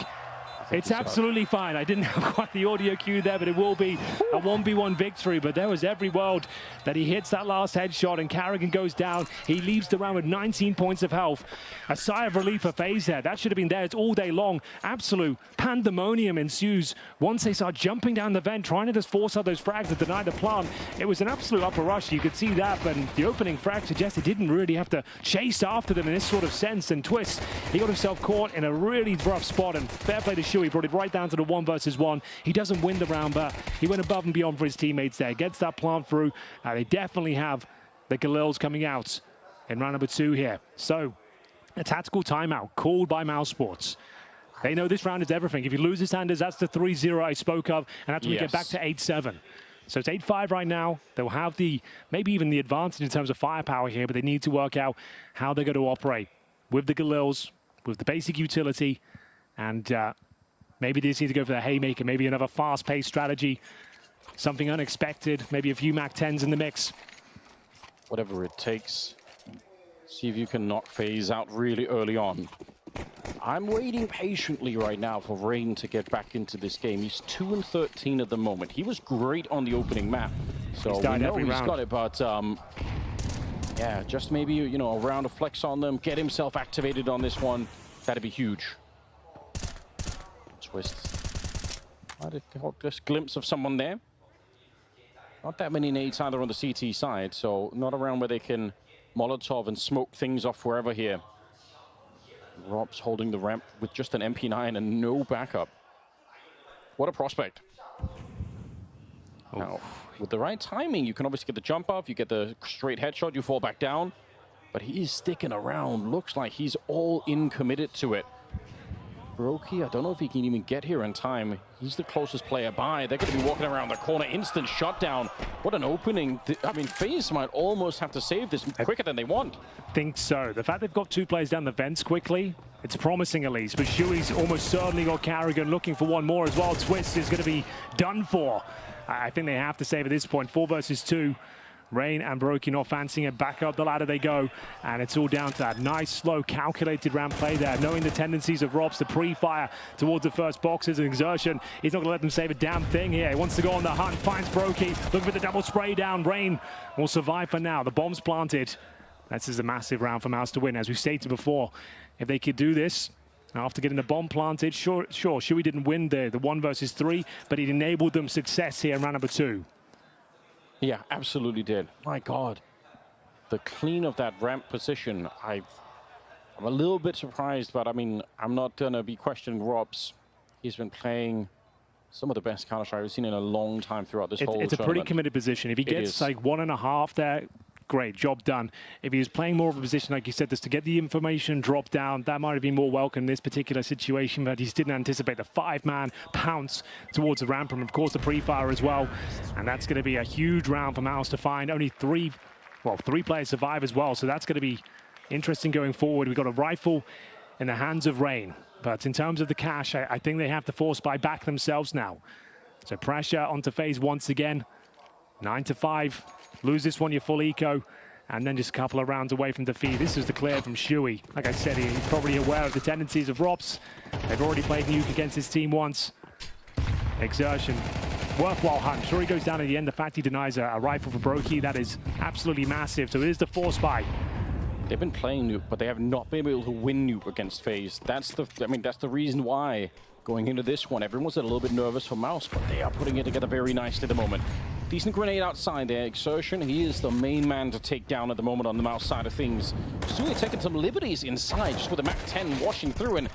it's absolutely fine. I didn't have quite the audio cue there, but it will be a 1v1 victory. But there was every world that he hits that last headshot and Carrigan goes down. He leaves the round with 19 points of health. A sigh of relief for FaZe there. That should have been theirs all day long. Absolute pandemonium ensues once they start jumping down the vent, trying to just force out those frags to deny the plant. It was an absolute upper rush. You could see that, but the opening frag suggests he didn't really have to chase after them in this sort of sense. And Twist, he got himself caught in a really rough spot, and fair play to Shui. He brought it right down to the 1 versus 1. He doesn't win the round, but he went above and beyond for his teammates there. Gets that plant through. They definitely have the Galils coming out in round number 2 here. So, a tactical timeout called by MOUZ Sports. They know this round is everything. If you lose this, Anders, that's the 3-0 I spoke of, and that's when we get back to 8-7. So it's 8-5 right now. They'll have maybe even the advantage in terms of firepower here, but they need to work out how they're going to operate with the Galils, with the basic utility, and maybe they just need to go for the haymaker, maybe another fast-paced strategy, something unexpected, maybe a few MAC-10s in the mix. Whatever it takes. See if you can knock FaZe out really early on. I'm waiting patiently right now for Rain to get back into this game. He's 2-13 at the moment. He was great on the opening map, so we know he's got it, but yeah, just maybe, you know, a round of flex on them, get himself activated on this one. That'd be huge. Twist. I got this glimpse of someone there. Not that many nades either on the CT side, so not a round where they can Molotov and smoke things off wherever here. Rob's holding the ramp with just an MP9 and no backup. What a prospect. Now, with the right timing, you can obviously get the jump off, you get the straight headshot, you fall back down, but he is sticking around. Looks like he's all in committed to it. Brokey, I don't know if he can even get here in time. He's the closest player by. They're going to be walking around the corner. Instant shutdown. What an opening. I mean, FaZe might almost have to save this quicker than they want. I think so. The fact they've got 2 players down the vents quickly, it's promising at least. But Shui's almost certainly got Carrigan looking for one more as well. Twist is going to be done for. I think they have to save at this point. 4 versus 2. Rain and Brokey not fancying it. Back up the ladder they go. And it's all down to that nice, slow, calculated ramp play there. Knowing the tendencies of Robs to pre-fire towards the first boxes and exertion. He's not going to let them save a damn thing here. He wants to go on the hunt. Finds Brokey. Looking for the double spray down. Rain will survive for now. The bomb's planted. This is a massive round for MOUZ to win. As we stated before, if they could do this, after getting the bomb planted, sure, Shui didn't win the 1 versus 3, but it enabled them success here in round number 2. Yeah, absolutely did. My God. The clean of that ramp position, I'm a little bit surprised, but I mean, I'm not going to be questioning Robs. He's been playing some of the best Counter-Strike I've seen in a long time throughout this whole tournament. It's a pretty committed position. If he gets like 1.5 there, great, job done. If he was playing more of a position, like you said, just to get the information, drop down, that might have been more welcome in this particular situation, but he didn't anticipate the 5-man pounce towards the ramp, and of course the pre-fire as well. And that's going to be a huge round for MOUZ to find. Only three players survive as well, so that's going to be interesting going forward. We've got a rifle in the hands of Rain, but in terms of the cash, I think they have to force buy back themselves now. So pressure onto FaZe once again. 9-5. Lose this one, you're full eco, and then just a couple of rounds away from defeat. This is the clear from Shuey. Like I said, he's probably aware of the tendencies of Rops. They've already played Nuke against his team once. Exertion. Worthwhile hunt. Sure, he goes down at the end. The fact he denies a rifle for Brokey, that is absolutely massive. So it is the force buy. They've been playing Nuke, but they have not been able to win Nuke against FaZe. That's the reason why going into this one, everyone's a little bit nervous for MOUZ, but they are putting it together very nicely at the moment. Decent grenade outside there. Exertion, he is the main man to take down at the moment on the MOUZ side of things. Sui taking some liberties inside, just with a MAC-10 washing through, and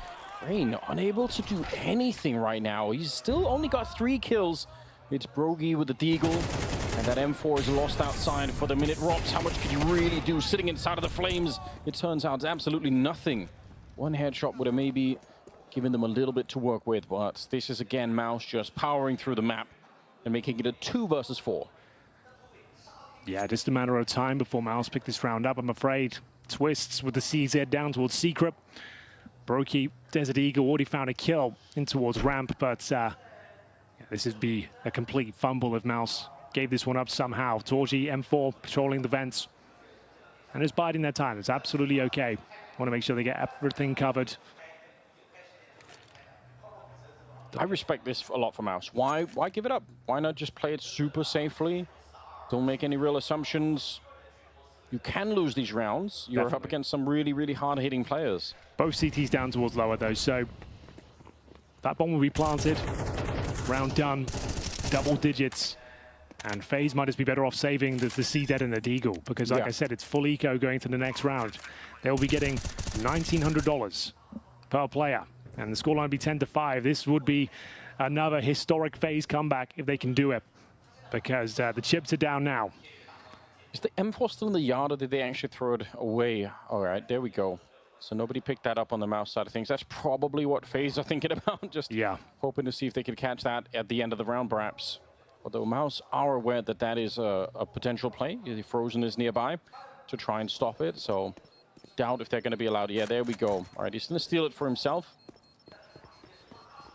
Rain unable to do anything right now. He's still only got 3 kills. It's Brogy with the Deagle, and that M4 is lost outside for the minute. Rops, how much could you really do sitting inside of the flames? It turns out it's absolutely nothing. One headshot would have maybe given them a little bit to work with, but this is again MOUZ just powering through the map and making it a 2 versus 4. Yeah, just a matter of time before MOUZ pick this round up, I'm afraid. Twists with the CZ down towards Secret. Brokey, Desert Eagle already found a kill in towards ramp, but yeah, this would be a complete fumble if MOUZ gave this one up somehow. Torji, M4, patrolling the vents, and just biding their time. It's absolutely okay. Want to make sure they get everything covered. I respect this a lot from MOUZ. Why give it up? Why not just play it super safely? Don't make any real assumptions. You can lose these rounds. You're up against some really, really hard-hitting players. Both CTs down towards lower, though, so that bomb will be planted. Round done. Double digits. And FaZe might just be better off saving the CZ and the Deagle, because, like I said, it's full eco going to the next round. They'll be getting $1,900 per player. And the scoreline would be 10-5. This would be another historic FaZe comeback if they can do it, because the chips are down now. Is the M4 still in the yard, or did they actually throw it away? All right, there we go. So nobody picked that up on the MOUZ side of things. That's probably what FaZe are thinking about. Just hoping to see if they can catch that at the end of the round, perhaps. Although MOUZ are aware that that is a potential play. The Frozen is nearby to try and stop it. So doubt if they're going to be allowed. Yeah, there we go. All right, he's going to steal it for himself.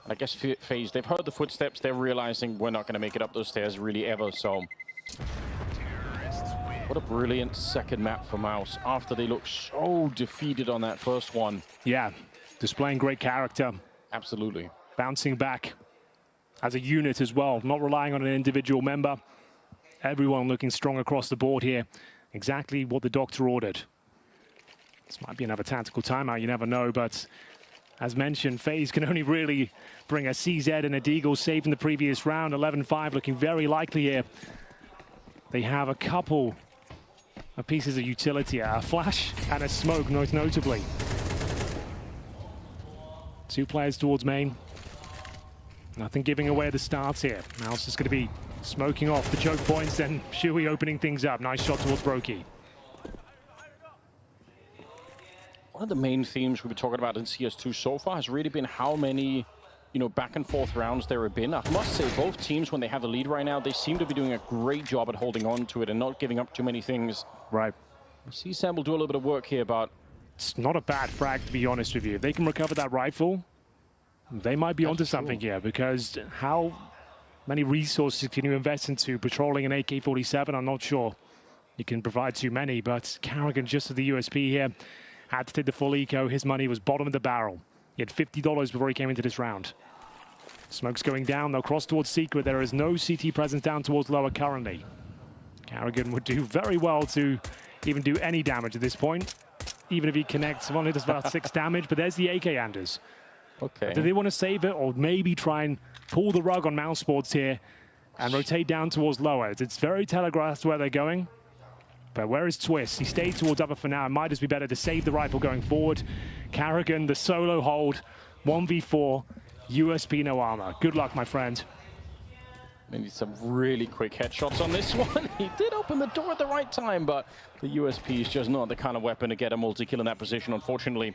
I guess FaZe, they've heard the footsteps. They're realizing we're not going to make it up those stairs really ever. So what a brilliant second map for MOUZ after they look so defeated on that first one. Yeah, displaying great character. Absolutely. Bouncing back as a unit as well, not relying on an individual member. Everyone looking strong across the board here. Exactly what the doctor ordered. This might be another tactical timeout, you never know, but as mentioned, FaZe can only really bring a CZ and a Deagle saved in the previous round. 11-5 looking very likely here. They have a couple of pieces of utility, a flash and a smoke, most notably. 2 players towards main. Nothing giving away the starts here. MOUZ is going to be smoking off the choke points, then Shuey opening things up. Nice shot towards Brokey. One of the main themes we've been talking about in CS2 so far has really been how many, back and forth rounds there have been. I must say, both teams, when they have the lead right now, they seem to be doing a great job at holding on to it and not giving up too many things. Right. CSAM will do a little bit of work here, but it's not a bad frag, to be honest with you. If they can recover that rifle, they might be onto something here, because how many resources can you invest into patrolling an AK-47? I'm not sure you can provide too many, but Carrigan, just at the USP here, had to take the full eco. His money was bottom of the barrel. He had $50 before he came into this round. Smoke's going down. They'll cross towards Secret. There is no CT presence down towards lower currently. Carrigan would do very well to even do any damage at this point. Even if he connects, only does about 6 damage, but there's the AK Anders. Okay. Do they want to save it, or maybe try and pull the rug on MOUZ Sports here and rotate down towards lower? It's very telegraphed where they're going. But where is Twist? He stayed towards upper for now. It might just be better to save the rifle going forward. Carrigan, the solo hold, 1v4, USP no armor. Good luck, my friend. Maybe some really quick headshots on this one. He did open the door at the right time, but the USP is just not the kind of weapon to get a multi-kill in that position, unfortunately.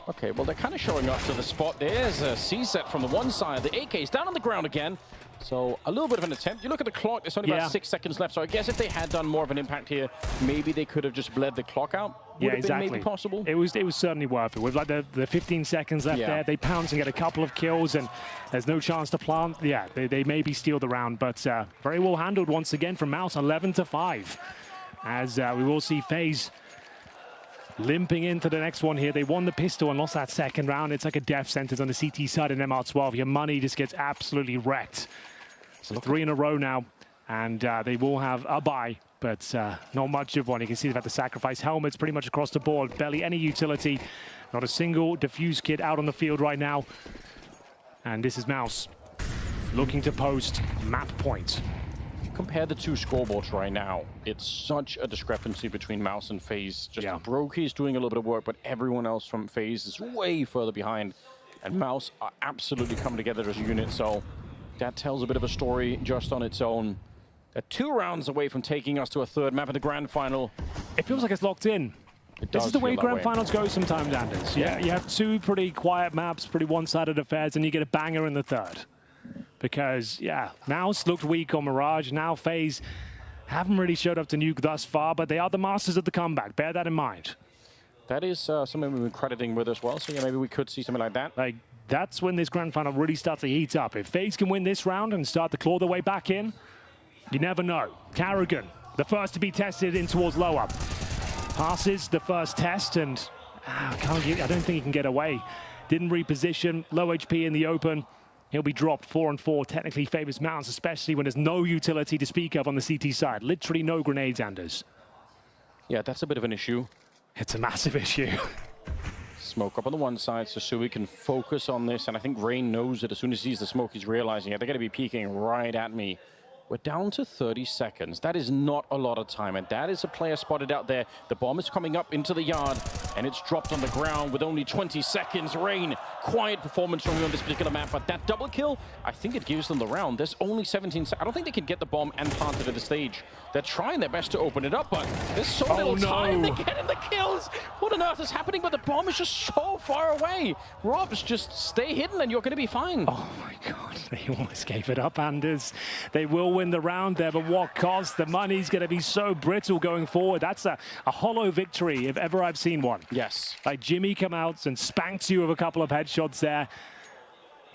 Okay, well, they're kind of showing up to the spot. There's a C-set from the one side. The AK is down on the ground again. So a little bit of an attempt. You look at the clock, there's only about 6 seconds left. So I guess if they had done more of an impact here, maybe they could have just bled the clock out. Would have been maybe possible. It was certainly worth it. With like the 15 seconds left there, they pounce and get a couple of kills, and there's no chance to plant. Yeah, they maybe steal the round, but very well handled once again from MOUZ, 11-5. As we will see FaZe limping into the next one here. They won the pistol and lost that second round. It's like a death sentence on the CT side in MR12. Your money just gets absolutely wrecked. So 3 in a row now, and they will have a bye, but not much of one. You can see they've had to sacrifice helmets pretty much across the board. Barely any utility. Not a single defuse kit out on the field right now. And this is MOUZ looking to post map point. Compare the two scoreboards right now. It's such a discrepancy between MOUZ and FaZe. Just Brokey is doing a little bit of work, but everyone else from FaZe is way further behind. And MOUZ are absolutely coming together as a unit, so that tells a bit of a story just on its own. They're 2 rounds away from taking us to a third map in the grand final. It feels like it's locked in. This is the way grand finals go sometimes, Anders. Yeah, you have 2 pretty quiet maps, pretty one-sided affairs, and you get a banger in the third. Because, MOUZ looked weak on Mirage. Now FaZe haven't really showed up to Nuke thus far, but they are the masters of the comeback. Bear that in mind. That is something we've been crediting with as well, so maybe we could see something like that. Like, that's when this grand final really starts to heat up. If FaZe can win this round and start to claw their way back in, you never know. Carrigan, the first to be tested in towards lower. Passes the first test, and I don't think he can get away. Didn't reposition, low HP in the open. He'll be dropped. 4-4 technically favors MOUZ, especially when there's no utility to speak of on the CT side. Literally no grenades, Anders. Yeah, that's a bit of an issue. It's a massive issue. Smoke up on the one side so Sui can focus on this, and I think Rain knows it. As soon as he sees the smoke, he's realizing it. They're going to be peeking right at me. We're down to 30 seconds. That is not a lot of time, and that is a player spotted out there. The bomb is coming up into the yard, and it's dropped on the ground with only 20 seconds. Rain, quiet performance from you on this particular map, but that double kill, I think it gives them the round. There's only 17 seconds. I don't think they can get the bomb and plant it at the stage. They're trying their best to open it up, but there's so little time. They're getting the kills. What on earth is happening? But the bomb is just so far away. Robs, just stay hidden, and you're going to be fine. Oh my God, they almost gave it up, Anders. They will win the round there, but what cost? The money's going to be so brittle going forward. That's a hollow victory if ever I've seen one. Yes. Like Jimmy come out and spanks you with a couple of headshots there.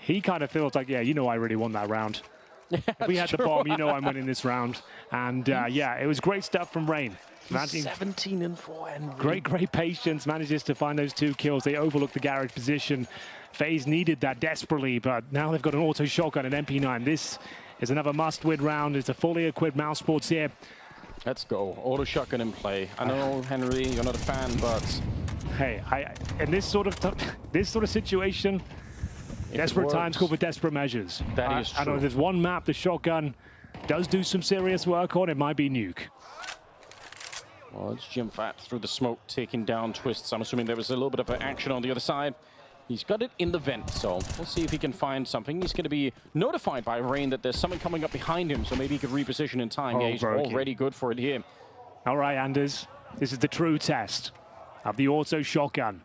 He kind of feels like, yeah, you know I really won that round. Yeah, if we had the bomb, you know I'm winning this round. And yeah, it was great stuff from Rain. 17-4 and great patience, manages to find those 2 kills. They overlooked the garage position. FaZe needed that desperately, but now they've got an auto shotgun and MP9. This is another must-win round. It's a fully equipped MOUZ Sports here. Let's go. Auto shotgun in play. I know, Henry, you're not a fan, but hey, in this sort of situation, desperate times call for desperate measures. That is true. I know if there's one map the shotgun does do some serious work on, it might be Nuke. Well, it's Jim Fat through the smoke, taking down Twists. I'm assuming there was a little bit of action on the other side. He's got it in the vent, so we'll see if he can find something. He's going to be notified by Rain that there's something coming up behind him, so maybe he could reposition in time. Yeah, he's already good for it here. All right, Anders. This is the true test of the auto shotgun.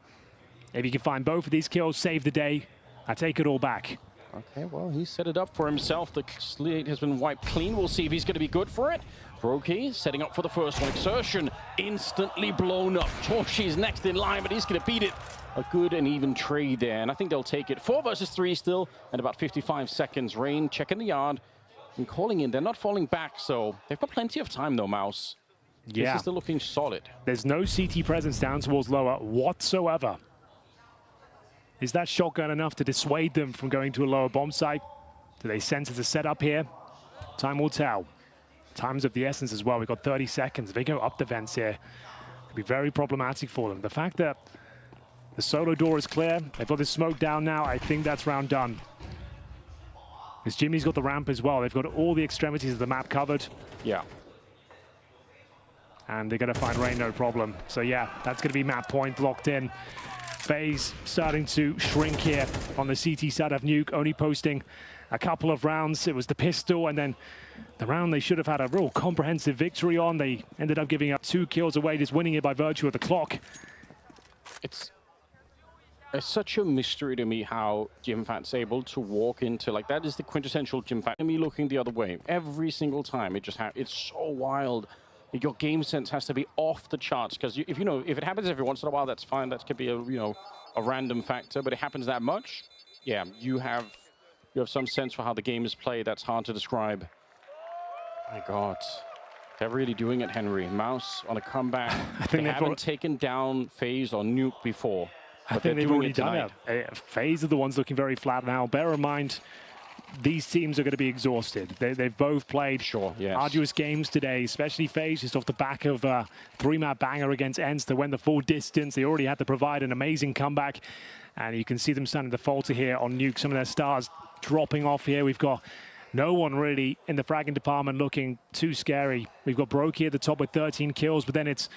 If you can find both of these kills, save the day. I take it all back. Okay, well, he set it up for himself. The slate has been wiped clean. We'll see if he's going to be good for it. Brokey setting up for the first one. Exertion instantly blown up. Torshi's next in line, but he's going to beat it. A good and even trade there, and I think they'll take it. 4 versus 3 still, and about 55 seconds. Rain checking the yard and calling in. They're not falling back, so they've got plenty of time, though, MOUZ. Yeah. This is still looking solid. There's no CT presence down towards lower whatsoever. Is that shotgun enough to dissuade them from going to a lower bomb site? Do they sense it's a setup here? Time will tell. Time's of the essence as well. We've got 30 seconds. If they go up the vents here, it could be very problematic for them. The fact that the solo door is clear, they've got this smoke down now, I think that's round done. Because Jimmy's got the ramp as well. They've got all the extremities of the map covered. Yeah. And they're going to find Rain, no problem. So yeah, that's going to be map point locked in. FaZe starting to shrink here on the CT side of Nuke, only posting a couple of rounds. It was the pistol, and then the round they should have had a real comprehensive victory on. They ended up giving up 2 kills away, just winning it by virtue of the clock. It's such a mystery to me how Jimfat's able to walk into, like, that is the quintessential Jimfat. Me looking the other way every single time. It's so wild. Your game sense has to be off the charts, because if it happens every once in a while, that's fine. That could be a random factor, but it happens that much. Yeah, you have some sense for how the game is played. That's hard to describe. My God. They're really doing it, Henry. MOUZ on a comeback. I think they haven't taken down FaZe or Nuke before. I think they've already done it. FaZe are the ones looking very flat now. Bear in mind, these teams are going to be exhausted. They've both played arduous games today, especially FaZe, just off the back of a 3-map banger against ENCE that went the full distance. They already had to provide an amazing comeback. And you can see them starting to falter here on Nuke. Some of their stars dropping off here. We've got no one really in the fragging department looking too scary. We've got Brokey at the top with 13 kills, but then it's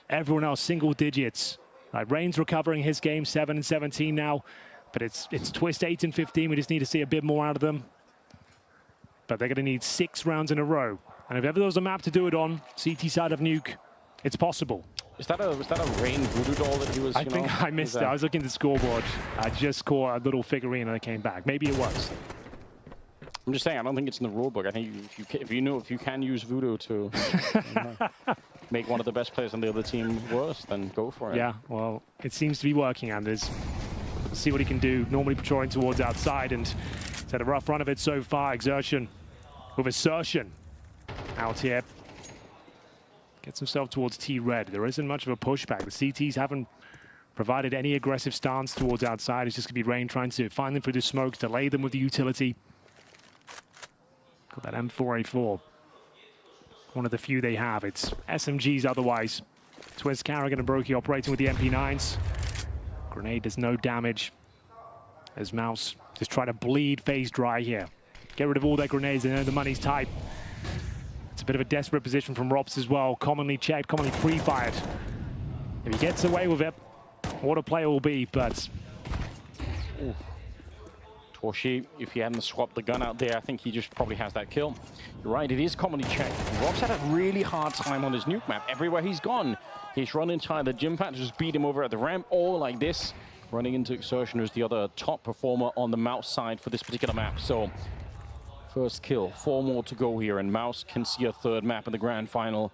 everyone else single digits. Rain's recovering his game, 7 and 17 now, but it's Twist 8 and 15. We just need to see a bit more out of them. But they're going to need 6 rounds in a row. And if ever there was a map to do it on, CT side of Nuke, it's possible. Was that a Rain voodoo doll that he was, I think I missed it. I was looking at the scoreboard. I just caught a little figurine and I came back. Maybe it was. I'm just saying, I don't think it's in the rulebook. I think if you can use voodoo to make one of the best players on the other team worse, then go for it. Yeah, well, it seems to be working, Anders. We'll see what he can do. Normally patrolling towards outside, and he's had a rough run of it so far. Exertion with assertion out here. Gets himself towards T-Red. There isn't much of a pushback. The CTs haven't provided any aggressive stance towards outside. It's just going to be Rain trying to find them through the smoke, delay them with the utility. Got that M4A4. One of the few they have. It's SMGs otherwise. Twist, Carrigan and Brokey operating with the MP9s. Grenade does no damage. As MOUZ just try to bleed FaZe dry here. Get rid of all their grenades. They know the money's tight. It's a bit of a desperate position from Robs as well. Commonly checked, commonly pre-fired. If he gets away with it, what a play it will be, but... Ooh. Torshi, if he hadn't swapped the gun out there, I think he just probably has that kill. You're right, it is commonly checked. Rob's had a really hard time on his Nuke map. Everywhere he's gone, he's run into either Jimfat to just beat him over at the ramp, or like this, running into Exertion, who's the other top performer on the MOUZ side for this particular map. So, first kill, 4 more to go here, and MOUZ can see a 3rd map in the grand final.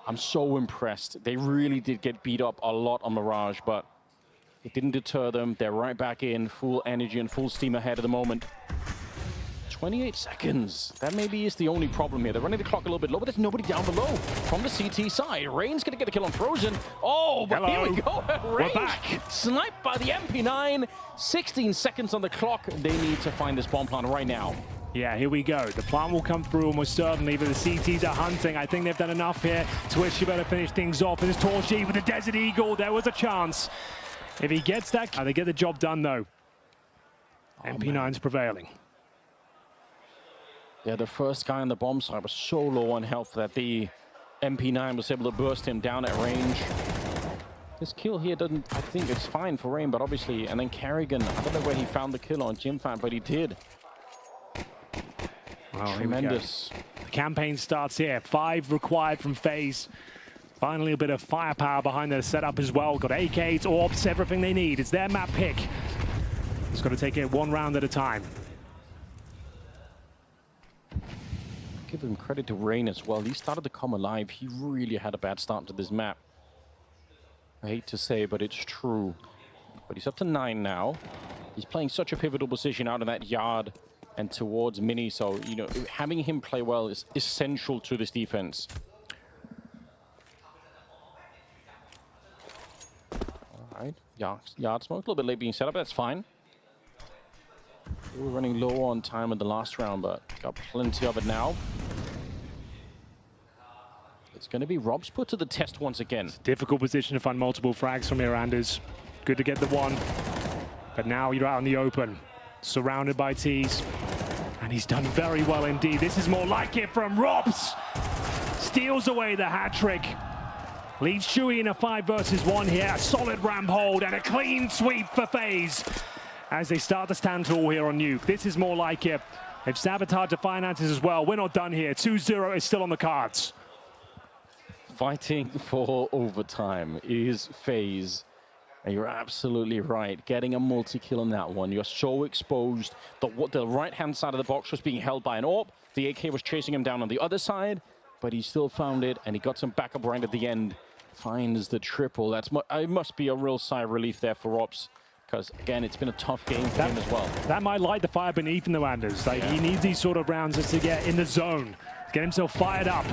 I'm so impressed. They really did get beat up a lot on Mirage, but it didn't deter them. They're right back in, full energy and full steam ahead at the moment. 28 seconds. That maybe is the only problem here. They're running the clock a little bit low, but there's nobody down below from the CT side. Rain's going to get a kill on Frozen. Oh, but here we go. Rain sniped by the MP9. 16 seconds on the clock. They need to find this bomb plant right now. Yeah, here we go. The plant will come through almost certainly, but the CTs are hunting. I think they've done enough here. Twitch, you better finish things off. There's Torshi with the Desert Eagle. There was a chance. If he gets that, they get the job done, though. MP9's prevailing. Yeah, the first guy on the bomb side was so low on health that the MP9 was able to burst him down at range. This kill here doesn't, I think it's fine for Rain, but obviously, and then Carrigan, I don't know where he found the kill on Jimfat, but he did. Well, tremendous. The campaign starts here. 5 required from FaZe. Finally, a bit of firepower behind their setup as well. Got AKs, orbs, everything they need. It's their map pick. Just got to take it 1 round at a time. Give him credit to Rain as well. He started to come alive. He really had a bad start to this map. I hate to say, but it's true. But he's up to 9 now. He's playing such a pivotal position out in that yard and towards Mini. So, you know, having him play well is essential to this defense. Right, yard smoke, a little bit late being set up, that's fine. We were running low on time in the last round, but got plenty of it now. It's going to be Rob's put to the test once again. It's a difficult position to find multiple frags from here, Anders. Good to get the one, but now you're out in the open, surrounded by T's, and he's done very well indeed. This is more like it from Robs. Steals away the hat trick. Leaves Shui in a 5 versus 1 here. A solid ramp hold and a clean sweep for FaZe as they start to stand tall here on Nuke. This is more like it. They've sabotaged the finances as well. We're not done here. 2-0 is still on the cards. Fighting for overtime is FaZe. And you're absolutely right. Getting a multi-kill on that one. You're so exposed. The right-hand side of the box was being held by an AWP. The AK was chasing him down on the other side, but he still found it, and he got some backup right at the end. Finds the triple. It must be a real sigh of relief there for Ops, because, again, it's been a tough game for him as well. That might light the fire beneath him, though, Anders. Like, he needs these sort of rounds just to get in the zone, get himself fired up.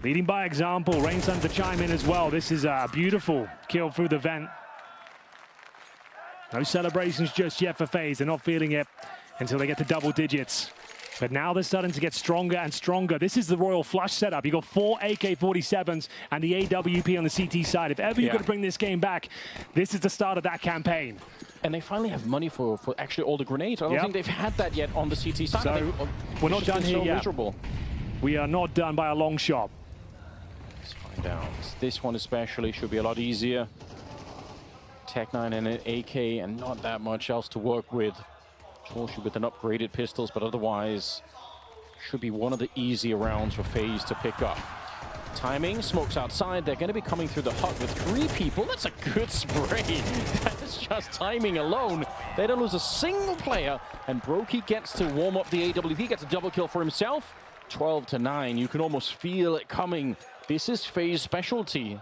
Leading by example, Rain starting to chime in as well. This is a beautiful kill through the vent. No celebrations just yet for FaZe. They're not feeling it until they get to double digits. But now they're starting to get stronger and stronger. This is the Royal Flush setup. You got 4 AK-47s and the AWP on the CT side. If ever you're going to bring this game back, this is the start of that campaign. And they finally have money for actually all the grenades. I don't think they've had that yet on the CT side. So we're not done here yet. Miserable. We are not done by a long shot. Let's find out. This one especially should be a lot easier. Tech-9 and an AK and not that much else to work with. Especially with an upgraded pistols, but otherwise should be one of the easier rounds for FaZe to pick up. Timing, smokes outside. They're going to be coming through the hut with 3 people. That's a good spray. That is just timing alone. They don't lose a single player, and Brokey gets to warm up the AWP, gets a double kill for himself. 12-9. You can almost feel it coming. This is FaZe specialty.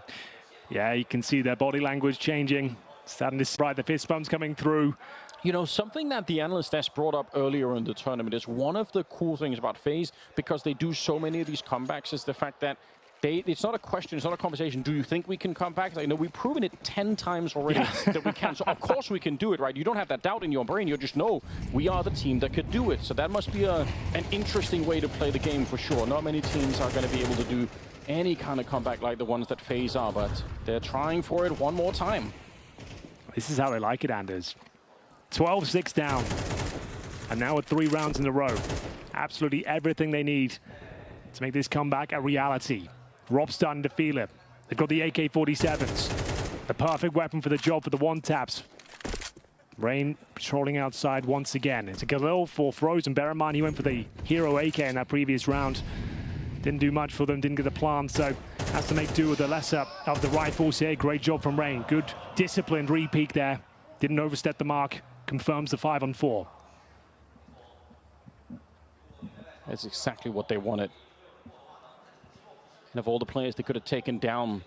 Yeah, you can see their body language changing. Starting to spread, the fist bumps coming through. You know, something that the analyst desk brought up earlier in the tournament is one of the cool things about FaZe, because they do so many of these comebacks, is the fact that it's not a question, it's not a conversation. Do you think we can come back? I know we've proven it 10 times already that we can. So of course we can do it, right? You don't have that doubt in your brain. You just know we are the team that could do it. So that must be an interesting way to play the game for sure. Not many teams are going to be able to do any kind of comeback like the ones that FaZe are, but they're trying for it one more time. This is how they like it, Anders. 12-6 down. And now with 3 rounds in a row. Absolutely everything they need to make this comeback a reality. Rob's starting to feel it. They've got the AK-47s. The perfect weapon for the job for the one-taps. Rain patrolling outside once again. It's a Galil for Frozen. Bear in mind, he went for the hero AK in that previous round. Didn't do much for them, didn't get the plant, so has to make do with the lesser of the rifles here. Great job from Rain. Good disciplined re-peek there. Didn't overstep the mark. Confirms the 5-on-4. That's exactly what they wanted. And of all the players they could have taken down,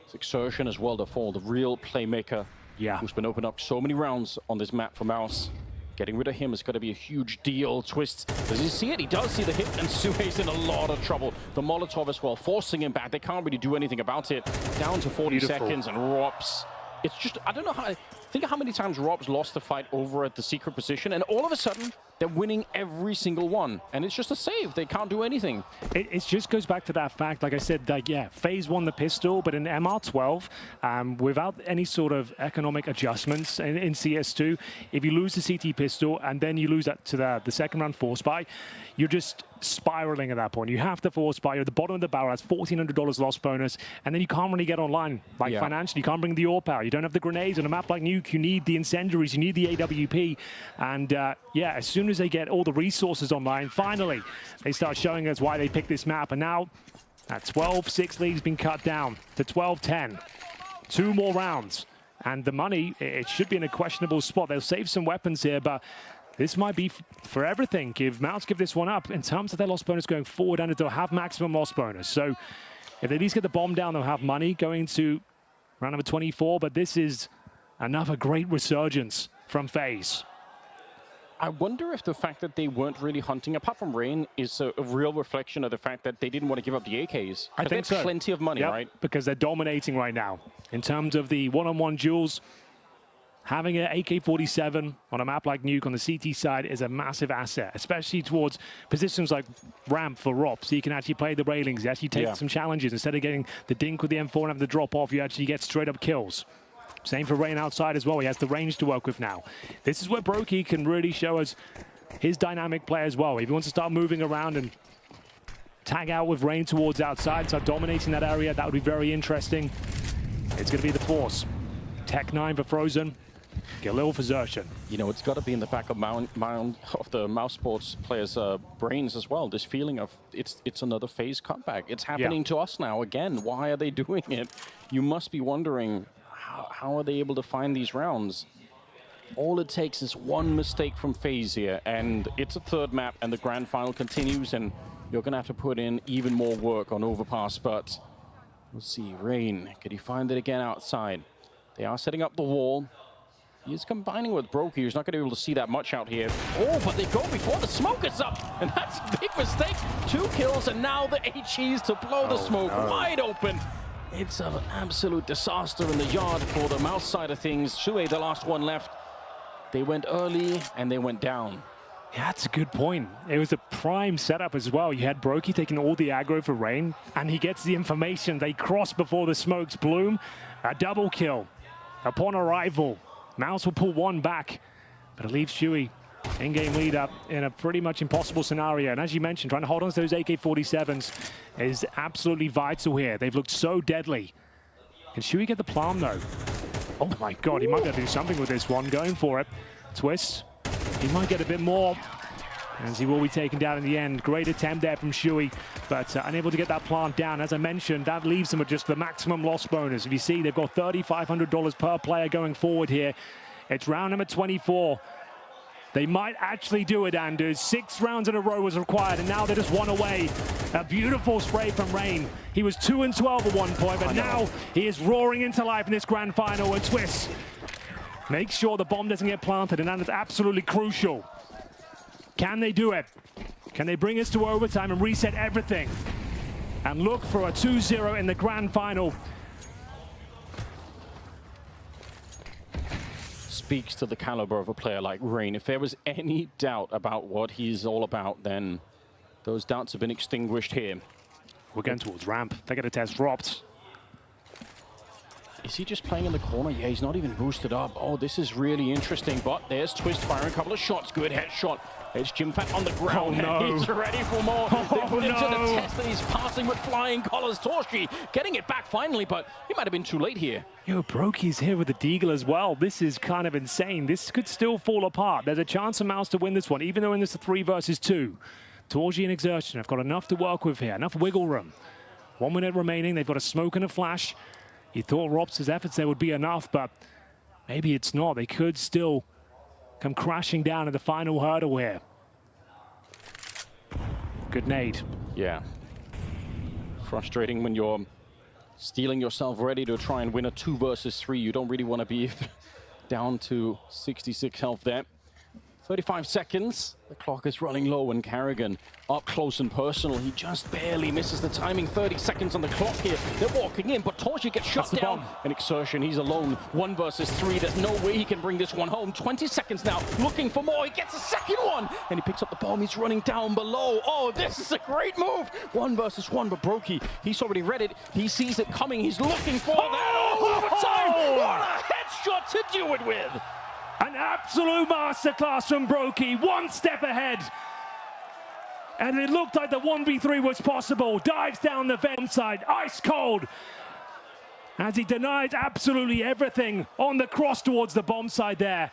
it's Exertion as well, the real playmaker, who's been opening up so many rounds on this map for MOUZ. Getting rid of him is going to be a huge deal. Twist, does he see it? He does see the hit, and Sue's in a lot of trouble. The Molotov as well, forcing him back. They can't really do anything about it. Down to 40 seconds, and Robs. It's just, I don't know how, think of how many times Robs lost the fight over at the secret position, and all of a sudden, they're winning every single one. And it's just a save. They can't do anything. It just goes back to that fact, like I said, like, yeah, FaZe won the pistol, but in MR12, without any sort of economic adjustments in CS2, if you lose the CT pistol and then you lose that to the second round force buy, you're just spiraling at that point. You have to force buy. You're at the bottom of the barrel. That's $1,400 loss bonus, and then you can't really get online. Like financially, you can't bring the AWP out. You don't have the grenades on a map like Nuke. You need the incendiaries. You need the AWP. And yeah, as soon as they get all the resources online, finally, they start showing us why they picked this map. And now that 12-6 lead's been cut down to 12-10. 2 more rounds. And the money, it should be in a questionable spot. They'll save some weapons here, but this might be for everything. If MOUZ give this one up, in terms of their loss bonus going forward, and they'll have maximum loss bonus. So if they at least get the bomb down, they'll have money going to round number 24. But this is another great resurgence from FaZe. I wonder if the fact that they weren't really hunting, apart from Rain, is a real reflection of the fact that they didn't want to give up the AKs. I think so. Plenty of money, right? Because they're dominating right now. In terms of the one-on-one duels, having an AK-47 on a map like Nuke on the CT side is a massive asset, especially towards positions like ramp for Rob. So you can actually play the railings, you actually take some challenges. Instead of getting the dink with the M4 and having to drop off, you actually get straight-up kills. Same for Rain outside as well. He has the range to work with now. This is where Brokey can really show us his dynamic play as well. If he wants to start moving around and tag out with Rain towards outside, start dominating that area. That would be very interesting. It's going to be the Force. Tech 9 for Frozen. Galil for Xerxon. You know, it's got to be in the back of the MOUZ Sports players' brains as well. This feeling of it's another FaZe comeback. It's happening to us now again. Why are they doing it? You must be wondering, how are they able to find these rounds? All it takes is one mistake from FaZe here, and it's a third map, and the grand final continues, and you're going to have to put in even more work on Overpass, but we'll see. Rain, can he find it again outside? They are setting up the wall. He's combining with Brokey, who's not going to be able to see that much out here. Oh, but they go before the smoke is up, and that's a big mistake. 2 kills, and now the HEs to blow the smoke wide open. It's an absolute disaster in the yard for the MOUZ side of things. Shuei, the last one left. They went early, and they went down. Yeah, that's a good point. It was a prime setup as well. You had Brokey taking all the aggro for Rain, and he gets the information. They cross before the smokes bloom. A double kill upon arrival. MOUZ will pull one back, but it leaves Shuei in-game lead up in a pretty much impossible scenario. And as you mentioned, trying to hold on to those AK-47s is absolutely vital here. They've looked so deadly. Can Shuei get the palm, though? Oh my God, he might be able to do something with this one. Going for it. Twist. He might get a bit more, as he will be taken down in the end. Great attempt there from Shuei, but unable to get that plant down. As I mentioned, that leaves them with just the maximum loss bonus. If you see, they've got $3,500 per player going forward here. It's round number 24. They might actually do it, Anders. 6 rounds in a row was required, and now they're just 1 away. A beautiful spray from Rain. He was 2 and 12 at one point, but now he is roaring into life in this grand final. And Twist make sure the bomb doesn't get planted, and that is absolutely crucial. Can they do it? Can they bring us to overtime and reset everything? And look for a 2-0 in the grand final. Speaks to the caliber of a player like Rain. If there was any doubt about what he's all about, then those doubts have been extinguished here. We're going towards ramp. They're going to test dropped. Is he just playing in the corner? Yeah, he's not even boosted up. Oh, this is really interesting, but there's Twist firing a couple of shots. Good headshot. It's Jimfat on the ground. Oh, no. He's ready for more. They put him to the test, and he's passing with flying colors. Torshi getting it back finally, but he might have been too late here. Yo, Brokey's here with the Deagle as well. This is kind of insane. This could still fall apart. There's a chance for MOUZ to win this one, even though in this 3 versus 2. Torshi and Xerxon have got enough to work with here, enough wiggle room. 1 minute remaining. They've got a smoke and a flash. You thought Rops' efforts there would be enough, but maybe it's not. They could still come crashing down in the final hurdle here. Good nade. Yeah. Frustrating when you're stealing yourself ready to try and win a 2 versus 3. You don't really want to be down to 66 health there. 35 seconds. The clock is running low, and Carrigan up close and personal. He just barely misses the timing. 30 seconds on the clock here. They're walking in, but Torshi gets shut down. And Xerxon, he's alone. 1 versus 3. There's no way he can bring this one home. 20 seconds now, looking for more. He gets a second one, and he picks up the bomb. He's running down below. Oh, this is a great move. 1 versus 1, but Brokey, he's already read it. He sees it coming. He's looking for that. Oh, overtime. What a headshot to do it with. An absolute masterclass from Brokey, 1 step ahead. And it looked like the 1v3 was possible. Dives down the vent side, ice cold. As he denies absolutely everything on the cross towards the bomb side there.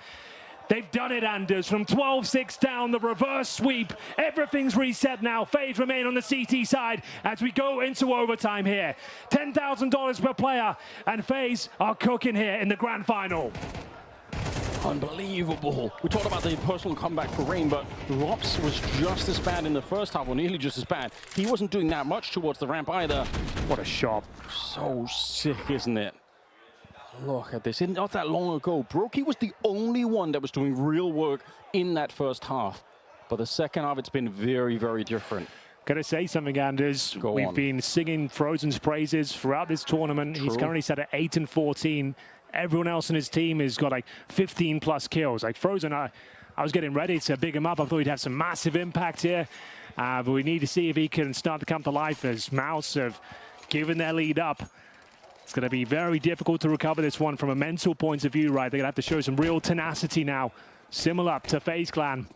They've done it, Anders. From 12-6 down, the reverse sweep. Everything's reset now. FaZe remain on the CT side as we go into overtime here. $10,000 per player, and FaZe are cooking here in the grand final. Unbelievable. We talked about the personal comeback for Rain, but Rops was just as bad in the first half, or nearly just as bad. He wasn't doing that much towards the ramp either. What a shot. So sick, isn't it? Look at this. Not that long ago, Brokey was the only one that was doing real work in that first half. But the second half, it's been very, very different. Gotta say something, Anders. We've been singing Frozen's praises throughout this tournament. True. He's currently set at 8 and 14. Everyone else in his team has got like 15 plus kills. Like Frozen, I was getting ready to big him up. I thought he'd have some massive impact here. But we need to see if he can start to come to life as MOUZ have given their lead up. It's going to be very difficult to recover this one from a mental point of view, right? They're going to have to show some real tenacity now, similar to FaZe Clan.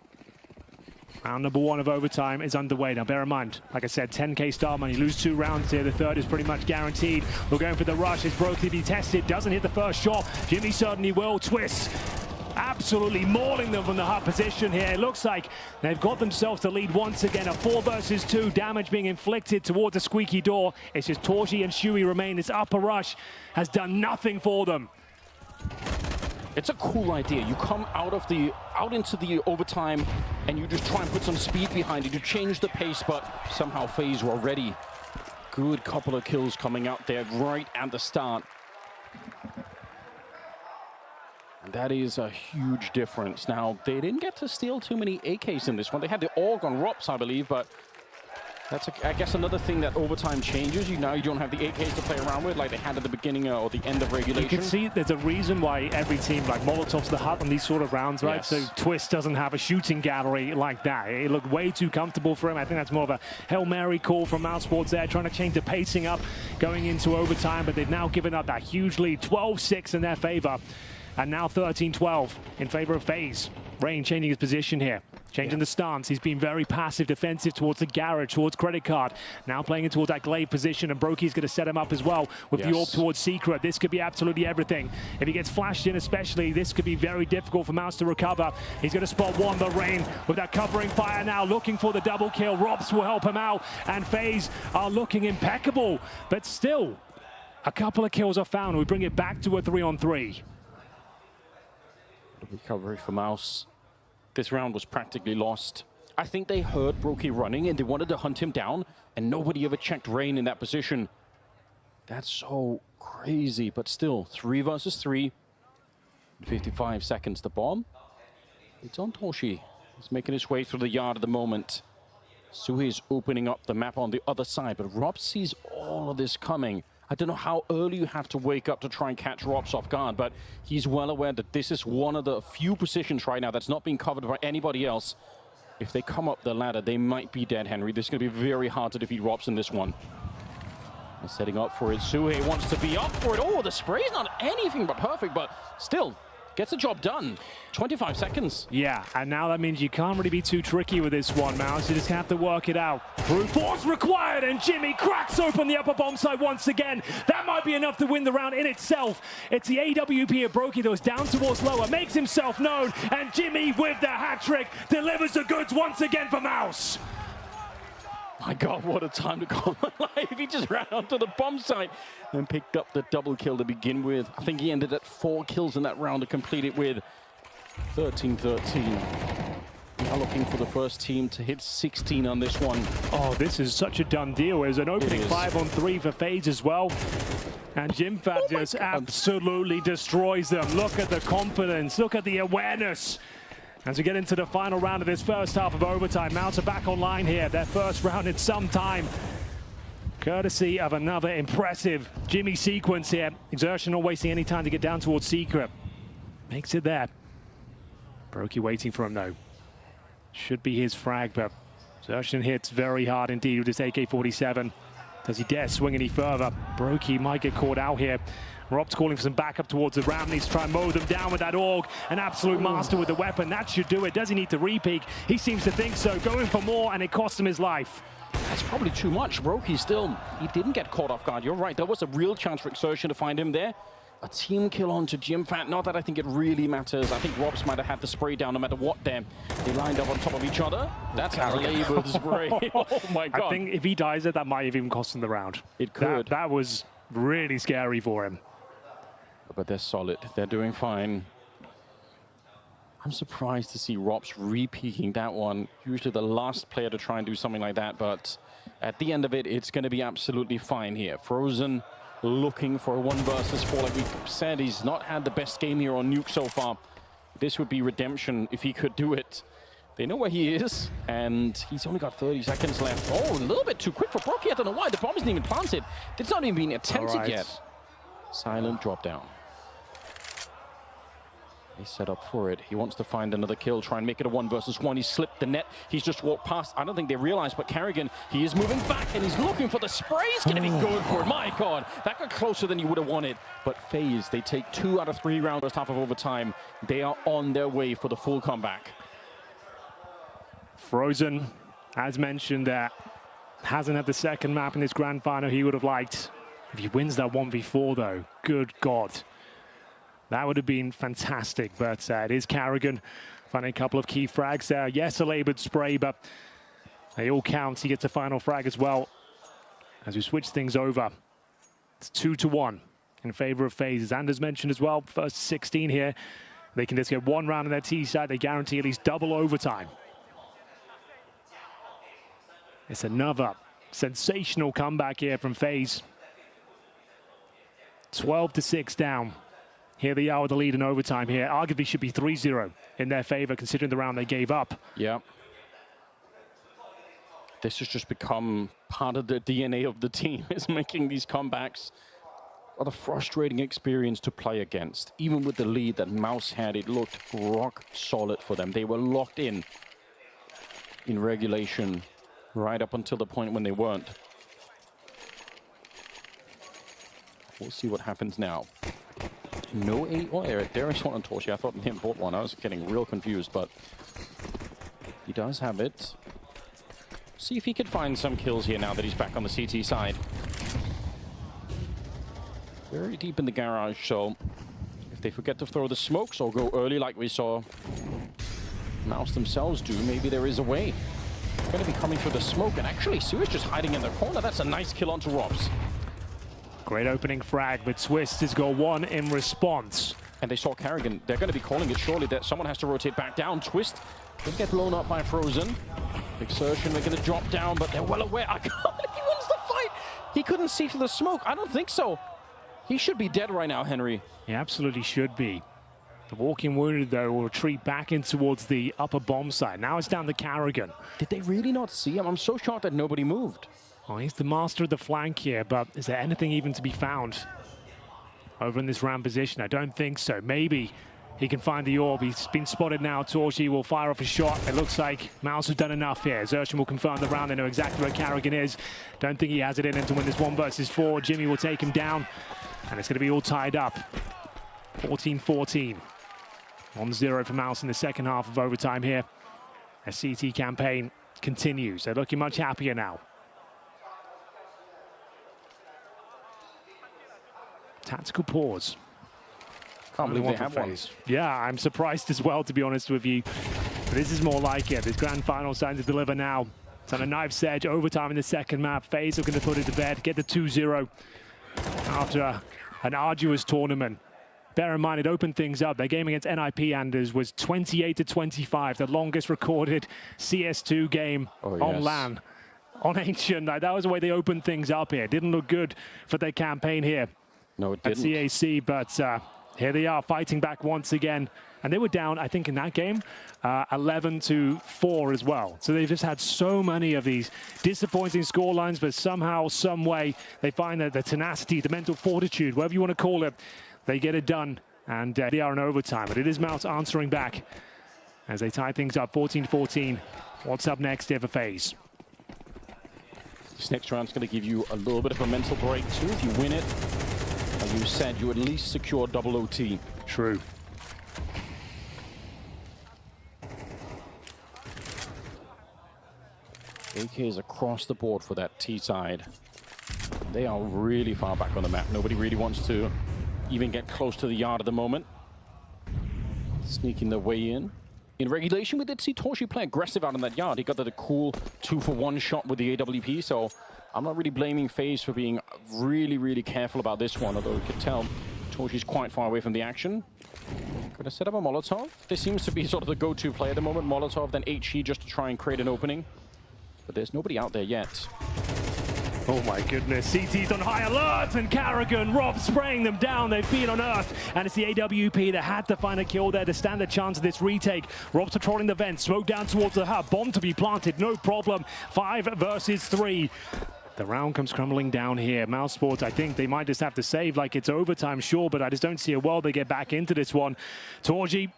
Round number 1 of overtime is underway. Now, bear in mind, like I said, 10k star money. Lose 2 rounds here. The third is pretty much guaranteed. We're going for the rush. It's Brokey to be tested. Doesn't hit the first shot. Jimmy certainly will. Twist. Absolutely mauling them from the hut position here. It looks like they've got themselves to lead once again. A 4 versus 2. Damage being inflicted towards the squeaky door. It's just Torshi and Shui remain. This upper rush has done nothing for them. It's a cool idea. You come out into the overtime and you just try and put some speed behind it. You change the pace, but somehow FaZe were ready. Good couple of kills coming out there right at the start. And that is a huge difference. Now, they didn't get to steal too many AKs in this one. They had the AUG on Rops, I believe, but that's, I guess, another thing that overtime changes. Now you don't have the AKs to play around with like they had at the beginning or the end of regulation. You can see there's a reason why every team, like Molotov's the hut on these sort of rounds, right? Yes. So Twist doesn't have a shooting gallery like that. It looked way too comfortable for him. I think that's more of a Hail Mary call from MOUZ Sports there, trying to change the pacing up going into overtime, but they've now given up that huge lead, 12-6 in their favor. And now 13-12 in favor of FaZe. Rain changing his position here. Changing the stance. He's been very passive, defensive towards the garage, towards credit card. Now playing it towards that glaive position, and Brokey's going to set him up as well with the orb towards Secret. This could be absolutely everything. If he gets flashed in especially, this could be very difficult for MOUZ to recover. He's going to spot one, but Rain with that covering fire now, looking for the double kill. Robs will help him out, and FaZe are looking impeccable. But still, a couple of kills are found. We bring it back to a 3-on-3. Recovery for MOUZ. This round was practically lost. I think they heard Brokey running and they wanted to hunt him down, and nobody ever checked Rain in that position. That's so crazy, but still, 3 versus 3. 55 seconds, the bomb. It's on Torshi. He's making his way through the yard at the moment. Sui is opening up the map on the other side, but Rob sees all of this coming. I don't know how early you have to wake up to try and catch Robs off guard, but he's well aware that this is one of the few positions right now that's not being covered by anybody else. If they come up the ladder, they might be dead, Henry. This is going to be very hard to defeat Robs in this one. They're setting up for it. Suhe wants to be up for it. Oh, the spray is not anything but perfect, but still gets the job done. 25 seconds. Yeah, and now that means you can't really be too tricky with this one, MOUZ. You just have to work it out. Brute force required, and Jimmy cracks open the upper bomb side once again. That might be enough to win the round in itself. It's the AWP of Brokey that was down towards lower, makes himself known, and Jimmy with the hat trick delivers the goods once again for MOUZ. My God, what a time to go alive. He just ran onto the bomb site and picked up the double kill to begin with. I think he ended at 4 kills in that round to complete it with 13-13. Now looking for the first team to hit 16 on this one. Oh, this is such a done deal. There's an opening 5-on-3 for FaZe as well. And Jimfat just absolutely destroys them. Look at the confidence. Look at the awareness. As we get into the final round of this first half of overtime, MOUZ are back online here. Their first round in some time. Courtesy of another impressive Jimmy sequence here. Exertion not wasting any time to get down towards Secret. Makes it there. Brokey waiting for him though. Should be his frag, but Exertion hits very hard indeed with this AK-47. Does he dare swing any further? Brokey might get caught out here. Rob's calling for some backup towards the ramp. Needs to try and mow them down with that AUG. An absolute master with the weapon. That should do it. Does he need to re-peek? He seems to think so. Going for more, and it cost him his life. That's probably too much. Brokey still, he didn't get caught off guard. You're right. There was a real chance for Exertion to find him there. A team kill onto Jimfat. Not that I think it really matters. I think Robs might have had the spray down no matter what there. They lined up on top of each other. That's how labeled spray. Oh my God. I think if he dies it, that might have even cost him the round. It could. That was really scary for him. But they're solid. They're doing fine. I'm surprised to see Robs re-peeking that one. Usually the last player to try and do something like that, but at the end of it, it's going to be absolutely fine here. Frozen looking for a 1 versus 4. Like we said, he's not had the best game here on Nuke so far. This would be redemption if he could do it. They know where he is, and he's only got 30 seconds left. Oh, a little bit too quick for Brokey. I don't know why. The bomb isn't even planted. It's not even been attempted yet. Silent drop down. He's set up for it. He wants to find another kill, try and make it a 1 versus 1. He slipped the net. He's just walked past. I don't think they realize, but Carrigan, he is moving back and he's looking for the spray. He's going to be good for it. My God, that got closer than you would have wanted. But FaZe, they take 2 out of 3 rounds first half of overtime. They are on their way for the full comeback. Frozen, as mentioned, hasn't had the second map in this grand final he would have liked. If he wins that 1v4 though, good God. That would have been fantastic, but it is Carrigan finding a couple of key frags there. Yes, a labored spray, but they all count. He gets a final frag as well. As we switch things over, it's 2-1 in favor of FaZe. As Anders mentioned as well, first 16 here. They can just get one round on their T side. They guarantee at least double overtime. It's another sensational comeback here from FaZe. 12-6 down. Here they are with the lead in overtime here. Arguably should be 3-0 in their favor, considering the round they gave up. Yeah. This has just become part of the DNA of the team, is making these comebacks. What a frustrating experience to play against. Even with the lead that MOUZ had, it looked rock solid for them. They were locked in regulation right up until the point when they weren't. We'll see what happens now. No A. Oh, there is one on Torchi. I thought he bought one. I was getting real confused, but he does have it. See if he could find some kills here now that he's back on the CT side. Very deep in the garage, so if they forget to throw the smokes or go early like we saw MOUZ themselves do, maybe there is a way. They're going to be coming for the smoke, and actually Sue is just hiding in the corner. That's a nice kill onto Robs. Great opening frag, but Twist has got one in response. And they saw Carrigan. They're going to be calling it surely that someone has to rotate back down. Twist will get blown up by Frozen. Exertion, they're going to drop down, but they're well aware. I can't believe he wins the fight. He couldn't see through the smoke. I don't think so. He should be dead right now, Henry. He absolutely should be. The walking wounded, though, will retreat back in towards the upper bomb side. Now it's down to Carrigan. Did they really not see him? I'm so shocked that nobody moved. Oh, he's the master of the flank here, but is there anything even to be found over in this ramp position? I don't think so. Maybe he can find the orb. He's been spotted now. Torchi will fire off a shot. It looks like MOUZ has done enough here. Xerxon will confirm the round. They know exactly where Carrigan is. Don't think he has it in him to win this 1 versus 4. Jimmy will take him down, and it's going to be all tied up. 14-14. 1-0 for MOUZ in the second half of overtime here. A CT campaign continues. They're looking much happier now. Tactical pause. Can't believe they have one. Yeah, I'm surprised as well, to be honest with you. But this is more like it. This grand final starting to deliver now. It's on a knife's edge. Overtime in the second map. FaZe are going to put it to bed. Get the 2-0 after an arduous tournament. Bear in mind, it opened things up. Their game against NIP Anders was 28-25, the longest recorded CS2 game on LAN, on Ancient. That was the way they opened things up here. Didn't look good for their campaign here. No, it didn't. At CAC, but here they are fighting back once again. And they were down, I think, in that game, 11-4 as well. So they've just had so many of these disappointing scorelines, but somehow, some way, they find that the tenacity, the mental fortitude, whatever you want to call it, they get it done. And they are in overtime. But it is MOUZ answering back as they tie things up 14-14. What's up next here for FaZe? This next round's going to give you a little bit of a mental break, too. If you win it, as you said, you at least secure double OT. True. AK is across the board for that T side. They are really far back on the map. Nobody really wants to even get close to the yard at the moment. Sneaking their way in. In regulation, we did see Torchi play aggressive out on that yard. He got the cool 2-for-1 shot with the AWP, so I'm not really blaming FaZe for being really, really careful about this one, although you could tell Torchi's quite far away from the action. Could have set up a Molotov. This seems to be sort of the go-to play at the moment. Molotov, then HE just to try and create an opening. But there's nobody out there yet. Oh my goodness, CT's on high alert, and Carrigan, Rob spraying them down. They've been on Earth, and it's the AWP that had to find a kill there to stand a chance of this retake. Rob's patrolling the vent, smoke down towards the hub, bomb to be planted, no problem. 5 versus 3. The round comes crumbling down here. MOUZ Sports, I think they might just have to save like it's overtime, sure, but I just don't see a world they get back into this one. Torchi,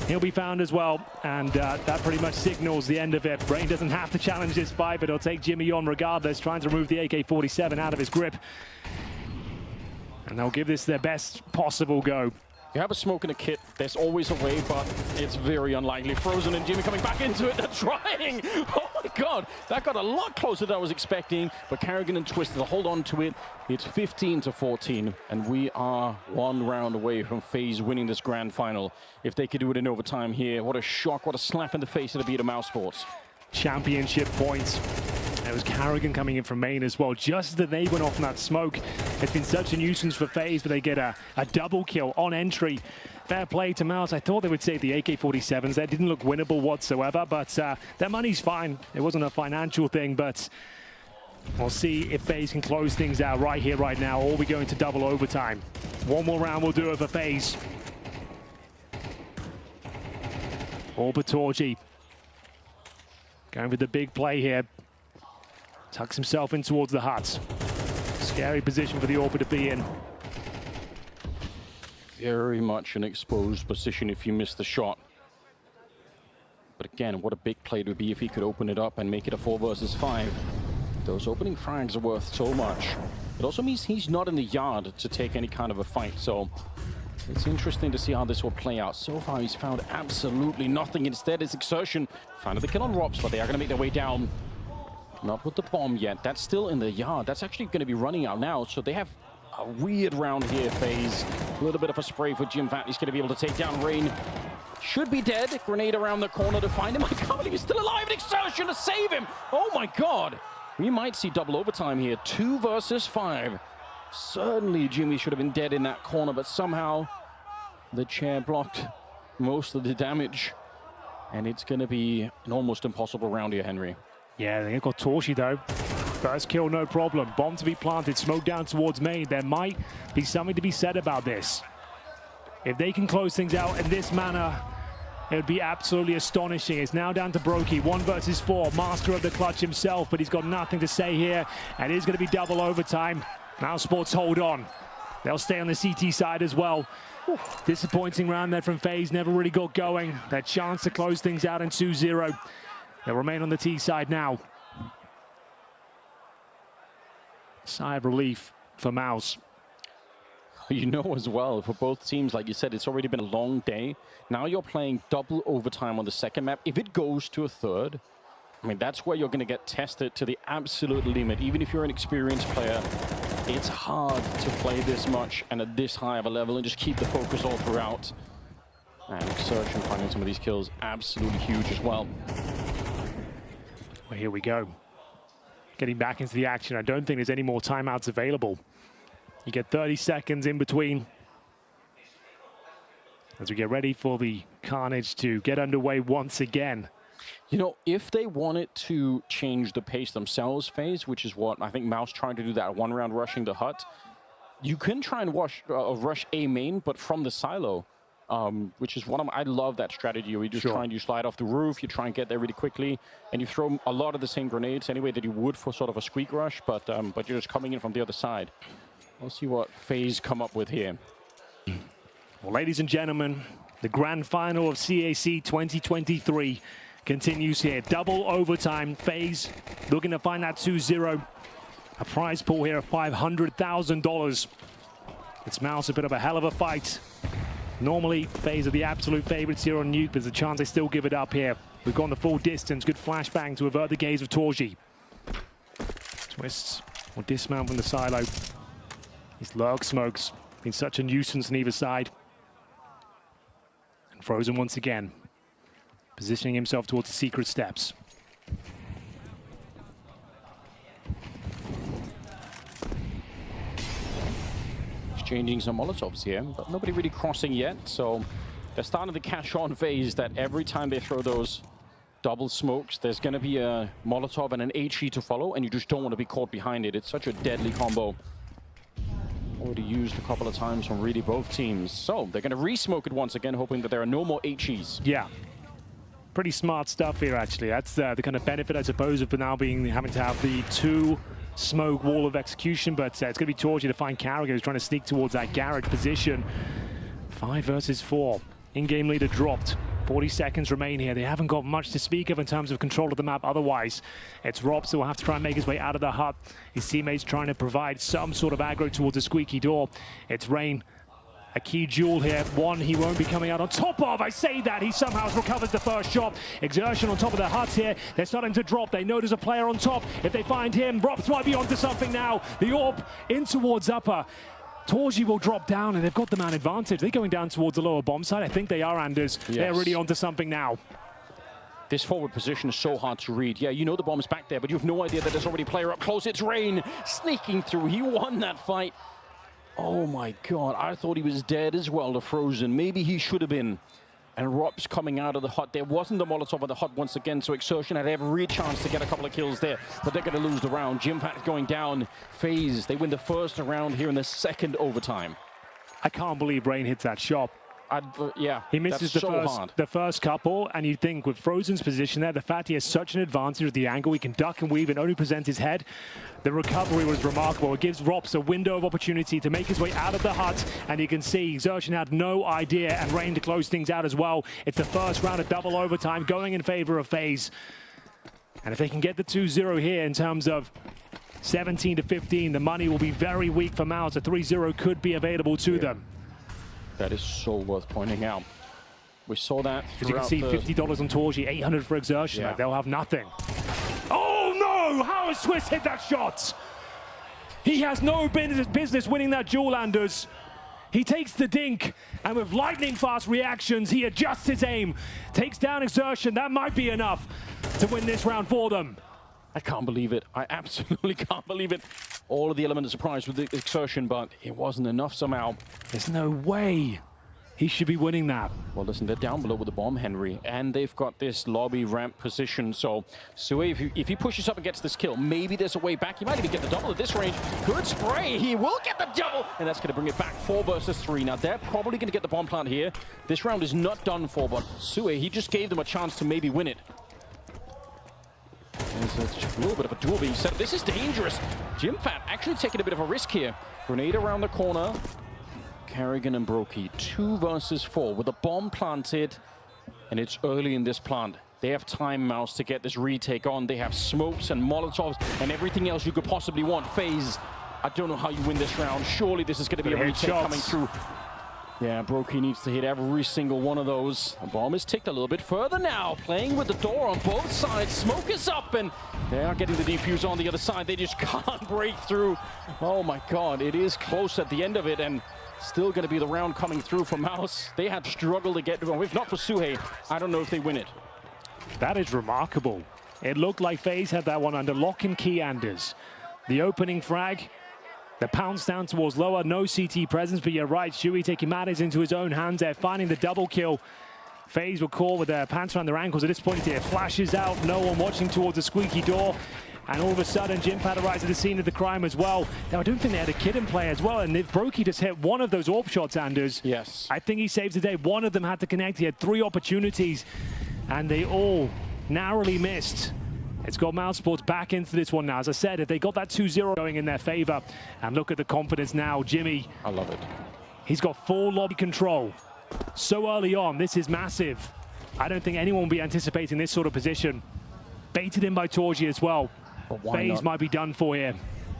he'll be found as well, and that pretty much signals the end of it. Brain doesn't have to challenge this fight, but he'll take Jimmy on regardless, trying to remove the AK-47 out of his grip. And they'll give this their best possible go. you have a smoke in a kit, there's always a way, but it's very unlikely. Frozen and Jimmy coming back into it. They're trying. Oh my God, that got a lot closer than I was expecting. But Carrigan and Twisted will hold on to it. It's 15-14, and we are one round away from FaZe winning this grand final. If they could do it in overtime here, what a shock, what a slap in the face it'll be to MOUZ Sports. Championship points. It was Carrigan coming in from main as well. Just as they went off in that smoke, it's been such a nuisance for FaZe, but they get a double kill on entry. Fair play to MOUZ. I thought they would save the AK-47s. That didn't look winnable whatsoever, but their money's fine. It wasn't a financial thing, but we'll see if FaZe can close things out right here, right now, or we go into double overtime. One more round will do it for FaZe. Orbitorgi going for the big play here. Tucks himself in towards the hut. Scary position for the Orb to be in. Very much an exposed position if you miss the shot. But again, what a big play it would be if he could open it up and make it a 4 versus 5. Those opening frags are worth so much. It also means he's not in the yard to take any kind of a fight, so it's interesting to see how this will play out. So far, he's found absolutely nothing. Instead, it's Exertion. Found the kill on Robs, but they are going to make their way down. Not with the bomb yet. That's still in the yard. That's actually going to be running out now. So they have a weird round here, FaZe. A little bit of a spray for Jim Vat. He's going to be able to take down Rain. Should be dead. Grenade around the corner to find him. I can't believe he's still alive. An Exertion to save him. Oh my God. We might see double overtime here. 2 versus 5. Certainly Jimmy should have been dead in that corner, but somehow the chair blocked most of the damage. And it's going to be an almost impossible round here, Henry. Yeah, they've got Torshi though. First kill, no problem. Bomb to be planted, smoke down towards main. There might be something to be said about this. If they can close things out in this manner, it would be absolutely astonishing. It's now down to Brokey, 1 versus 4. Master of the clutch himself, but he's got nothing to say here. And it is going to be double overtime. MOUZ Sports hold on. They'll stay on the CT side as well. Disappointing round there from FaZe, never really got going. That chance to close things out in 2-0. They'll remain on the T side now. Sigh of relief for MOUZ. You know as well, for both teams, like you said, it's already been a long day. Now you're playing double overtime on the second map. If it goes to a third, I mean, that's where you're going to get tested to the absolute limit. Even if you're an experienced player, it's hard to play this much and at this high of a level and just keep the focus all throughout. And Exertion finding some of these kills, absolutely huge as well. Well, here we go. Getting back into the action. I don't think there's any more timeouts available. You get 30 seconds in between as we get ready for the carnage to get underway once again. You know, if they wanted to change the pace themselves, FaZe, which is what I think MOUZ trying to do, that 1 round rushing the hut, you can try and rush A main, but from the silo. Which is I love that strategy where you just try and you slide off the roof, you try and get there really quickly, and you throw a lot of the same grenades anyway that you would for sort of a squeak rush, but you're just coming in from the other side. We'll see what FaZe come up with here. Well, ladies and gentlemen, the grand final of CAC 2023 continues here. Double overtime. FaZe looking to find that 2-0. A prize pool here of $500,000. It's MOUZ a bit of a hell of a fight. Normally, FaZe are the absolute favorites here on Nuke, but there's a chance they still give it up here. We've gone the full distance. Good flashbang to avert the gaze of Torshi. Twists will dismount from the silo. These lurk smokes been such a nuisance on either side. And Frozen once again, positioning himself towards the secret steps. Exchanging some Molotovs here, but nobody really crossing yet, so they're starting to catch on FaZe that every time they throw those double smokes, there's going to be a Molotov and an HE to follow, and you just don't want to be caught behind it. It's such a deadly combo. Already used a couple of times from really both teams. So they're going to re-smoke it once again, hoping that there are no more HEs. Yeah. Pretty smart stuff here, actually. That's the kind of benefit, I suppose, of now having to have the 2 smoke wall of execution, but it's going to be Torchi to find Carragher, who's trying to sneak towards that garage position. 5 versus 4. In-game leader dropped. 40 seconds remain here. They haven't got much to speak of in terms of control of the map otherwise. It's Robs who will have to try and make his way out of the hut. His teammates trying to provide some sort of aggro towards the squeaky door. It's Rain A key duel here, one he won't be coming out on top of. I say that, he somehow recovers the first shot. Exertion on top of the huts here. They're starting to drop. They know there's a player on top. If they find him, Rops might be onto something now. The AWP in towards upper. Torji will drop down, and they've got the man advantage. They're going down towards the lower bomb side. I think they are, Anders. Yes. They're really onto something now. This forward position is so hard to read. Yeah, you know the bomb's back there, but you have no idea that there's already a player up close. It's Rain sneaking through. He won that fight. Oh my God, I thought he was dead as well to Frozen. Maybe he should have been. And Rob's coming out of the hut. There wasn't the Molotov of the hut once again, so Exertion had every chance to get a couple of kills there, but they're going to lose the round. Jimpat going down. FaZe, they win the first round here in the second overtime. I can't believe Rain hits that shot. Yeah, he misses the first couple, and you think with Frozen's position there, the fact he has such an advantage with the angle, he can duck and weave and only present his head. The recovery was remarkable. It gives Rops a window of opportunity to make his way out of the hut, and you can see Exertion had no idea, and Rain to close things out as well. It's the first round of double overtime going in favor of FaZe. And if they can get the 2-0 here in terms of 17 to 15, the money will be very weak for MOUZ. A 3-0 could be available to them. That is so worth pointing out. We saw that. As you can see, $50 on Torji, 800 for Exertion. Yeah. Like, they'll have nothing. Oh no! How has Swiss hit that shot? He has no business winning that duel, Anders. He takes the dink, and with lightning fast reactions, he adjusts his aim, takes down Exertion. That might be enough to win this round for them. I can't believe it. I absolutely can't believe it. All of the element of surprise with the Exertion, but it wasn't enough somehow. There's no way he should be winning that. Well, listen, they're down below with the bomb, Henry, and they've got this lobby ramp position. So, Sue, if he pushes up and gets this kill, maybe there's a way back. He might even get the double at this range. Good spray. He will get the double, and that's going to bring it back 4 versus 3. Now, they're probably going to get the bomb plant here. This round is not done for, but Sue, he just gave them a chance to maybe win it. There's a little bit of a duel being set up. This is dangerous. Jimpat actually taking a bit of a risk here. Grenade around the corner. Carrigan and Brokey, 2 versus 4 with a bomb planted, and it's early in this plant. They have time, MOUZ, to get this retake on. They have smokes and Molotovs and everything else you could possibly want. FaZe, I don't know how you win this round. Surely this is going to be a retake coming through. Yeah, Brokey needs to hit every single one of those. The bomb is ticked a little bit further now, playing with the door on both sides. Smoke is up, and they are getting the defuse on the other side. They just can't break through. Oh my God, it is close at the end of it, and still going to be the round coming through for MOUZ. They had struggled to get, if not for Suhei, I don't know if they win it. That is remarkable. It looked like FaZe had that one under lock and key, Anders. The opening frag, the pounce down towards lower, no CT presence, but you're right, Shuey taking matters into his own hands there, finding the double kill. FaZe will call with their pants around their ankles at this point here. Flashes out, no one watching towards the squeaky door. And all of a sudden, Jimpat arrives at the scene of the crime as well. Now, I don't think they had a kid in play as well. And if Brokey just hit one of those AWP shots, Anders, yes, I think he saves the day. One of them had to connect. He had 3 opportunities, and they all narrowly missed. It's got MOUZ Sports back into this one now. As I said, if they got that 2-0 going in their favor, and look at the confidence now, Jimmy. I love it. He's got full lobby control. So early on, this is massive. I don't think anyone will be anticipating this sort of position. Baited in by Torji as well. FaZe might be done for here.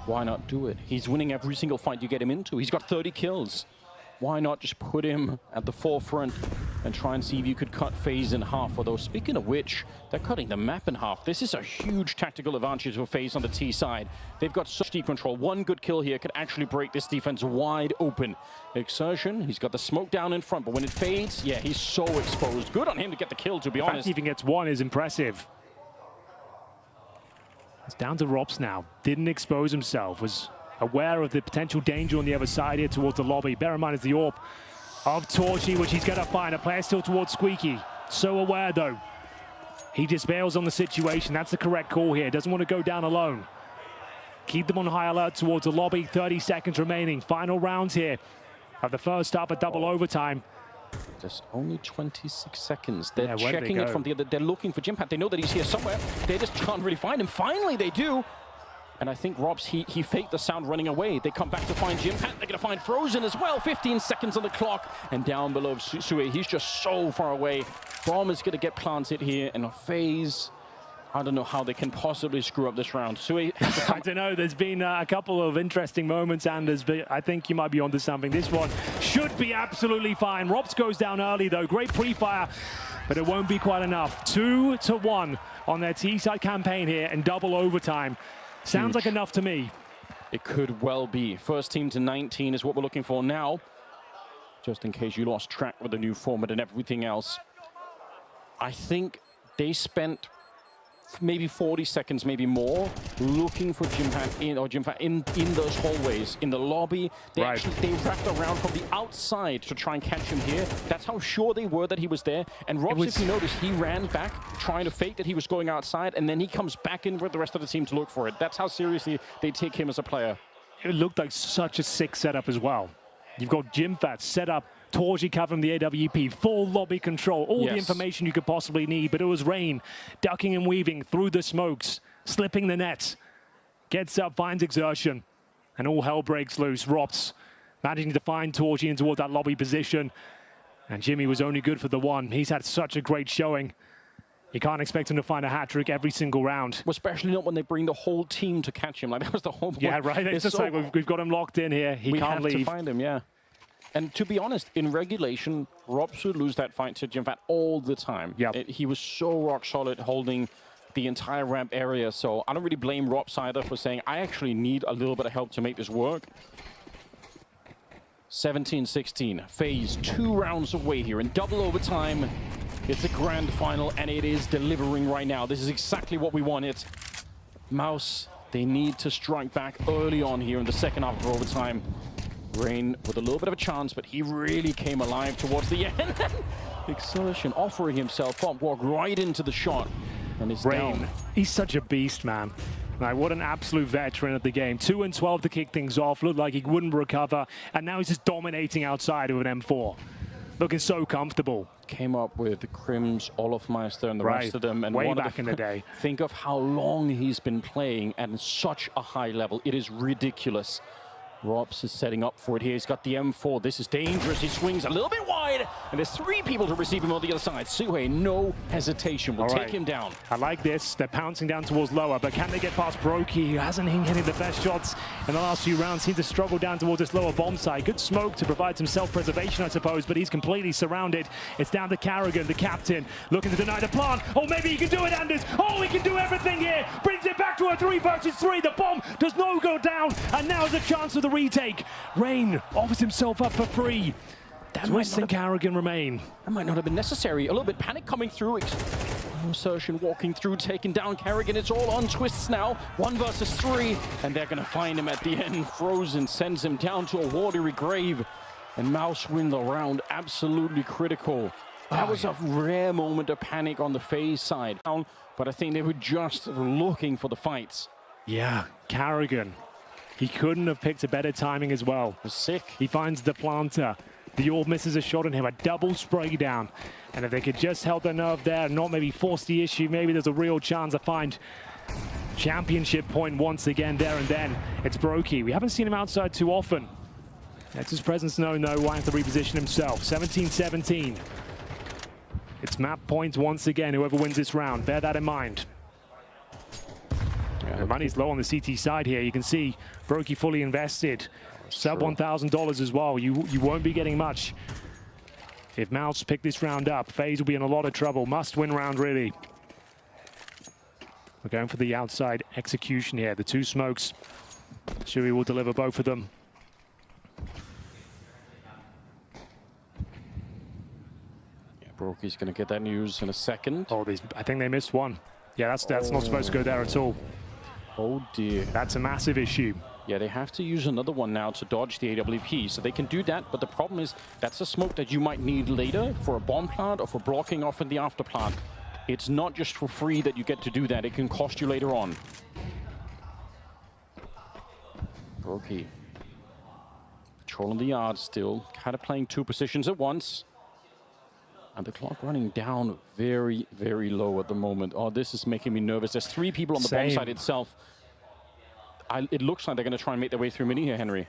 Why not do it? He's winning every single fight you get him into. He's got 30 kills. Why not just put him at the forefront and try and see if you could cut FaZe in half? Although, speaking of which, they're cutting the map in half. This is a huge tactical advantage for FaZe on the T side. They've got such deep control. One good kill here could actually break this defense wide open. Exertion, he's got the smoke down in front, but when it fades, yeah, he's so exposed. Good on him to get the kill, to be honest. The fact he even gets one is impressive. It's down to Rops now. Didn't expose himself, was aware of the potential danger on the other side here towards the lobby. Bear in mind it's the AWP of Torji, which he's going to find. A player still towards Squeaky. So aware, though. He just bails on the situation. That's the correct call here. Doesn't want to go down alone. Keep them on high alert towards the lobby. 30 seconds remaining. Final rounds here of the first half of double overtime. There's only 26 seconds. They're checking it from the other. They're looking for Jimpat. They know that he's here somewhere. They just can't really find him. Finally, they do. And I think Robs, he faked the sound running away. They come back to find Jimpat. They're going to find Frozen as well. 15 seconds on the clock. And down below Sue, he's just so far away. Bomb is going to get planted here. And FaZe, I don't know how they can possibly screw up this round. Sui has to I don't know. There's been a couple of interesting moments, Anders, but I think you might be onto something. This one should be absolutely fine. Robs goes down early, though. Great pre-fire, but it won't be quite enough. 2-1 on their T-side campaign here in double overtime. Sounds like enough to me. It could well be. First team to 19 is what we're looking for now. Just in case you lost track with the new format and everything else. I think they spent maybe 40 seconds, maybe more, looking for Jimfat in those hallways, in the lobby. They wrapped around from the outside to try and catch him here. That's how sure they were that he was there. And Robs, if you notice, he ran back, trying to fake that he was going outside, and then he comes back in with the rest of the team to look for it. That's how seriously they take him as a player. It looked like such a sick setup as well. You've got Jimfat set up, Torji covering the AWP, full lobby control, all the information you could possibly need, but it was Rain ducking and weaving through the smokes, slipping the nets, gets up, finds Exertion, and all hell breaks loose. Rops managing to find Torji in towards that lobby position, and Jimmy was only good for the one. He's had such a great showing. You can't expect him to find a hat-trick every single round. Well, especially not when they bring the whole team to catch him. Like, that was the whole point. Yeah, right. It's just like we've got him locked in here. He can't leave. We have to find him, yeah. And to be honest, in regulation, Robs would lose that fight to Jimfat all the time. He was so rock solid holding the entire ramp area, so I don't really blame Robs either for saying, I actually need a little bit of help to make this work. 17-16, FaZe 2 rounds away here in double overtime. It's a grand final, and it is delivering right now. This is exactly what we wanted. MOUZ, they need to strike back early on here in the second half of overtime. Rain with a little bit of a chance, but he really came alive towards the end. Exertion offering himself up, walk right into the shot, and it's down. He's such a beast, man. Like, what an absolute veteran of the game. 2-12 to kick things off. Looked like he wouldn't recover, and now he's just dominating outside with an M4. Looking so comfortable. Came up with Krims, Olofmeister, and the rest of them. And way back in the day. Think of how long he's been playing at such a high level. It is ridiculous. Robs is setting up for it here. He's got the M4. This is dangerous. He swings a little bit wide, and there's 3 people to receive him on the other side. Suhei, no hesitation, will take him down. I like this. They're pouncing down towards lower, but can they get past Brokey, who hasn't been hitting the best shots in the last few rounds? Seems to struggle down towards this lower bomb site. Good smoke to provide some self-preservation, I suppose, but he's completely surrounded. It's down to Carrigan, the captain, looking to deny the plant. Oh, maybe he can do it, Anders. Oh, he can do everything here. Brings it back to a 3 versus 3. The bomb does not go down, and now's a chance for the retake. Rain offers himself up for free. Twist and Carrigan remain. That might not have been necessary. A little bit panic coming through. Exertion walking through, taking down Carrigan. It's all on Twists now. 1 versus 3, and they're going to find him at the end. Frozen sends him down to a watery grave, and MOUZ win the round. Absolutely critical. That was a rare moment of panic on the FaZe side, but I think they were just looking for the fights. Yeah, Carrigan. He couldn't have picked a better timing as well. It was sick. He finds the planter. The orb misses a shot on him, a double spray down. And if they could just held their nerve there and not maybe force the issue, maybe there's a real chance to find championship point once again there and then. It's Brokey. We haven't seen him outside too often. That's his presence known, though. Why have to reposition himself? 17-17. It's map point once again, whoever wins this round. Bear that in mind. The money's low on the CT side here. You can see Brokey fully invested. Sub $1,000 as well. You won't be getting much. If MOUZ pick this round up, FaZe will be in a lot of trouble. Must win round, really. We're going for the outside execution here. The 2 smokes. Shui will deliver both of them. Yeah, Brokey's going to get that news in a second. Oh, I think they missed one. Yeah, that's not supposed to go there at all. Oh dear. That's a massive issue. Yeah, they have to use another one now to dodge the AWP, so they can do that, but the problem is that's a smoke that you might need later for a bomb plant or for blocking off in the after plant. It's not just for free that you get to do that, it can cost you later on. Brokey. Patrolling the yard still, kind of playing 2 positions at once. And the clock running down very, very low at the moment. Oh, this is making me nervous. There's 3 people on the bomb site itself. It looks like they're going to try and make their way through mini here, Henry.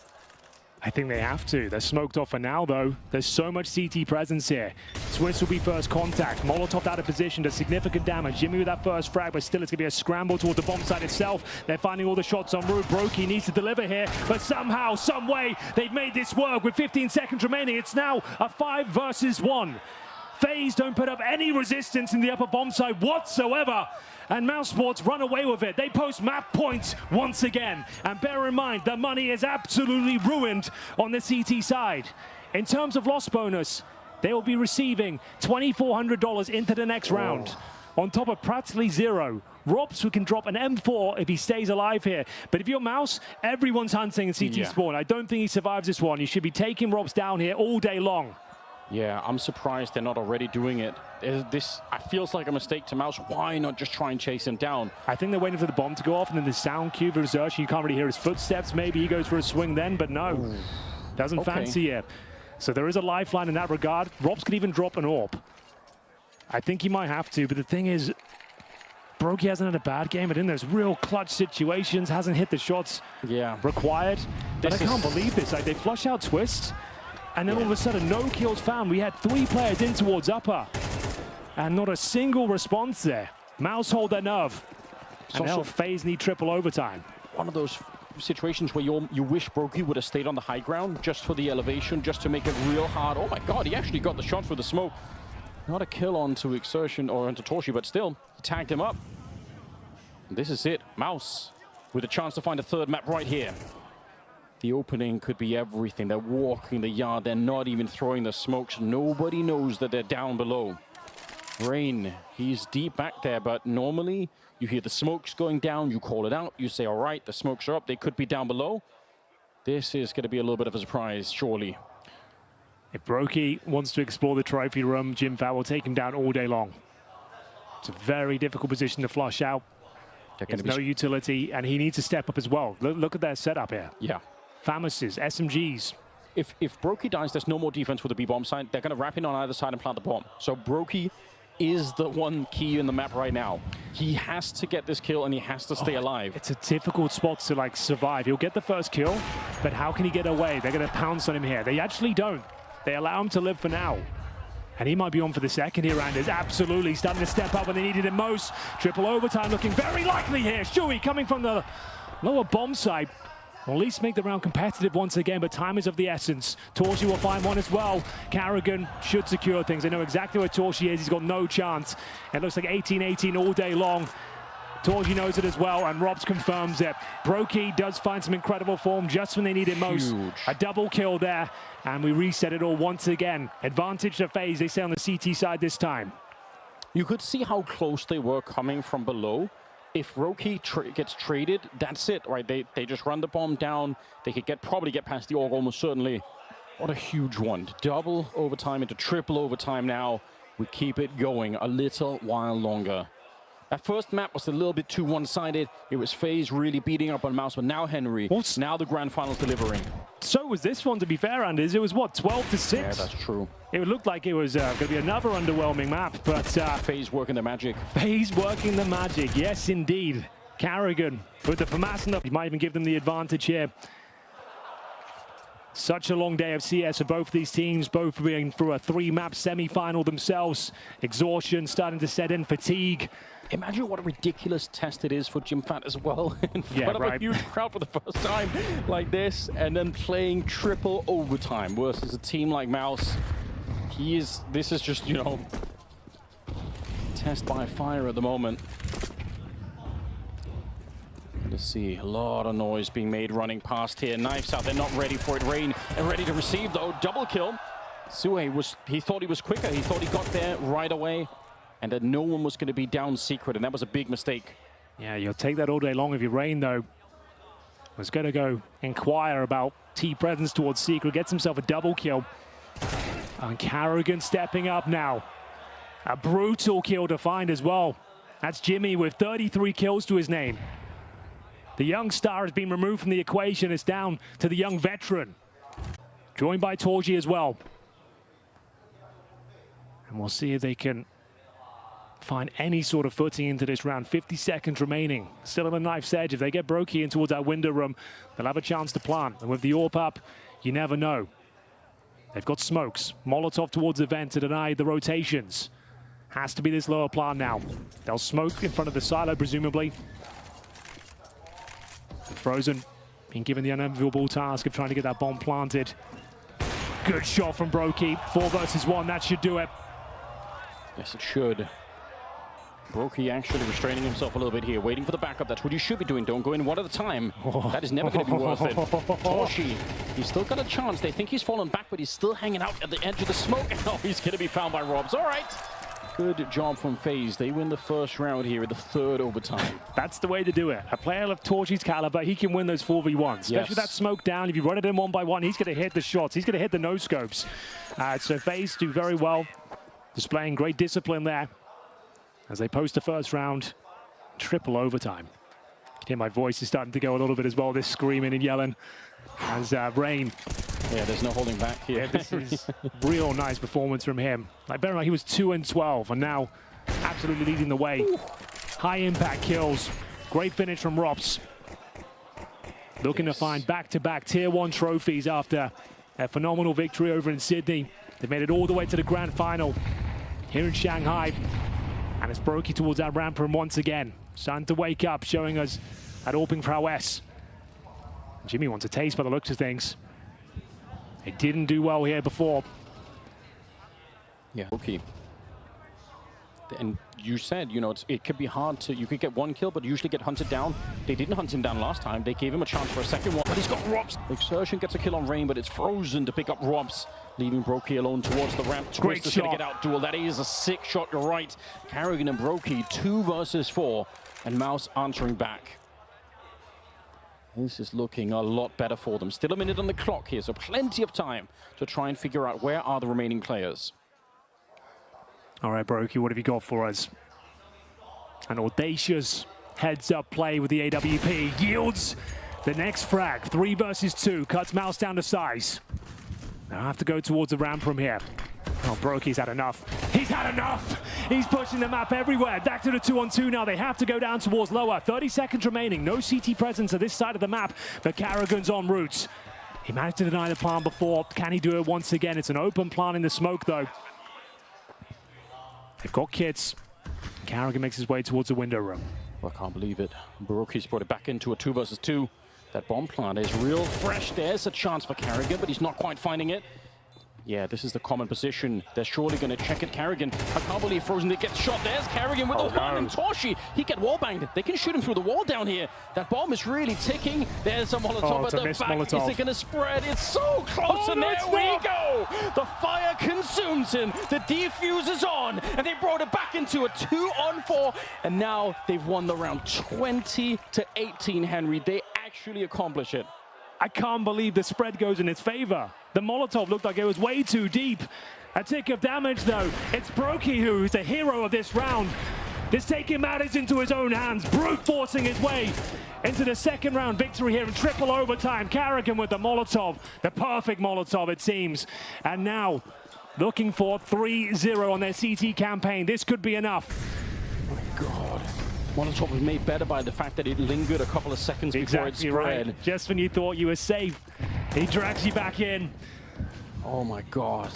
I think they have to. They're smoked off for now, though. There's so much CT presence here. Twist will be first contact. Molotov out of position does significant damage. Jimmy with that first frag, but still it's going to be a scramble towards the bomb site itself. They're finding all the shots en route. Brokey needs to deliver here, but somehow, some way, they've made this work with 15 seconds remaining. It's now a 5 versus 1. FaZe don't put up any resistance in the upper bomb site whatsoever. And MOUZ Sports run away with it. They post map points once again. And bear in mind, the money is absolutely ruined on the CT side. In terms of loss bonus, they will be receiving $2,400 into the next round. On top of practically zero. Robs, who can drop an M4 if he stays alive here. But if you're MOUZ, everyone's hunting in CT spawn. I don't think he survives this one. You should be taking Robs down here all day long. Yeah, I'm surprised they're not already doing it. This feels like a mistake to MOUZ. Why not just try and chase him down? I think they're waiting for the bomb to go off, and then the sound cue for Xerxes. You can't really hear his footsteps. Maybe he goes for a swing then, but no. Doesn't fancy it. So there is a lifeline in that regard. Robs could even drop an AWP. I think he might have to, but the thing is, Brokey hasn't had a bad game, but in those real clutch situations, hasn't hit the shots required. But I can't believe this. Like, they flush out Twist, and then all of a sudden, no kills found. We had 3 players in towards upper, and not a single response there. MOUZ hold their nerve, and now FaZe need triple overtime. One of those situations where you wish Brokey would have stayed on the high ground just for the elevation, just to make it real hard. Oh my God, he actually got the shot through the smoke. Not a kill onto Exertion or onto Torshi, but still, he tagged him up. And this is it. MOUZ with a chance to find a third map right here. The opening could be everything. They're walking the yard. They're not even throwing the smokes. Nobody knows that they're down below. Rain, he's deep back there, but normally you hear the smokes going down. You call it out. You say, all right, the smokes are up. They could be down below. This is going to be a little bit of a surprise, surely. If Brokey wants to explore the trophy room, Jim Fat will take him down all day long. It's a very difficult position to flush out. There's no utility, and he needs to step up as well. Look at their setup here. Yeah. Famouses, SMGs. If Brokey dies, there's no more defense with the B-bomb side. They're going to wrap in on either side and plant the bomb. So Brokey is the one key in the map right now. He has to get this kill, and he has to stay alive. It's a difficult spot to, like, survive. He'll get the first kill, but how can he get away? They're going to pounce on him here. They actually don't. They allow him to live for now. And he might be on for the second here, and is absolutely starting to step up when they needed him most. Triple overtime looking very likely here. Shui coming from the lower bomb site. Will at least make the round competitive once again, but time is of the essence. Torshi will find one as well. Carrigan should secure things. They know exactly where Torshi is. He's got no chance. It looks like 18-18 all day long. Torshi knows it as well, and Robs confirms it. Brokey does find some incredible form just when they need it most. A double kill there, and we reset it all once again. Advantage to FaZe, they say on the CT side this time. You could see how close they were coming from below. If Brokey gets traded, that's it, right? They just run the bomb down. They could probably get past the org almost certainly. What a huge one. Double overtime into triple overtime now. We keep it going a little while longer. That first map was a little bit too one-sided. It was FaZe really beating up on MOUZ, but now Henry. Now the grand finals delivering. So was this one, to be fair, Anders. It was, what, 12-6? Yeah, that's true. It looked like it was going to be another underwhelming map, but... FaZe working the magic. FaZe working the magic, yes, indeed. Carrigan with the FAMAS up. He might even give them the advantage here. Such a long day of CS for both these teams, both being through a 3-map semi-final themselves. Exhaustion starting to set in, fatigue. Imagine what a ridiculous test it is for Jim Fat as well. In front of a huge crowd for the first time like this, and then playing triple overtime versus a team like MOUZ. This is just, you know, test by fire at the moment. Let's see, a lot of noise being made running past here. Knives out, they're not ready for it. Rain and ready to receive though. Double kill. Sue he thought he was quicker. He thought he got there right away, and that no one was going to be down secret, and that was a big mistake. Yeah, you'll take that all day long if you Rain, though. Was going to go inquire about T presence towards secret, gets himself a double kill. And Carrigan stepping up now. A brutal kill to find as well. That's Jimmy with 33 kills to his name. The young star has been removed from the equation. It's down to the young veteran. Joined by Torji as well. And we'll see if they can find any sort of footing into this round. 50 seconds remaining. Still on the knife's edge. If they get Brokey in towards that window room, they'll have a chance to plant. And with the AWP up, you never know. They've got smokes. Molotov towards the vent to deny the rotations. Has to be this lower plant now. They'll smoke in front of the silo, presumably. Frozen being given the unenviable task of trying to get that bomb planted. Good shot from Brokey. 4 versus 1, that should do it. Yes, it should. Brokey actually restraining himself a little bit here, waiting for the backup. That's what you should be doing. Don't go in one at a time. That is never going to be worth it. Toshi, he's still got a chance. They think he's fallen back, but he's still hanging out at the edge of the smoke. Oh, he's going to be found by Robs. All right. Good job from FaZe. They win the first round here in the 3rd overtime. That's the way to do it. A player of Torshi's caliber, he can win those 4v1s. Especially with that smoke down. If you run it in 1 by 1, he's going to hit the shots. He's going to hit the no-scopes. So FaZe do very well, displaying great discipline there as they post the first round. Triple overtime. You can hear my voice is starting to go a little bit as well, this screaming and yelling as Rain. Yeah, there's no holding back here. Yeah, this is real nice performance from him. Like, bear in mind, he was 2-12 and now absolutely leading the way. Ooh. High impact kills. Great finish from Rops. Looking to find back-to-back Tier 1 trophies after a phenomenal victory over in Sydney. They made it all the way to the grand final here in Shanghai. And it's Brokey towards that ramp room once again. Starting to wake up, showing us that AWPing prowess. Jimmy wants a taste by the looks of things. They didn't do well here before. Yeah, okay. And you said, you know, it could be hard to, you could get 1 kill, but usually get hunted down. They didn't hunt him down last time. They gave him a chance for a second one, but he's got Robs. Exertion gets a kill on Rain, but it's Frozen to pick up Robs, leaving Brokey alone towards the ramp. Twist is going to get out duel. That is a sick shot, you're right. Carrigan and Brokey, 2 versus 4, and MOUZ answering back. This is looking a lot better for them. Still a minute on the clock here, so plenty of time to try and figure out where are the remaining players. All right, Brokey, what have you got for us? An audacious heads-up play with the AWP. Yields the next frag. 3 versus 2. Cuts MOUZ down to size. They'll have to go towards the ramp from here. Oh, Brokey's had enough. He's had enough! He's pushing the map everywhere. Back to the 2-on-2 now. They have to go down towards lower. 30 seconds remaining. No CT presence at this side of the map, but Carrigan's en route. He managed to deny the plant before. Can he do it once again? It's an open plant in the smoke, though. They've got kits. Carrigan makes his way towards the window room. Well, I can't believe it. Brokey's brought it back into a 2 versus 2. That bomb plant is real fresh. There's a chance for Carrigan, but he's not quite finding it. Yeah, this is the common position. They're surely going to check it. Carrigan, I can't believe Frozen gets shot. There's Carrigan with the one, and Toshi, he get wall banged. They can shoot him through the wall down here. That bomb is really ticking. There's a Molotov at the back. Molotov. Is it going to spread? It's so close, and there we go. The fire consumes him. The defuse is on, and they brought it back into a 2-on-4, and now they've won the round 20-18, Henry. They actually accomplish it. I can't believe the spread goes in its favor. The Molotov looked like it was way too deep. A tick of damage, though. It's Brokey who's the hero of this round. Just taking matters into his own hands, brute forcing his way into the second round victory here in triple overtime. Carrigan with the Molotov, the perfect Molotov, it seems. And now, looking for 3-0 on their CT campaign. This could be enough. Oh my God. Molotov was made better by the fact that it lingered a couple of seconds before it spread. Right. Just when you thought you were safe, he drags you back in. Oh my God.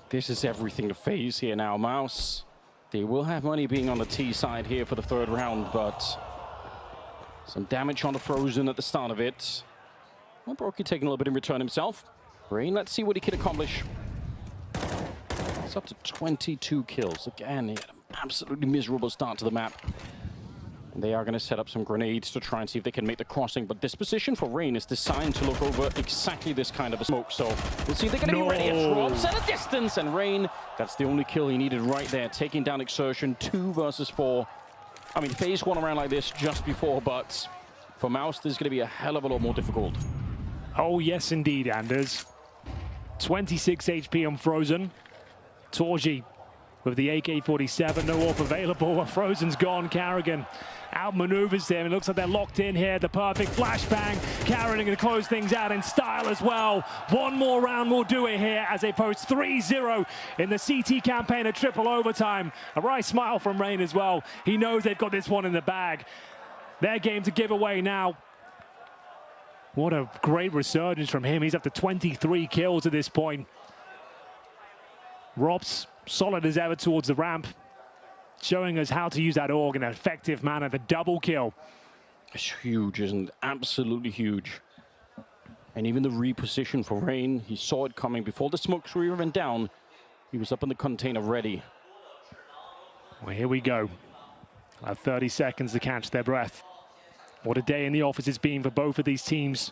This is everything to FaZe here now. MOUZ, they will have money being on the T side here for the 3rd round, but some damage on the Frozen at the start of it. Well, Brokey taking a little bit in return himself. Rain, let's see what he can accomplish. It's up to 22 kills. Again, he had an absolutely miserable start to the map. And they are going to set up some grenades to try and see if they can make the crossing. But this position for Rain is designed to look over exactly this kind of a smoke. So we'll see if they're going to be ready. It's Robs at a distance. And Rain, that's the only kill he needed right there. Taking down Exertion, 2 versus 4. I mean, FaZe won a round like this just before, but for MOUZ, this is going to be a hell of a lot more difficult. Oh, yes, indeed, Anders. 26 HP on Frozen. Torji with the AK-47, no AWP available. Frozen's gone. Carrigan outmaneuvers them. It looks like they're locked in here. The perfect flashbang. Carrigan going to close things out in style as well. One more round will do it here as they post 3-0 in the CT campaign at triple overtime. A wry smile from Rain as well. He knows they've got this one in the bag. Their game to give away now. What a great resurgence from him. He's up to 23 kills at this point. Rob's solid as ever towards the ramp, showing us how to use that org in an effective manner. The double kill. It's huge, isn't it? Absolutely huge. And even the reposition for Rain, he saw it coming before the smoke screen went down. He was up in the container ready. Well, here we go. 30 seconds to catch their breath. What a day in the office it's been for both of these teams.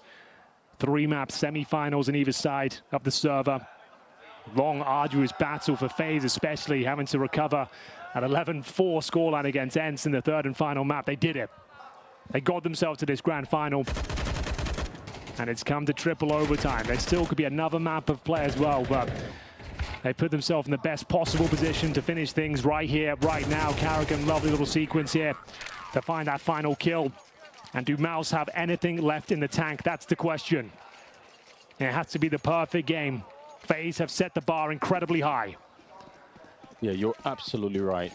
3 maps, semi-finals on either side of the server. Long, arduous battle for FaZe, especially having to recover an 11-4 scoreline against ENCE in the 3rd and final map. They did it. They got themselves to this grand final. And it's come to triple overtime. There still could be another map of play as well, but they put themselves in the best possible position to finish things right here, right now. Carrigan, lovely little sequence here to find that final kill. And do MOUZ have anything left in the tank? That's the question. It has to be the perfect game. FaZe have set the bar incredibly high. Yeah, you're absolutely right.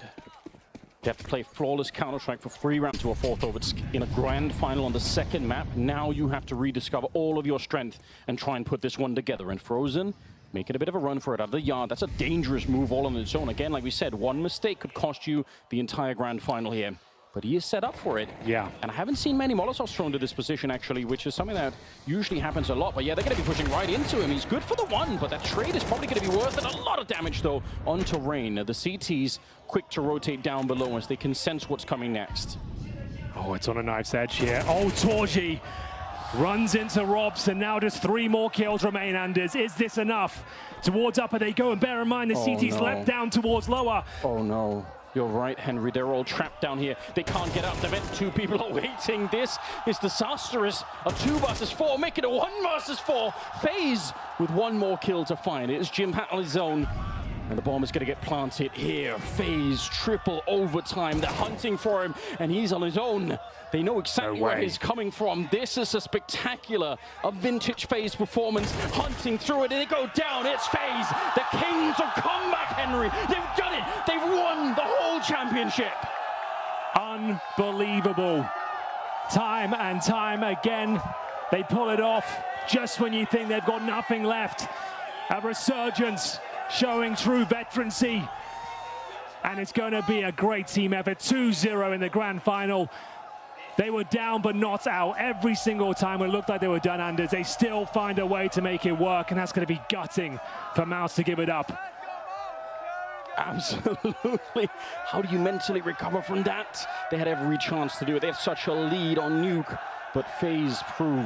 They have to play flawless Counter-Strike for 3 rounds to a 4th over. It's in a grand final on the 2nd map. Now you have to rediscover all of your strength and try and put this one together. And Frozen, making a bit of a run for it out of the yard. That's a dangerous move all on its own. Again, like we said, one mistake could cost you the entire grand final here. But he is set up for it. Yeah. And I haven't seen many Molotovs thrown to this position, actually, which is something that usually happens a lot. But yeah, they're going to be pushing right into him. He's good for the 1, but that trade is probably going to be worth it. A lot of damage, though, onto Rain. The CT's quick to rotate down below as they can sense what's coming next. Oh, it's on a knife's edge here. Oh, Torji runs into Robs, and now just 3 more kills remain, Anders. Is this enough? Towards upper they go, and bear in mind the CT's leapt down towards lower. Oh, no. You're right, Henry. They're all trapped down here. They can't get up. The vent 2 people are waiting. This is disastrous. A 2 versus 4. Make it a 1 versus 4. FaZe with 1 more kill to find. It is Jim Hat on his own. And the bomb is going to get planted here. FaZe triple overtime. They're hunting for him, and he's on his own. They know exactly where he's coming from. This is a spectacular, a vintage FaZe performance. Hunting through it, and they go down. It's FaZe, the kings of comeback, Henry. They've done it. They've won the whole championship. Unbelievable. Time and time again, they pull it off just when you think they've got nothing left. A resurgence showing true veterancy. And it's going to be a great team effort. 2-0 in the grand final. They were down but not out. Every single time it looked like they were done, Anders, they still find a way to make it work, and that's going to be gutting for MOUZ to give it up. Absolutely. How do you mentally recover from that? They had every chance to do it. They have such a lead on Nuke, but FaZe prove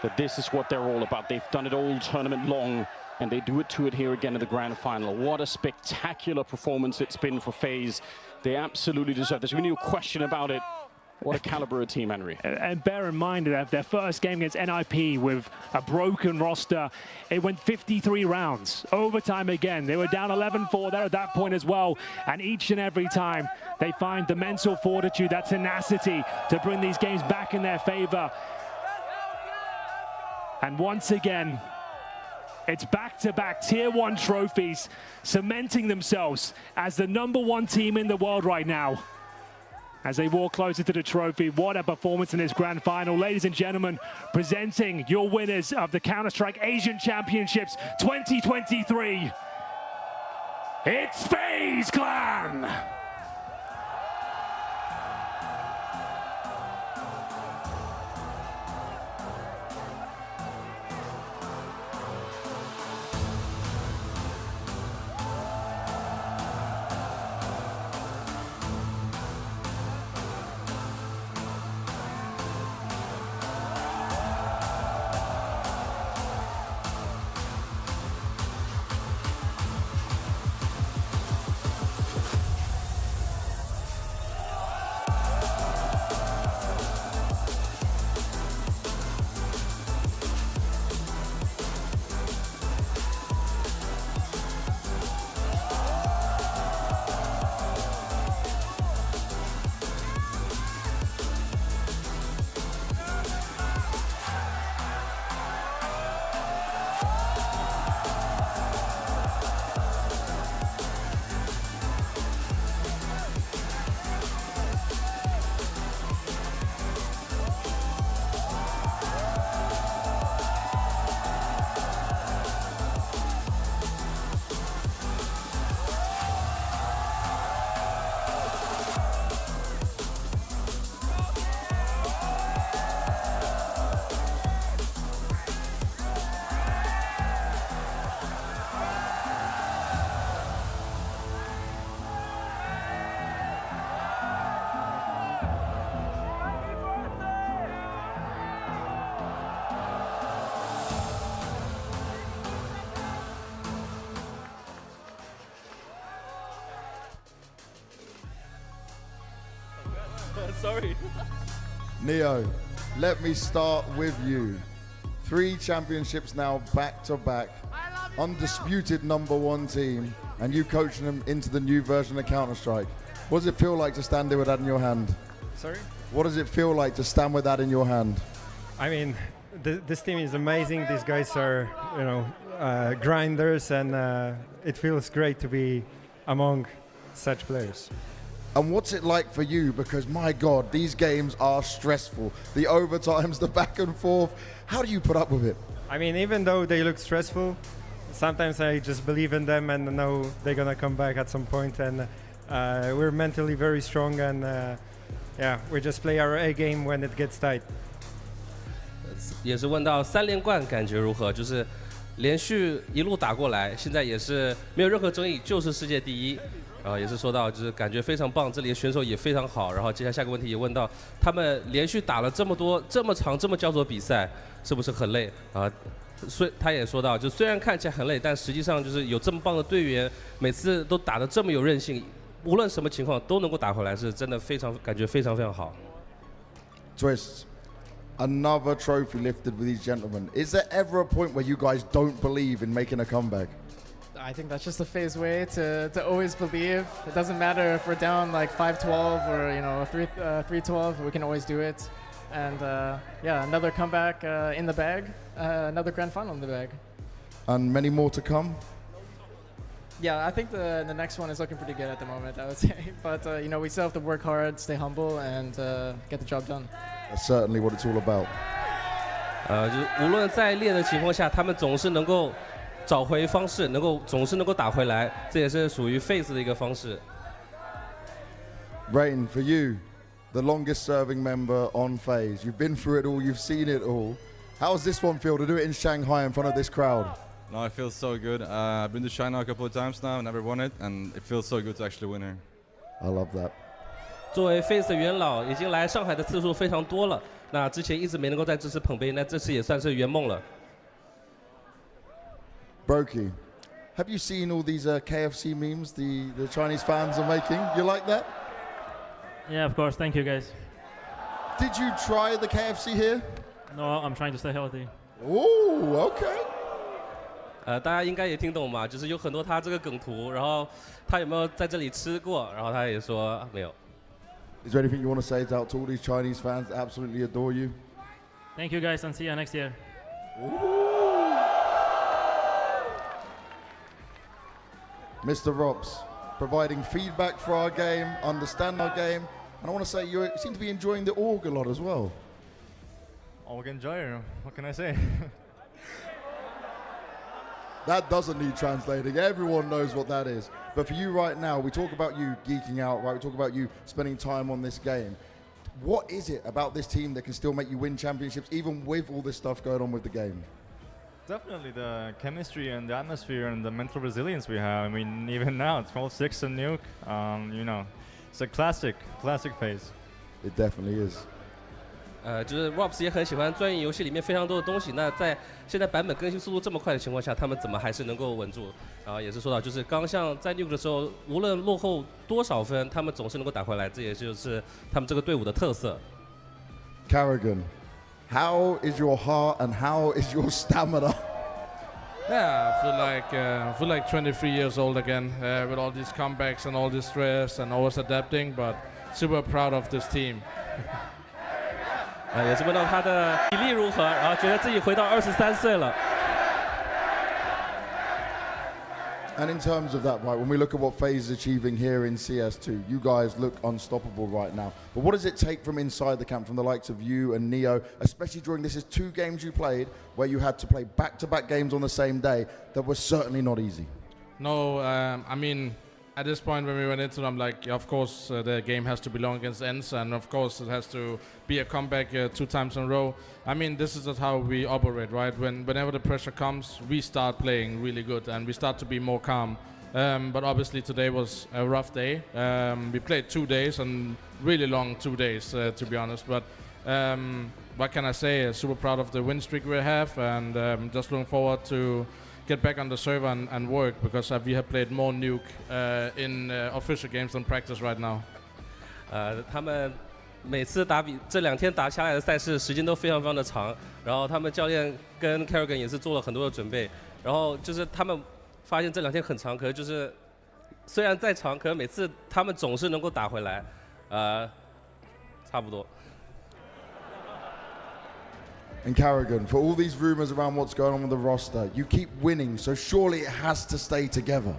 that this is what they're all about. They've done it all tournament long, and they do it to it here again in the grand final. What a spectacular performance it's been for FaZe. They absolutely deserve this. We need a question about it. What a caliber of team, Henry. And bear in mind that their first game against NIP with a broken roster, it went 53 rounds. Overtime again. They were down 11-4 there at that point as well. And each and every time, they find the mental fortitude, that tenacity to bring these games back in their favor. And once again, it's back-to-back Tier 1 trophies, cementing themselves as the #1 team in the world right now. As they walk closer to the trophy, what a performance in this grand final. Ladies and gentlemen, presenting your winners of the Counter-Strike Asian Championships 2023. It's FaZe Clan! Sorry. Neo, let me start with you. 3 championships now back to back. Undisputed #1 team, and you coaching them into the new version of Counter-Strike. What does it feel like to stand there with that in your hand? Sorry? What does it feel like to stand with that in your hand? I mean, this team is amazing. These guys are, grinders, and it feels great to be among such players. And what's it like for you? Because my God, these games are stressful. The overtimes, the back and forth. How do you put up with it? I mean, even though they look stressful, sometimes I just believe in them and know they're gonna come back at some point. And we're mentally very strong, and we just play our A game when it gets tight. 也是问到3连冠感觉如何？就是连续一路打过来，现在也是没有任何争议，就是世界第一。也是说到就是感觉非常棒，这里的选手也非常好。然后接下来下个问题也问到，他们连续打了这么多、这么长、这么焦灼比赛，是不是很累啊？他也说到，就虽然看起来很累，但实际上就是有这么棒的队员，每次都打得这么有韧性，无论什么情况都能够打回来，是真的非常感觉非常非常好。Twist, another trophy lifted with these gentlemen. Is there ever a point where you guys don't believe in making a comeback? I think that's just the FaZe way to always believe. It doesn't matter if we're down like 5-12 or 3-12. We can always do it. And another comeback in the bag. Another grand final in the bag. And many more to come? Yeah, I think the next one is looking pretty good at the moment, I would say. But we still have to work hard, stay humble, and get the job done. That's certainly what it's all about. 就是无论在劣的情况下，他们总是能够找回方式，总是能够打回来，这也是属于 FaZe 的一个方式。Rain, for you, the longest serving member on FaZe. You've been through it all, you've seen it all. How does this one feel to do it in Shanghai in front of this crowd? No, it feels so good. I've been to China a couple of times now, never won it, and it feels so good to actually win here. I love that. 作为 FaZe 的元老，已经来上海的次数非常多了。那之前一直没能够在这次捧杯，那这次也算是圆梦了。Brokey, have you seen all these KFC memes the Chinese fans are making? You like that? Yeah, of course. Thank you, guys. Did you try the KFC here? No, I'm trying to stay healthy. Oh, okay. 大家应该也听懂嘛，就是有很多他这个梗图，然后他有没有在这里吃过？然后他也说没有。Is there anything you want to say out to all these Chinese fans that absolutely adore you? Thank you, guys, and see you next year. Mr. Rops, providing feedback for our game, understand our game, and I want to say you seem to be enjoying the org a lot as well. Org enjoyer, what can I say? That doesn't need translating. Everyone knows what that is. But for you right now, we talk about you geeking out, right? We talk about you spending time on this game. What is it about this team that can still make you win championships, even with all this stuff going on with the game? Definitely the chemistry and the atmosphere and the mental resilience we have. I mean, even now, 12-6 and Nuke, it's a classic phase. It definitely is. 就是 Robs 也很喜欢钻研游戏里面非常多的东西。那在现在版本更新速度这么快的情况下，他们怎么还是能够稳住？然后也是说到，就是刚像在 Nuke 的时候，无论落后多少分，他们总是能够打回来，这也就是他们这个队伍的特色。Carrigan, how is your heart and how is your stamina? Yeah, I feel like 23 years old again with all these comebacks and all this stress and always adapting, but super proud of this team. 也是问到他的体力如何，然后觉得自己回到23岁了。And in terms of that, right, when we look at what FaZe is achieving here in CS2, you guys look unstoppable right now. But what does it take from inside the camp, from the likes of you and Neo, especially during this is 2 games you played where you had to play back-to-back games on the same day that were certainly not easy? No, I mean, at this point when we went into them, like, of course, the game has to belong against ENCE, and of course it has to be a comeback 2 times in a row. I mean, this is just how we operate, right? Whenever the pressure comes, we start playing really good and we start to be more calm. But obviously today was a rough day. We played 2 days and really long 2 days, to be honest. But what can I say? Super proud of the win streak we have, and just looking forward to get back on the server and work, because we have played more Nuke in official games than practice right now. 他们每次这2天打下来的赛事时间都非常的长，然后他们教练跟 Kerrigan 也是做了很多的准备，然后就是他们发现这2天很长，可是就是虽然再长，可是每次他们总是能够打回来，差不多。And Kerrigan, for all these rumors around what's going on with the roster, you keep winning, so surely it has to stay together.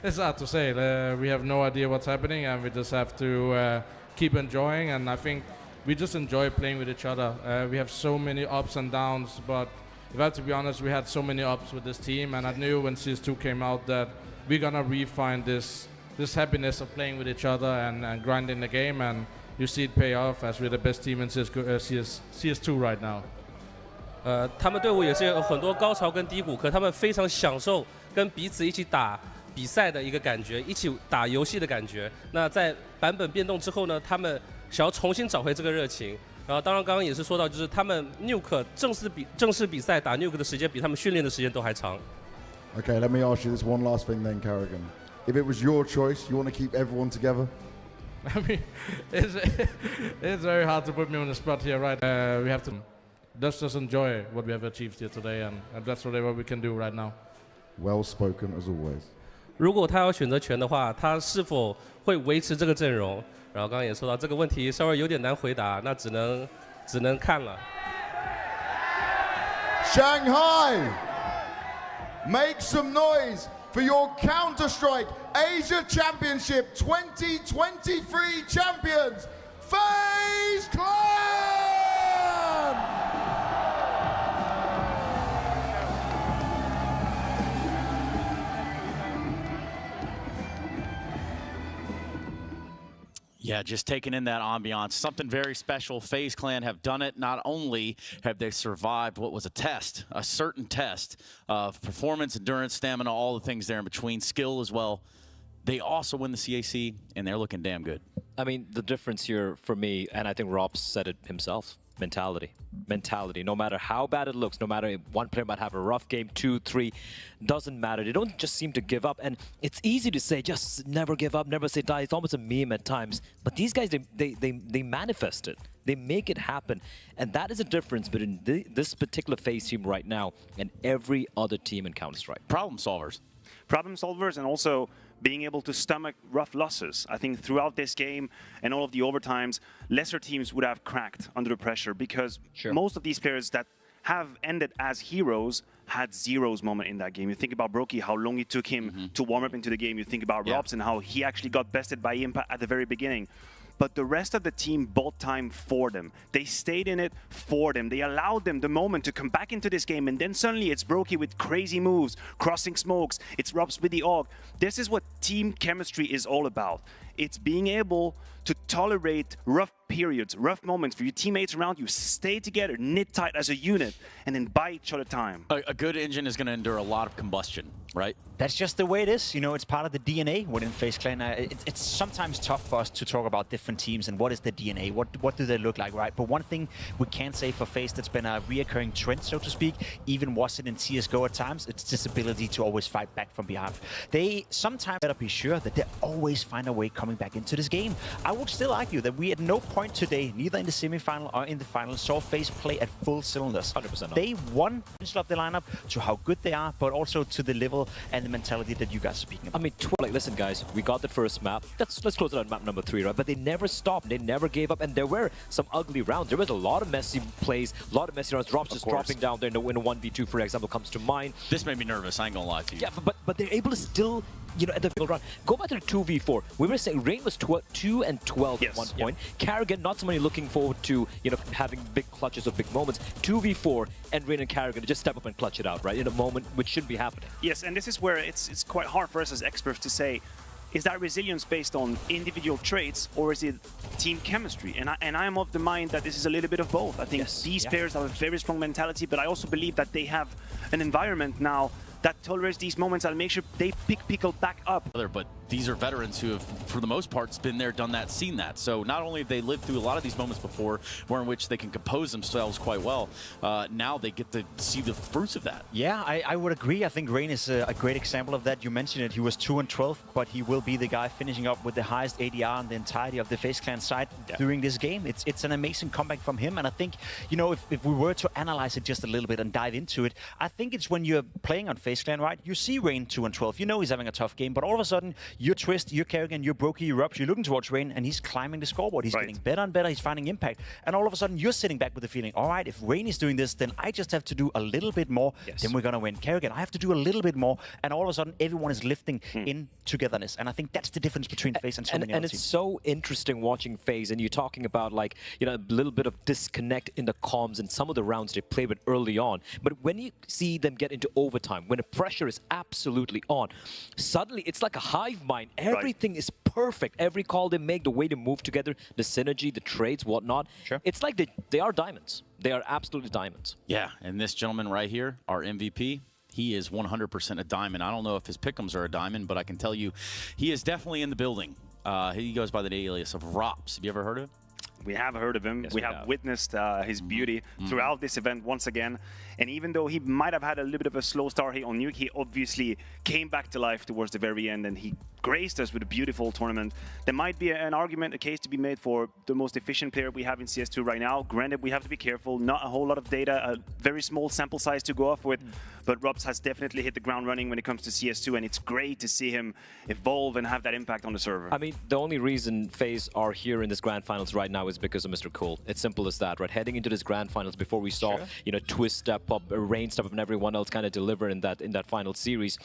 It's hard to say. We have no idea what's happening, and we just have to keep enjoying. And I think we just enjoy playing with each other. We have so many ups and downs, but if I have to be honest, we had so many ups with this team, and I knew when CS2 came out that we're gonna refine this happiness of playing with each other and grinding the game, and you see it pay off as we're the best team in CS2 right now. 他们队伍也是有很多高潮跟低谷，可他们非常享受跟彼此一起打比赛的一个感觉，一起打游戏的感觉。那在版本变动之后呢，他们想要重新找回这个热情。然后当然刚刚也是说到，就是他们 Nuke 正式比赛打 Nuke 的时间比他们训练的时间都还长。Okay, let me ask you this one last thing then, Kerrigan. If it was your choice, you want to keep everyone together? I mean, it's very hard to put me on the spot here, right? We have to just enjoy what we have achieved here today, and that's what we can do right now. Well spoken as always. 如果他有选择权的话，他是否会维持这个阵容？然后刚刚也说到这个问题稍微有点难回答，那只能看了。Shanghai, make some noise for your Counter-Strike Asia Championship 2023 champions, FAZE Clan! Yeah, just taking in that ambiance. Something very special. FaZe Clan have done it. Not only have they survived what was a test, a certain test of performance, endurance, stamina, all the things there in between, skill as well, they also win the CAC, and they're looking damn good. I mean, the difference here for me, and I think Rob said it himself, mentality. Mentality. No matter how bad it looks, no matter if one player might have a rough game, 2, 3, doesn't matter. They don't just seem to give up. And it's easy to say, just never give up, never say die. It's almost a meme at times. But these guys, they manifest it. They make it happen. And that is a difference between this particular FaZe team right now and every other team in Counter-Strike. Problem solvers. Problem solvers, and also being able to stomach rough losses. I think throughout this game and all of the overtimes, lesser teams would have cracked under the pressure because most of these players that have ended as heroes had zeros moment in that game. You think about Brokey, how long it took him to warm up into the game. You think about Robs and how he actually got bested by Impact at the very beginning. But the rest of the team bought time for them. They stayed in it for them. They allowed them the moment to come back into this game, and then suddenly it's Brokey with crazy moves, crossing smokes. It's Robs with the AUG. This is what team chemistry is all about. It's being able to tolerate rough periods, rough moments for your teammates around you, stay together, knit tight as a unit, and then buy each other time. A good engine is going to endure a lot of combustion, right? That's just the way it is. You know, it's part of the DNA within FaZe Clan. It's sometimes tough for us to talk about different teams and what is the DNA, what do they look like, right? But one thing we can say for FaZe that's been a reoccurring trend, so to speak, even was it in CSGO at times, it's this ability to always fight back from behind. They sometimes better be sure that they always find a way coming back into this game. I would still argue that we at no point today, neither in the semi-final or in the final, saw FaZe play at full cylinders. 100%. They won of the lineup to how good they are, but also to the level and the mentality that you guys are speaking about. I mean, like, listen, guys, we got the first map. Let's close it on map number 3, right? But they never stopped. They never gave up. And there were some ugly rounds. There was a lot of messy plays, a lot of messy rounds. Drops just dropping down there in a 1v2, for example, comes to mind. This made me nervous. I ain't gonna lie to you. Yeah, but they're able to still, you know, at the field round. Go back to the 2v4. We were saying Rain was 2 and 12 at one point. Karrigan, not somebody looking forward to, you know, having big clutches or big moments. 2v4 and Rain and Karrigan to just step up and clutch it out, right? In a moment which shouldn't be happening. Yes, and this is where it's quite hard for us as experts to say, is that resilience based on individual traits or is it team chemistry? And I am of the mind that this is a little bit of both. I think these players have a very strong mentality, but I also believe that they have an environment now that tolerates these moments and make sure they pick Pickle back up. But these are veterans who have, for the most part, been there, done that, seen that. So not only have they lived through a lot of these moments before, where in which they can compose themselves quite well, now they get to see the fruits of that. Yeah, I would agree. I think Rain is a great example of that. You mentioned it. He was 2-12, but he will be the guy finishing up with the highest ADR in the entirety of the FaZe Clan side during this game. It's an amazing comeback from him, and I think, you know, if we were to analyze it just a little bit and dive into it, I think it's when you're playing on FaZe Clan, right? You see Rain 2-12. You know he's having a tough game, but all of a sudden, you're Twist, you're Kerrigan, you're Brokey, you're Rups, you're looking towards Rain, and he's climbing the scoreboard. He's getting better and better. He's finding impact, and all of a sudden, you're sitting back with the feeling, all right, if Rain is doing this, then I just have to do a little bit more, then we're gonna win. Kerrigan, I have to do a little bit more, and all of a sudden, everyone is lifting in togetherness, and I think that's the difference between FaZe and so many other it's teams. so interesting watching FaZe, and you're talking about, like, you know, a little bit of disconnect in the comms and some of the rounds they play with early on. But when you see them get into overtime, when the pressure is absolutely on, suddenly it's like a hive mind. Everything is perfect. Every call they make, the way they move together, the synergy, the trades, whatnot. It's like they are diamonds. They are absolutely diamonds. Yeah, and this gentleman right here, our MVP, he is 100% a diamond. I don't know if his pick'ems are a diamond, but I can tell you he is definitely in the building. He goes by the alias of Rops. Have you ever heard of him? We have heard of him. Yes, we have witnessed his beauty throughout this event once again. And even though he might have had a little bit of a slow start here on Nuke, he obviously came back to life towards the very end, and he graced us with a beautiful tournament. There might be an argument, a case to be made for the most efficient player we have in CS2 right now. Granted, we have to be careful. Not a whole lot of data, a very small sample size to go off with. But Robs has definitely hit the ground running when it comes to CS2, and it's great to see him evolve and have that impact on the server. I mean, the only reason FaZe are here in this Grand Finals right now is because of Mr. Cool. It's simple as that, right? Heading into this Grand Finals, before we saw, you know, Twist step up, Rain step up, and everyone else kind of deliver in that final series.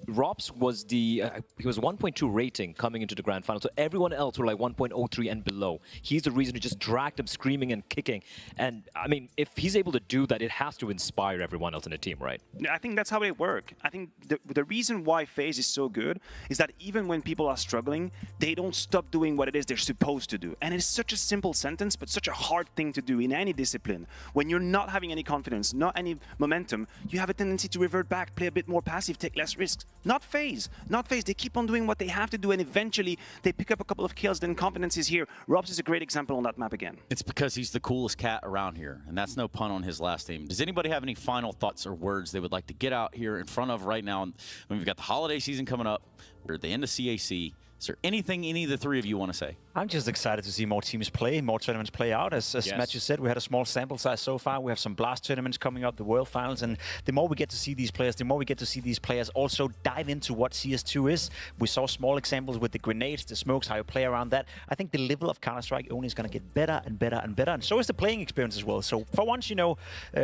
Rops was he was 1.2 rating coming into the Grand Final, so everyone else were like 1.03 and below. He's the reason who just dragged him screaming and kicking. And I mean, if he's able to do that, it has to inspire everyone else in the team, right? I think that's how they work. I think the reason why FaZe is so good is that even when people are struggling, they don't stop doing what it is they're supposed to do. And it's such a simple sentence, but such a hard thing to do in any discipline. When you're not having any confidence, not any momentum, you have a tendency to revert back, play a bit more passive, take less risks. Not FaZe. Not FaZe. They keep on doing what they have to do, and eventually they pick up a couple of kills, then confidence is here. Robs is a great example on that map again. It's because he's the coolest cat around here, and that's no pun on his last name. Does anybody have any final thoughts or words they would like to get out here in front of right now? We've got the holiday season coming up. We're at the end of CAC. Is there anything any of the three of you want to say? I'm just excited to see more teams play, more tournaments play out. As Matthew said, we had a small sample size so far. We have some blast tournaments coming up, the World Finals, and the more we get to see these players, the more we get to see these players also dive into what CS2 is. We saw small examples with the grenades, the smokes, how you play around that. I think the level of Counter-Strike only is going to get better and better and better, and so is the playing experience as well. So for once, you know,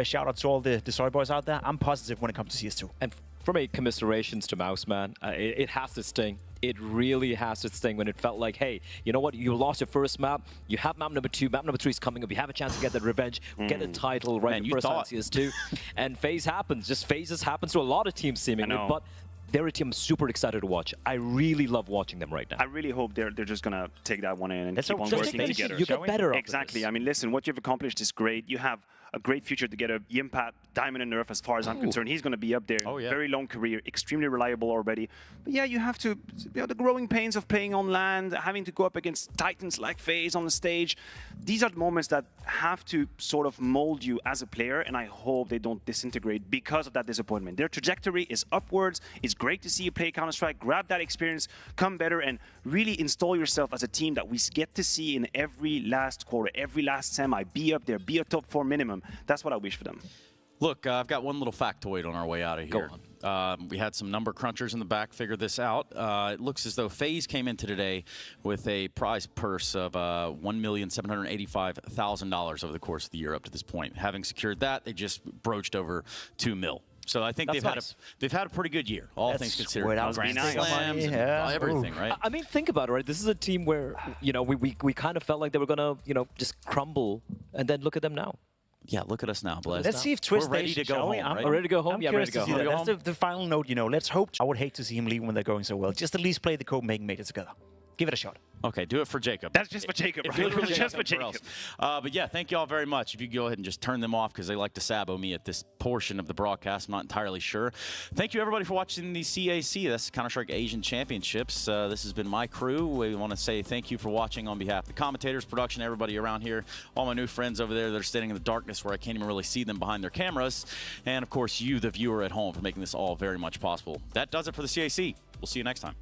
shout out to all the Soy boys out there. I'm positive when it comes to CS2. And for me, commiserations to MOUZ, man. It has to sting. It really has to sting when it felt like, hey, you know what? You lost your first map. You have map number 2. Map number 3 is coming up. You have a chance to get that revenge, get a title right in the first round CS2. And FaZe happens. Just phases happens to a lot of teams seemingly. But they're a team I'm super excited to watch. I really love watching them right now. I really hope they're just going to take that one in and keep on just working together. You get better. Exactly. I mean, listen, what you've accomplished is great. You have a great future together. Yimpat, Diamond and Nerf, as far as I'm concerned, he's going to be up there. Very long career, extremely reliable already. But yeah, you have to, you know, the growing pains of playing on land, having to go up against titans like FaZe on the stage. These are the moments that have to sort of mold you as a player, and I hope they don't disintegrate because of that disappointment. Their trajectory is upwards. It's great to see you play Counter-Strike, grab that experience, come better, and really install yourself as a team that we get to see in every last quarter, every last semi. Be up there, be a top 4 minimum. That's what I wish for them. Look, I've got one little factoid on our way out of here. Go on. We had some number crunchers in the back figure this out. It looks as though FaZe came into today with a prize purse of $1,785,000 over the course of the year up to this point. Having secured that, they just broached over $2 million. So I think they've had a pretty good year, all things considered. Grand slams and everything, right? I mean, think about it, right? This is a team where, you know, we kind of felt like they were going to, you know, just crumble, and then look at them now. Yeah, look at us now, Blaise. Let's see if Twist ready to go home, right? Ready to go home? Yeah, ready to go home. That's the final note, you know. Let's hope. I would hate to see him leave when they're going so well. Just at least play the Copenhagen Major together. Give it a shot. Okay, do it for Jacob. That's just for Jacob, If right? you really Just have for somewhere Jacob. else. But yeah, thank you all very much. If you go ahead and just turn them off because they like to sabo me at this portion of the broadcast, I'm not entirely sure. Thank you everybody for watching the CAC. That's Counter-Strike Asian Championships. This has been my crew. We want to say thank you for watching on behalf of the commentators, production, everybody around here, all my new friends over there that are standing in the darkness where I can't even really see them behind their cameras, and of course you, the viewer at home, for making this all very much possible. That does it for the CAC. We'll see you next time.